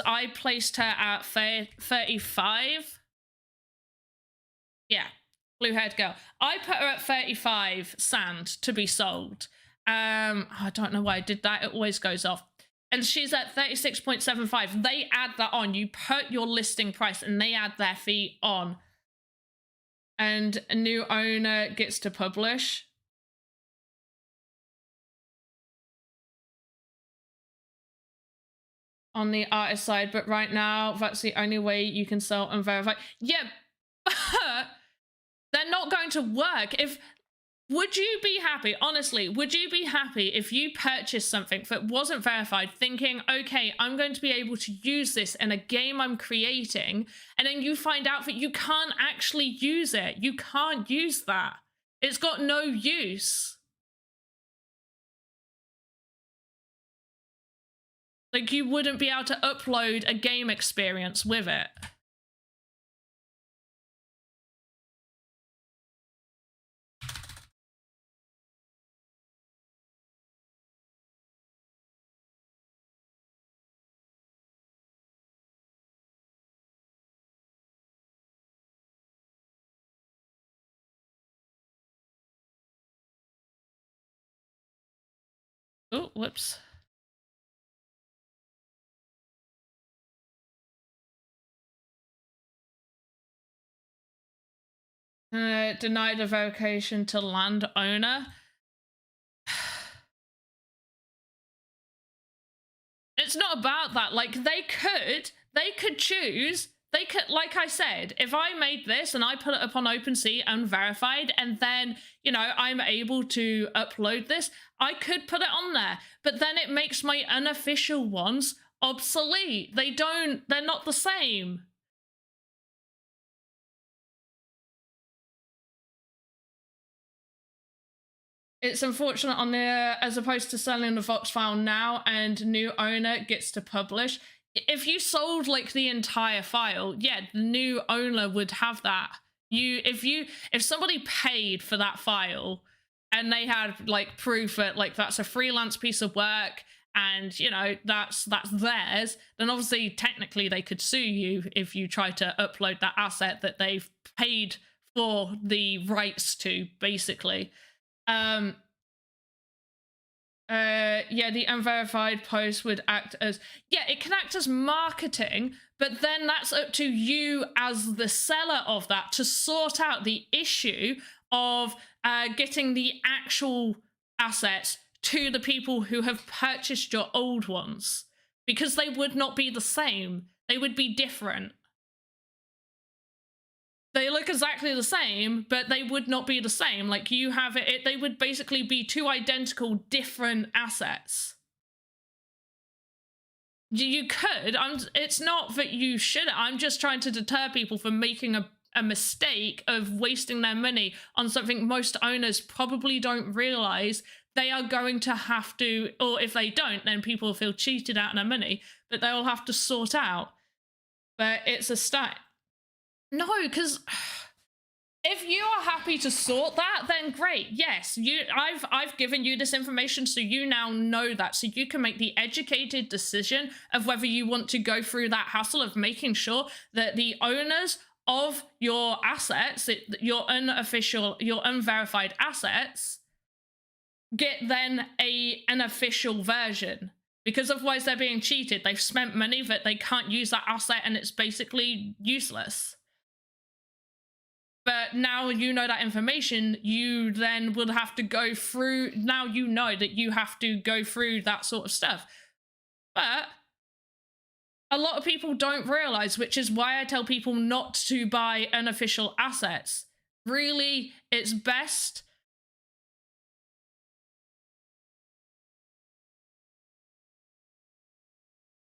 Speaker 1: I placed her at 35. Yeah, blue-haired girl. I put her at 35 sand to be sold. I don't know why I did that. It always goes off. And she's at 36.75. They add that on. You put your listing price and they add their fee on. And a new owner gets to publish. On the artist side, but right now that's the only way you can sell unverified. Yeah, but they're not going to work. Would you be happy, honestly, would you be happy if you purchased something that wasn't verified, thinking, okay, I'm going to be able to use this in a game I'm creating, and then you find out that you can't actually use it? You can't use that. It's got no use. Like, you wouldn't be able to upload a game experience with it. Oh, whoops. Denied a vocation to landowner. It's not about that. Like they could choose. They could, like I said, if I made this and I put it up on OpenSea unverified, and then, you know, I'm able to upload this, I could put it on there. But then it makes my unofficial ones obsolete. They're not the same. It's unfortunate on the, as opposed to selling the Vox file now and new owner gets to publish. If you sold like the entire file, yeah, the new owner would have that. If somebody paid for that file and they had like proof that like that's a freelance piece of work and you know that's theirs, then obviously technically they could sue you if you try to upload that asset that they've paid for the rights to, basically. Yeah, the unverified post would act as, yeah, it can act as marketing, but then that's up to you as the seller of that to sort out the issue of getting the actual assets to the people who have purchased your old ones, because they would not be the same. They would be different. They look exactly the same, but they would not be the same. Like you have it, they would basically be two identical different assets. You could. It's not that you should. I'm just trying to deter people from making a mistake of wasting their money on something most owners probably don't realize they are going to have to, or if they don't, then people feel cheated out of their money, but they'll have to sort out. But it's a stat. No, because if you are happy to sort that, then great. Yes, I've given you this information, so you now know that, so you can make the educated decision of whether you want to go through that hassle of making sure that the owners of your assets, your unofficial, your unverified assets, get then an official version. Because otherwise they're being cheated. They've spent money that they can't use that asset and it's basically useless. But now you know that information, you then will have to go through, now you know that you have to go through that sort of stuff. But a lot of people don't realize, which is why I tell people not to buy unofficial assets. Really, it's best.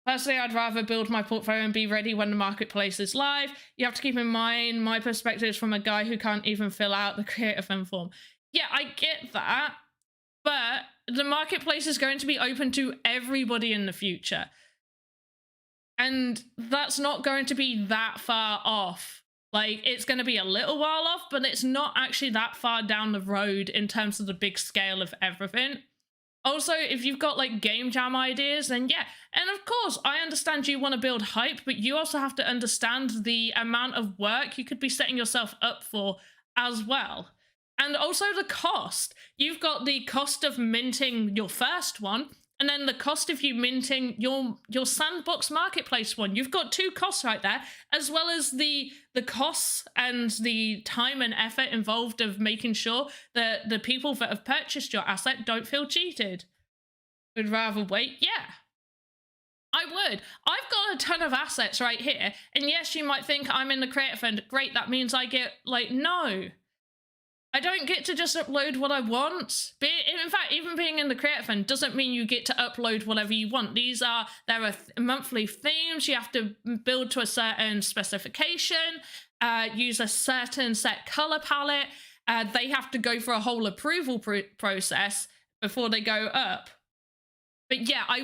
Speaker 1: Personally, I'd rather build my portfolio and be ready when the marketplace is live. You have to keep in mind my perspective is from a guy who can't even fill out the creative form. Yeah, I get that, but the marketplace is going to be open to everybody in the future. And that's not going to be that far off. Like, it's going to be a little while off, but it's not actually that far down the road in terms of the big scale of everything. Also, if you've got like game jam ideas, then yeah. And of course, I understand you want to build hype, but you also have to understand the amount of work you could be setting yourself up for as well. And also the cost. You've got the cost of minting your first one, and then the cost of you minting your Sandbox marketplace one. You've got two costs right there, as well as the costs and the time and effort involved of making sure that the people that have purchased your asset don't feel cheated. Would rather wait? Yeah, I would. I've got a ton of assets right here, and yes, you might think I'm in the creator fund. Great, that means I get, like, no. I don't get to just upload what I want. In fact, even being in the creator fund doesn't mean you get to upload whatever you want. There are monthly themes. You have to build to a certain specification, use a certain set color palette. They have to go through a whole approval process before they go up. But yeah, I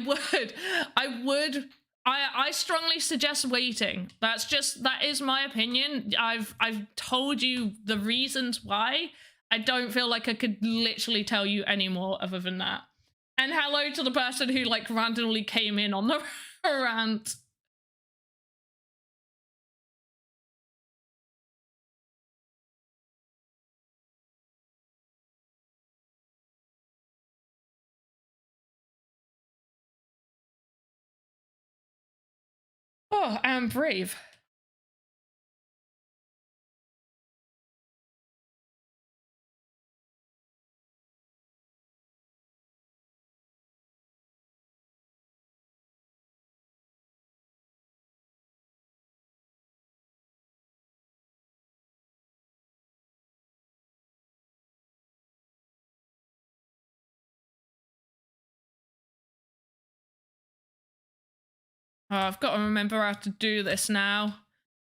Speaker 1: strongly suggest waiting. That is my opinion. I've told you the reasons why. I don't feel like I could literally tell you any more other than that. And hello to the person who like randomly came in on the rant. Oh, I'm brave. Oh, I've got to remember how to do this now.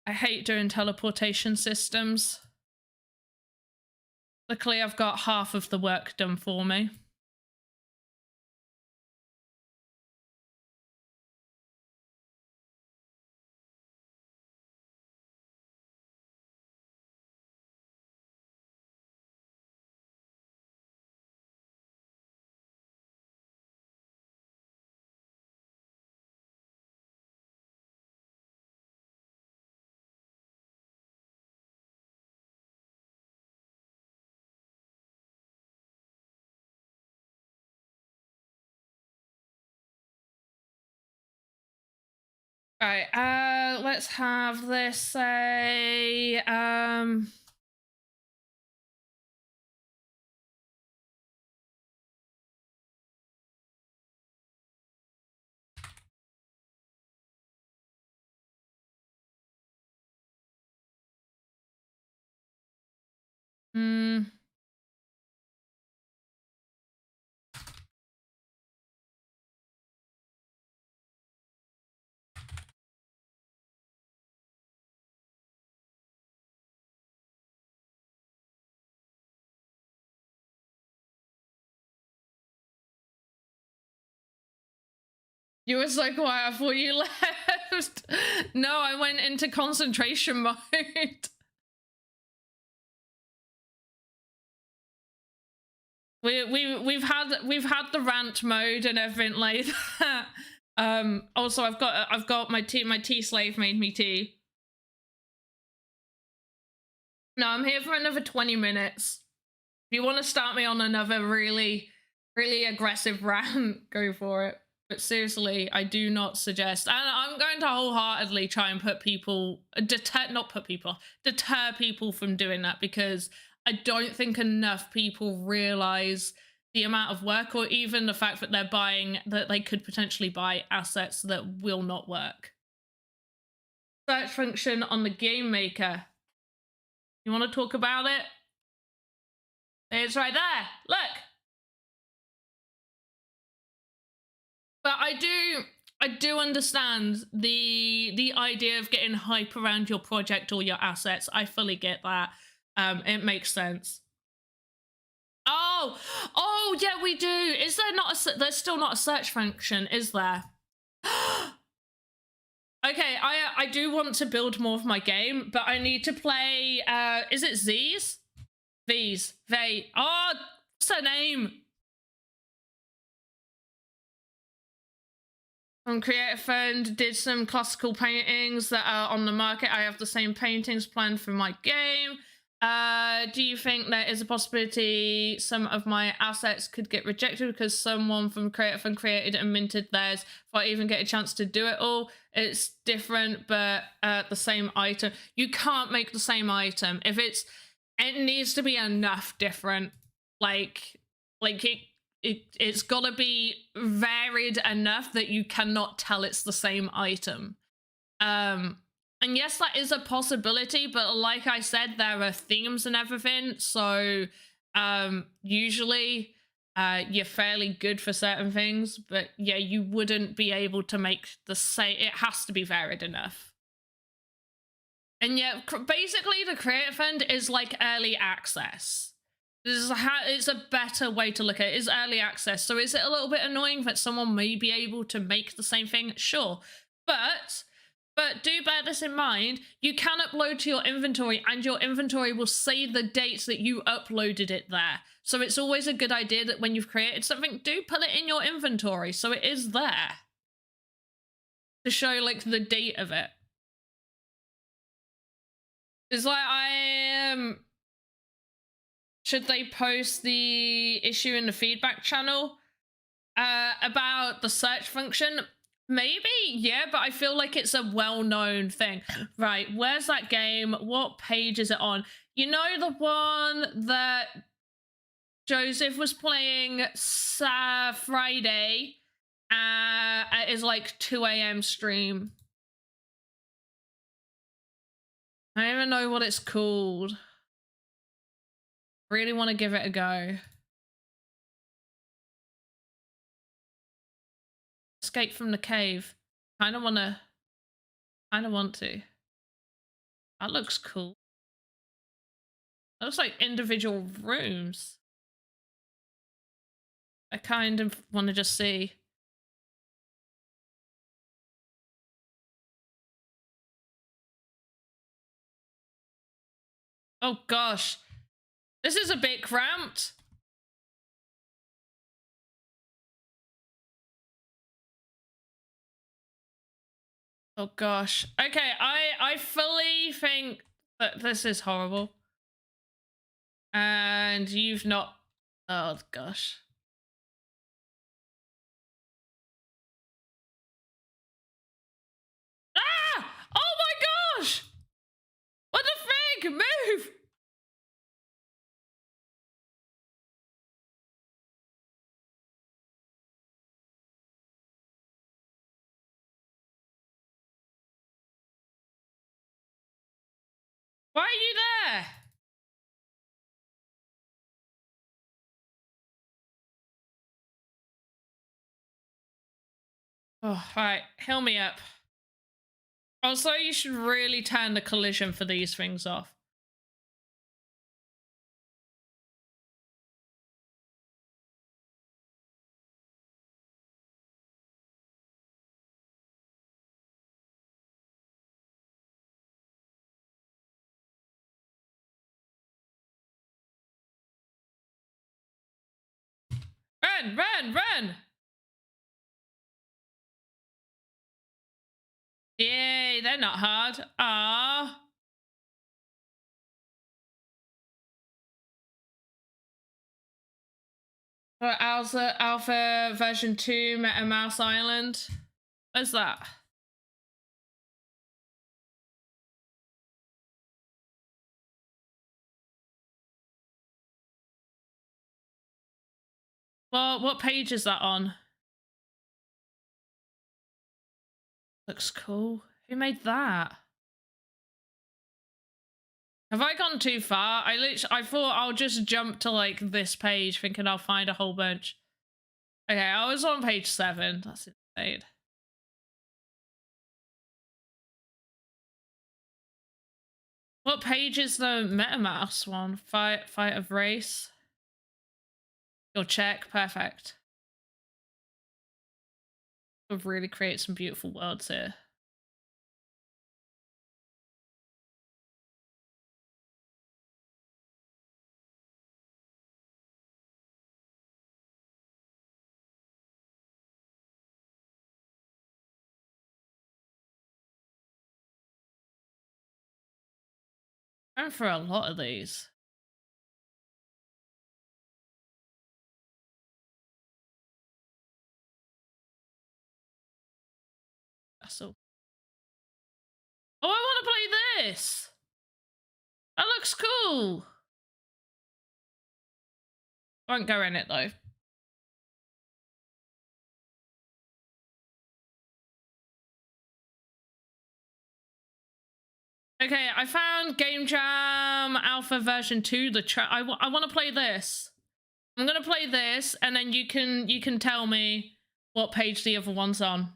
Speaker 1: I hate doing teleportation systems. Luckily, I've got half of the work done for me. All right, let's have this say, you were so quiet before you left. No, I went into concentration mode. We've had the rant mode and everything like that. Also, I've got my tea slave made me tea. No, I'm here for another 20 minutes. If you want to start me on another really aggressive rant, go for it. But seriously, I do not suggest, and I'm going to wholeheartedly try and deter people from doing that, because I don't think enough people realize the amount of work, or even the fact that that they could potentially buy assets that will not work. Search function on the game maker. You want to talk about it? It's right there. Look. But I do understand the idea of getting hype around your project or your assets. I fully get that. It makes sense. Oh yeah, we do. Is there not there's still not a search function, is there? Okay, I do want to build more of my game, but I need to play, is it Z's? V's. They. Oh, what's her name? From Creative Fund, did some classical paintings that are on the market. I have the same paintings planned for my game. Do you think there is a possibility some of my assets could get rejected because someone from Creative Fund created and minted theirs before I even get a chance to do it all? It's different, but the same item. You can't make the same item. If it needs to be enough different. It's got to be varied enough that you cannot tell it's the same item. And yes, that is a possibility, but like I said, there are themes and everything. So usually you're fairly good for certain things, but yeah, you wouldn't be able to make the same. It has to be varied enough. And yeah, basically the Creative Fund is like early access. It's a better way to look at it. It's early access. So is it a little bit annoying that someone may be able to make the same thing? Sure. But do bear this in mind. You can upload to your inventory, and your inventory will say the dates that you uploaded it there. So it's always a good idea that when you've created something, do put it in your inventory so it is there to show like the date of it. It's like should they post the issue in the feedback channel about the search function? Maybe, yeah, but I feel like it's a well-known thing. Right, where's that game? What page is it on? You know the one that Joseph was playing Friday at his like 2 a.m. stream? I don't even know what it's called. Really want to give it a go. Escape from the cave. Kind of want to. That looks cool. That looks like individual rooms. I kind of want to just see. Oh gosh. This is a bit cramped. Oh gosh. Okay, I fully think that this is horrible. And you've not... Oh gosh. Ah! Oh my gosh! What the frig? Move! Why are you there? Oh, alright. Heal me up. Also, you should really turn the collision for these things off. Run, run, run! Yay, they're not hard. Ah. Alpha version 2 MetaMouse Island. Where's that? Well, what page is that on? Looks cool. Who made that? Have I gone too far? I thought I'll just jump to like this page thinking I'll find a whole bunch. Okay, I was on page 7. That's insane. What page is the MetaMouse one? Fight of race. You'll check. Perfect. We'll really create some beautiful worlds here. I'm for a lot of these. So, oh, I want to play this. That looks cool. I won't go in it though. Okay, I found Game Jam Alpha version 2. I want to play this. I'm gonna play this, and then you can tell me what page the other one's on.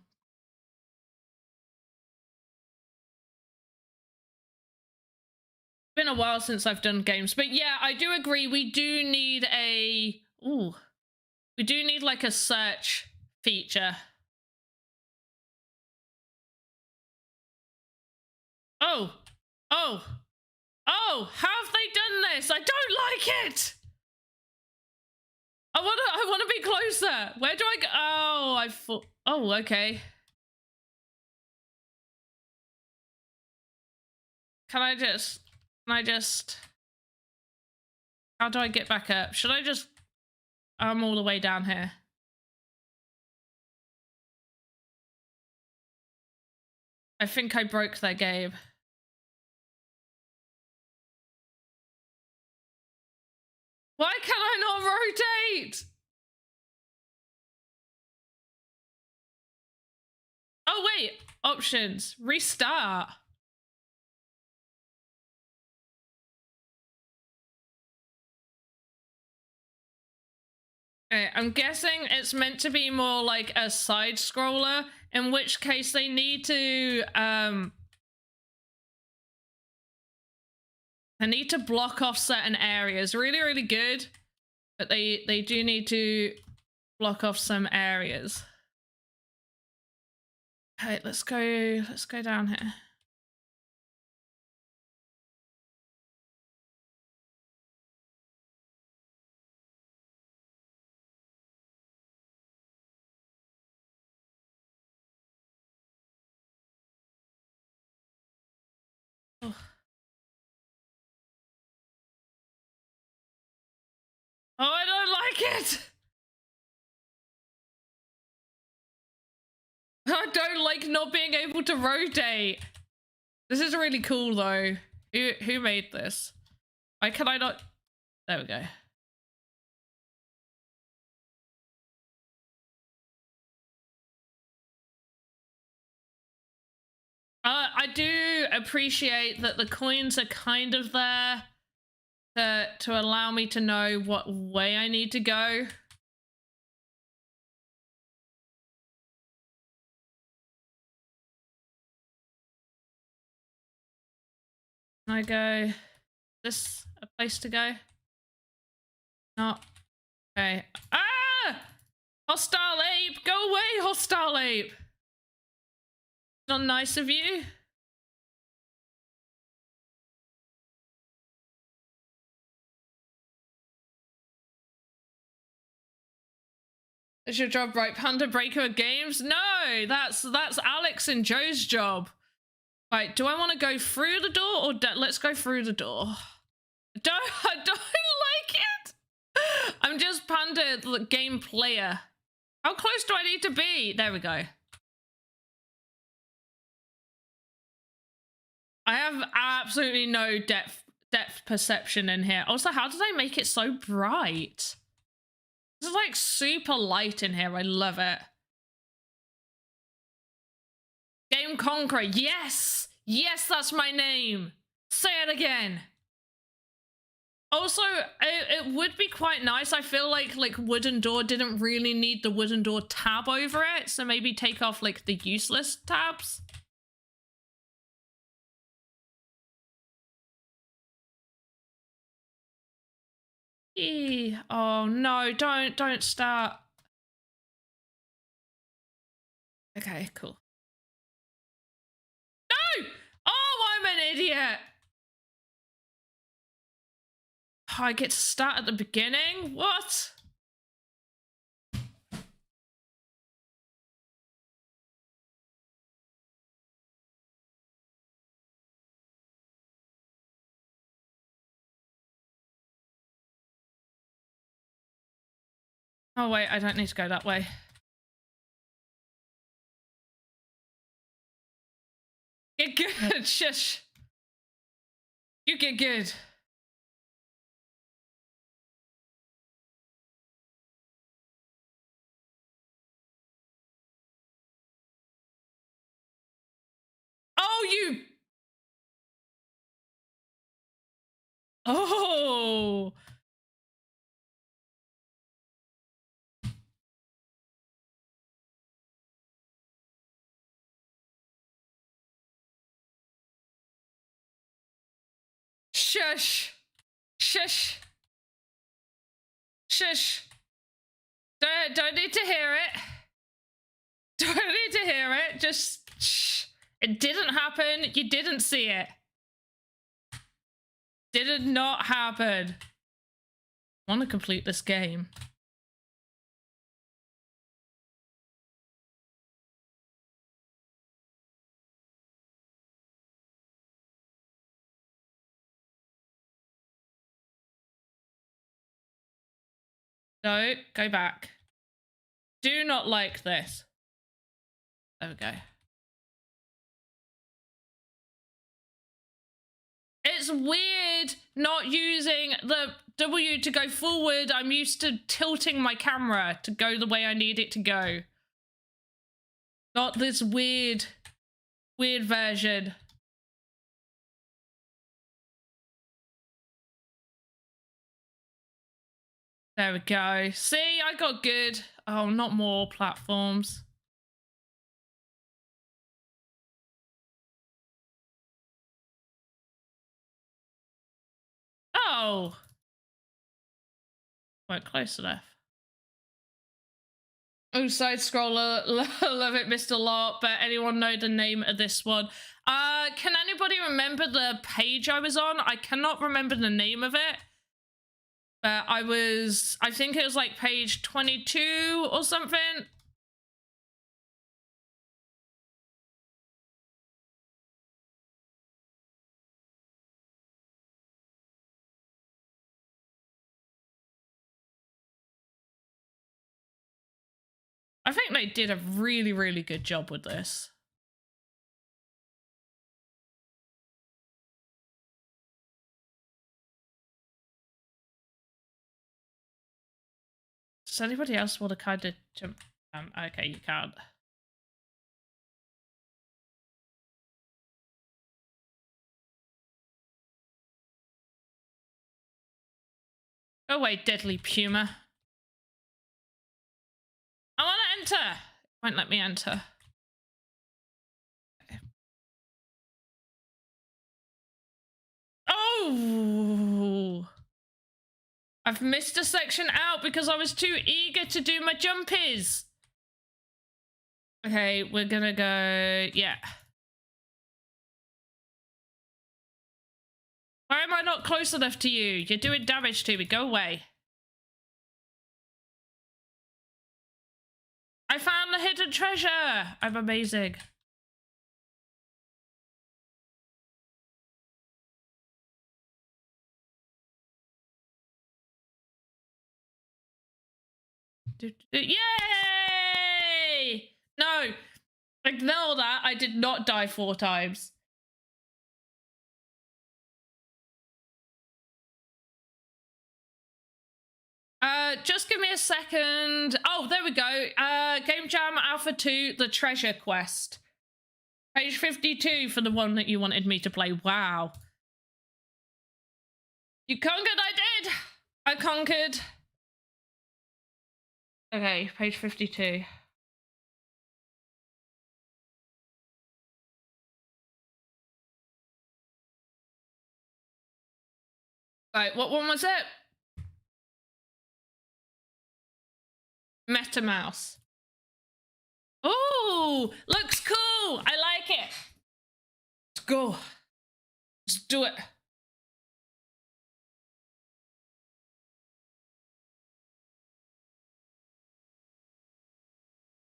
Speaker 1: Been a while since I've done games, but yeah, I do agree. We do need a we do need like a search feature. Oh, how have they done this? I don't like it. I wanna be closer. Where do I go? Oh, I thought. Oh, okay. Can I just? How do I get back up? Should I just? I'm all the way down here. I think I broke their game. Why can I not rotate? Oh wait, options, restart. Okay, I'm guessing it's meant to be more like a side scroller, in which case they need to block off certain areas. Really, really good. But they do need to block off some areas. Okay, let's go down here. Oh, I don't like it. I don't like not being able to rotate. This is really cool though. Who made this? Why can I not? There we go. I do appreciate that the coins are kind of there to allow me to know what way I need to go. Can I go? Is this a place to go? No. Okay. Ah! Hostile ape! Go away, hostile ape! Not nice of you. It's your job, right? Panda Breaker Games? No, that's Alex and Joe's job. Right, do I want to go through the door or let's go through the door? I don't like it. I'm just Panda the game player. How close do I need to be? There we go. I have absolutely no depth perception in here. Also, how did I make it so bright? This is like super light in here. I love it. Game Conqueror. Yes! Yes, that's my name. Say it again. Also, it would be quite nice. I feel like wooden door didn't really need the wooden door tab over it. So maybe take off like the useless tabs. Oh no, don't start. Okay, cool. No! Oh, I'm an idiot. Oh, I get to start at the beginning? What? Oh wait, I don't need to go that way. Get good, shush. You get good. Oh, you. Oh. Shush. Shush. Shush. Don't need to hear it. Don't need to hear it. Just shh. It didn't happen. You didn't see it. Did not happen. I want to complete this game. No, go back. Do not like this. There we go. It's weird not using the W to go forward. I'm used to tilting my camera to go the way I need it to go. Not this weird version. There we go. See, I got good. Oh, not more platforms. Oh. Quite close enough. Oh, side scroller, love it, missed a lot, but anyone know the name of this one? Can anybody remember the page I was on? I cannot remember the name of it. But I think it was like page 22 or something. I think they did a really, really good job with this. Does anybody else want to kind of jump? Okay, you can't. Go away, deadly puma. I want to enter. It won't let me enter. Okay. Oh! I've missed a section out because I was too eager to do my jumpies. Okay, we're gonna go, yeah. Why am I not close enough to you? You're doing damage to me, go away. I found the hidden treasure. I'm amazing. Yay! No, ignore that. I did not die 4 times. Just give me a second. Oh, there we go. Game Jam Alpha 2, the treasure quest. Page 52 for the one that you wanted me to play. Wow. You conquered, I did. I conquered. Okay, page 52. Right, what one was it? MetaMouse. Oh, looks cool. I like it. Let's go. Let's do it.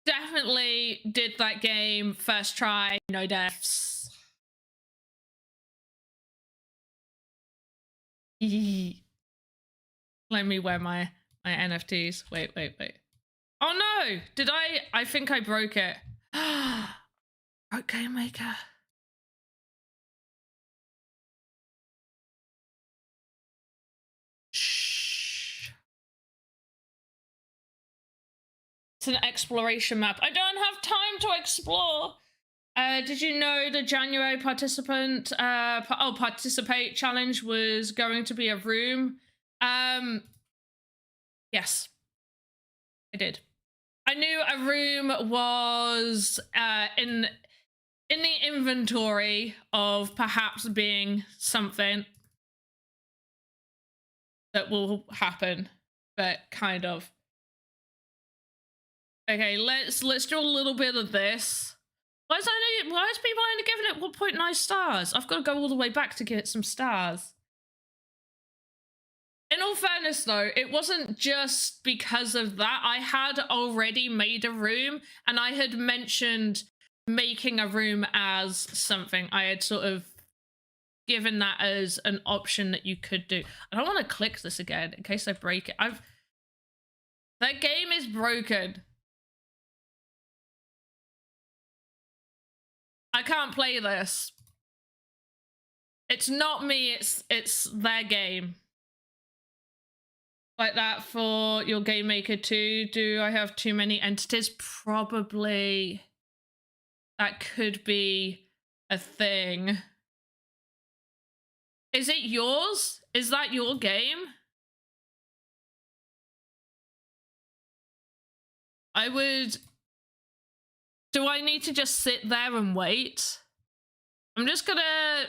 Speaker 1: Definitely did that game first try, no deaths. Let me wear my NFTs. Wait. Oh no! Did I think I broke it. Broke Game Maker. Shh. It's an exploration map. I don't have time to explore. Did you know the January participate challenge was going to be a room? Yes, I did. I knew a room was in the inventory of perhaps being something that will happen, but kind of. Okay, let's do a little bit of this. Why is people only giving it 1.9 stars? I've got to go all the way back to get some stars. In all fairness, though, it wasn't just because of that. I had already made a room, and I had mentioned making a room as something. I had sort of given that as an option that you could do. I don't want to click this again in case I break it. That game is broken. I can't play this. It's not me, it's their game. Like that for your Game Maker 2. Do I have too many entities? Probably. That could be a thing. Is it yours? Is that your game? I would... Do I need to just sit there and wait? I'm just gonna...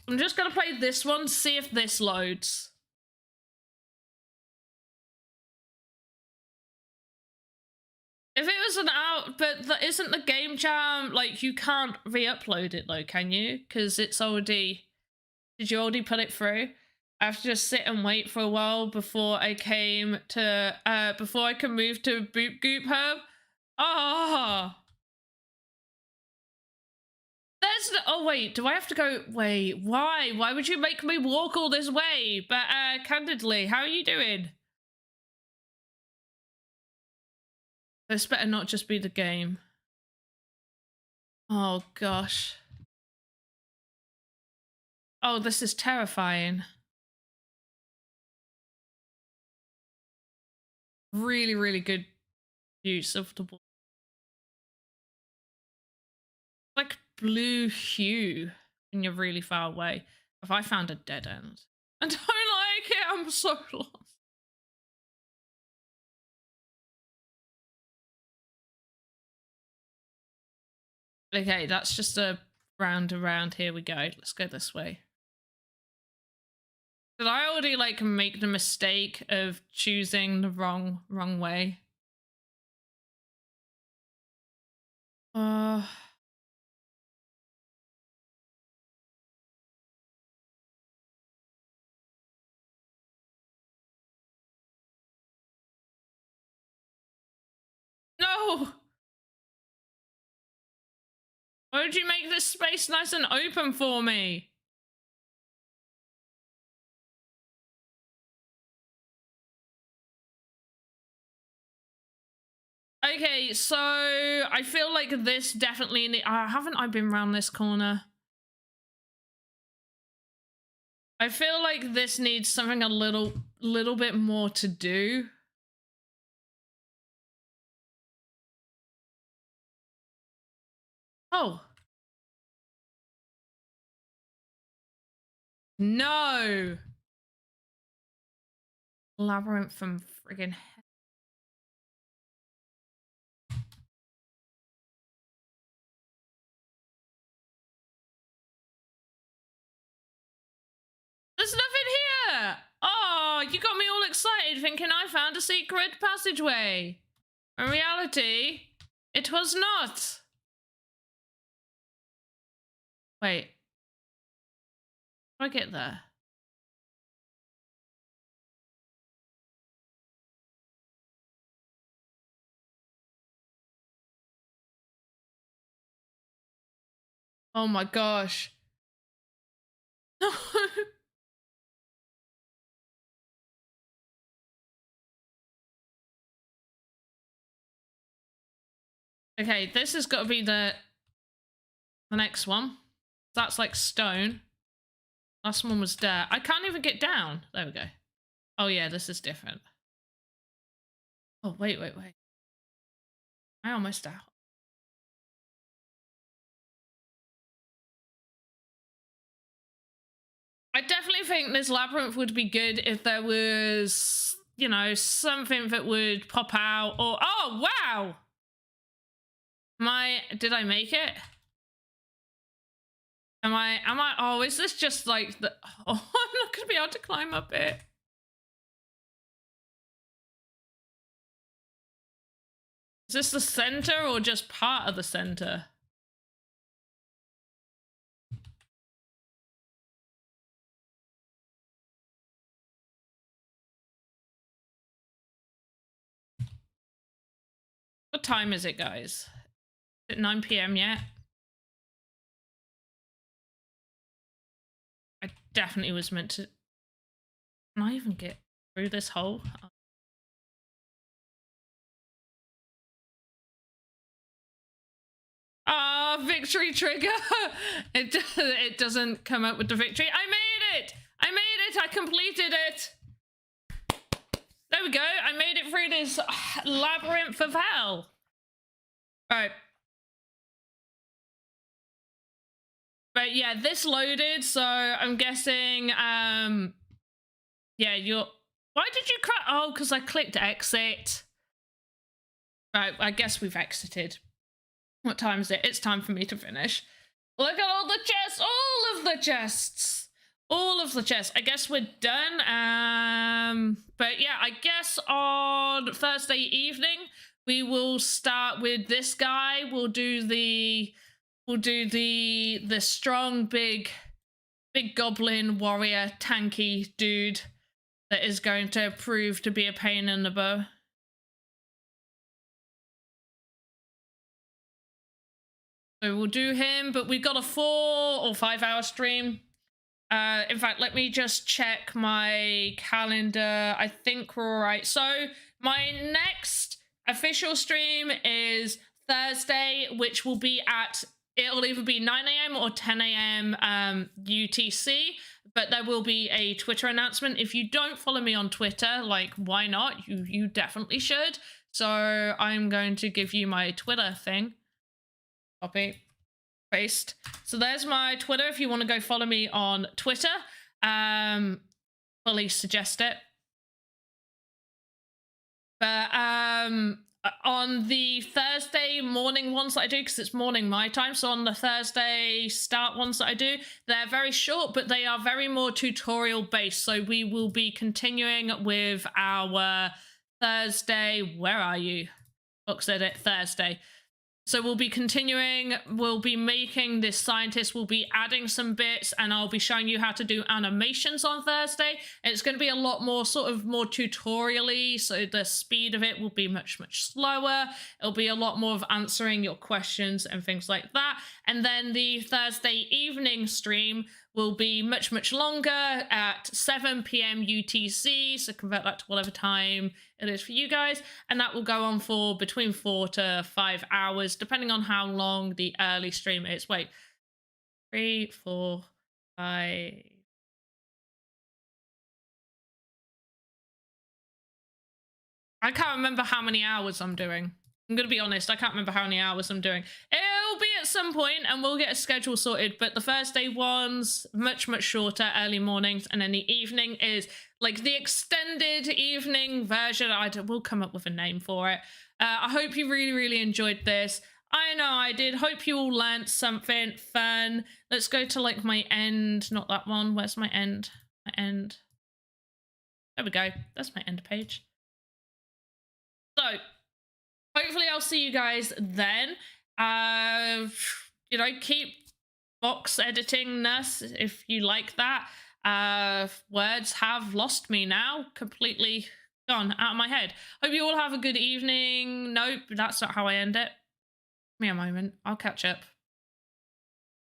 Speaker 1: I'm just gonna play this one, see if this loads. If it was an out, but isn't the game jam, like, you can't re-upload it though, can you? Because it's already... Did you already put it through? I have to just sit and wait for a while before I came to, before I can move to Boop Goop Herb. Oh! There's no, oh wait, do I have to go, wait, why? Why would you make me walk all this way? But, candidly, how are you doing? This better not just be the game. Oh gosh. Oh, this is terrifying. Really, really good use of the ball. Like blue hue when you're really far away. If I found a dead end. I don't like it, I'm so lost. Okay, that's just a round around. Here we go. Let's go this way. Did I already like make the mistake of choosing the wrong way? No! Why would you make this space nice and open for me? Okay, so I feel like this definitely haven't I been around this corner? I feel like this needs something a little bit more to do. Oh. No. Labyrinth from friggin' hell. There's nothing here! Oh, you got me all excited thinking I found a secret passageway. In reality, it was not. Wait. How do I get there? Oh my gosh. Okay, this has got to be the next one. That's like stone. Last one was dirt. I can't even get down. There we go. Oh yeah, this is different. Oh, wait. I almost out. I definitely think this labyrinth would be good if there was, you know, something that would pop out or... Oh, wow! Did I make it? Am I, oh, is this just like the... Oh, I'm not gonna be able to climb up it. Is this the center or just part of the center? What time is it, guys? Is it 9 p.m. yet? I definitely was meant to... Can I even get through this hole? Ah, oh, victory trigger! It doesn't come up with the victory. I made it! I made it! I completed it! There we go. I made it through this labyrinth of hell. All right. But yeah, this loaded, so I'm guessing Yeah, you're... Why did you cry? Oh, because I clicked exit. Right, I guess we've exited. What time is it? It's time for me to finish. Look at all the chests! All of the chests! All of the chests. I guess we're done. But yeah, I guess on Thursday evening, we will start with this guy. We'll do the strong, big goblin warrior tanky dude that is going to prove to be a pain in the butt. So we'll do him, but we've got a 4 or 5 hour stream. In fact, let me just check my calendar. I think we're all right. So my next official stream is Thursday, which will be it'll either be 9 a.m. or 10 a.m. UTC, but there will be a Twitter announcement. If you don't follow me on Twitter, like, why not? You definitely should. So I'm going to give you my Twitter thing. Copy. Paste. So there's my Twitter if you want to go follow me on Twitter. Fully suggest it. But on the Thursday morning ones that I do, because it's morning my time, so on the Thursday start ones that I do, they're very short, but they are very more tutorial based. So we will be continuing with our Thursday. Where are you? Voxedit Thursday. So we'll be continuing, we'll be making this scientist, we'll be adding some bits, and I'll be showing you how to do animations on Thursday. And it's going to be a lot more more tutorial-y, so the speed of it will be much slower. It'll be a lot more of answering your questions and things like that. And then the Thursday evening stream will be much longer at 7 p.m. UTC, so convert that to whatever time it is for you guys, and that will go on for between 4 to 5 hours, depending on how long the early stream is. Wait, 3, 4, 5... I can't remember how many hours I'm doing. I'm going to be honest, I can't remember how many hours I'm doing. It'll be at some point and we'll get a schedule sorted, but the Thursday ones, much shorter, early mornings, and then the evening is like the extended evening version. We'll come up with a name for it. I hope you really enjoyed this. I know I did. Hope you all learned something fun. Let's go to like my end, not that one. Where's my end? My end. There we go. That's my end page. So, hopefully I'll see you guys then. You know, keep box editing us if you like that. Words have lost me now. Completely gone out of my head. Hope you all have a good evening. Nope, that's not how I end it. Give me a moment. I'll catch up.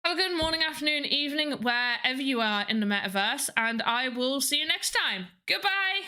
Speaker 1: Have a good morning, afternoon, evening, wherever you are in the metaverse, and I will see you next time. Goodbye!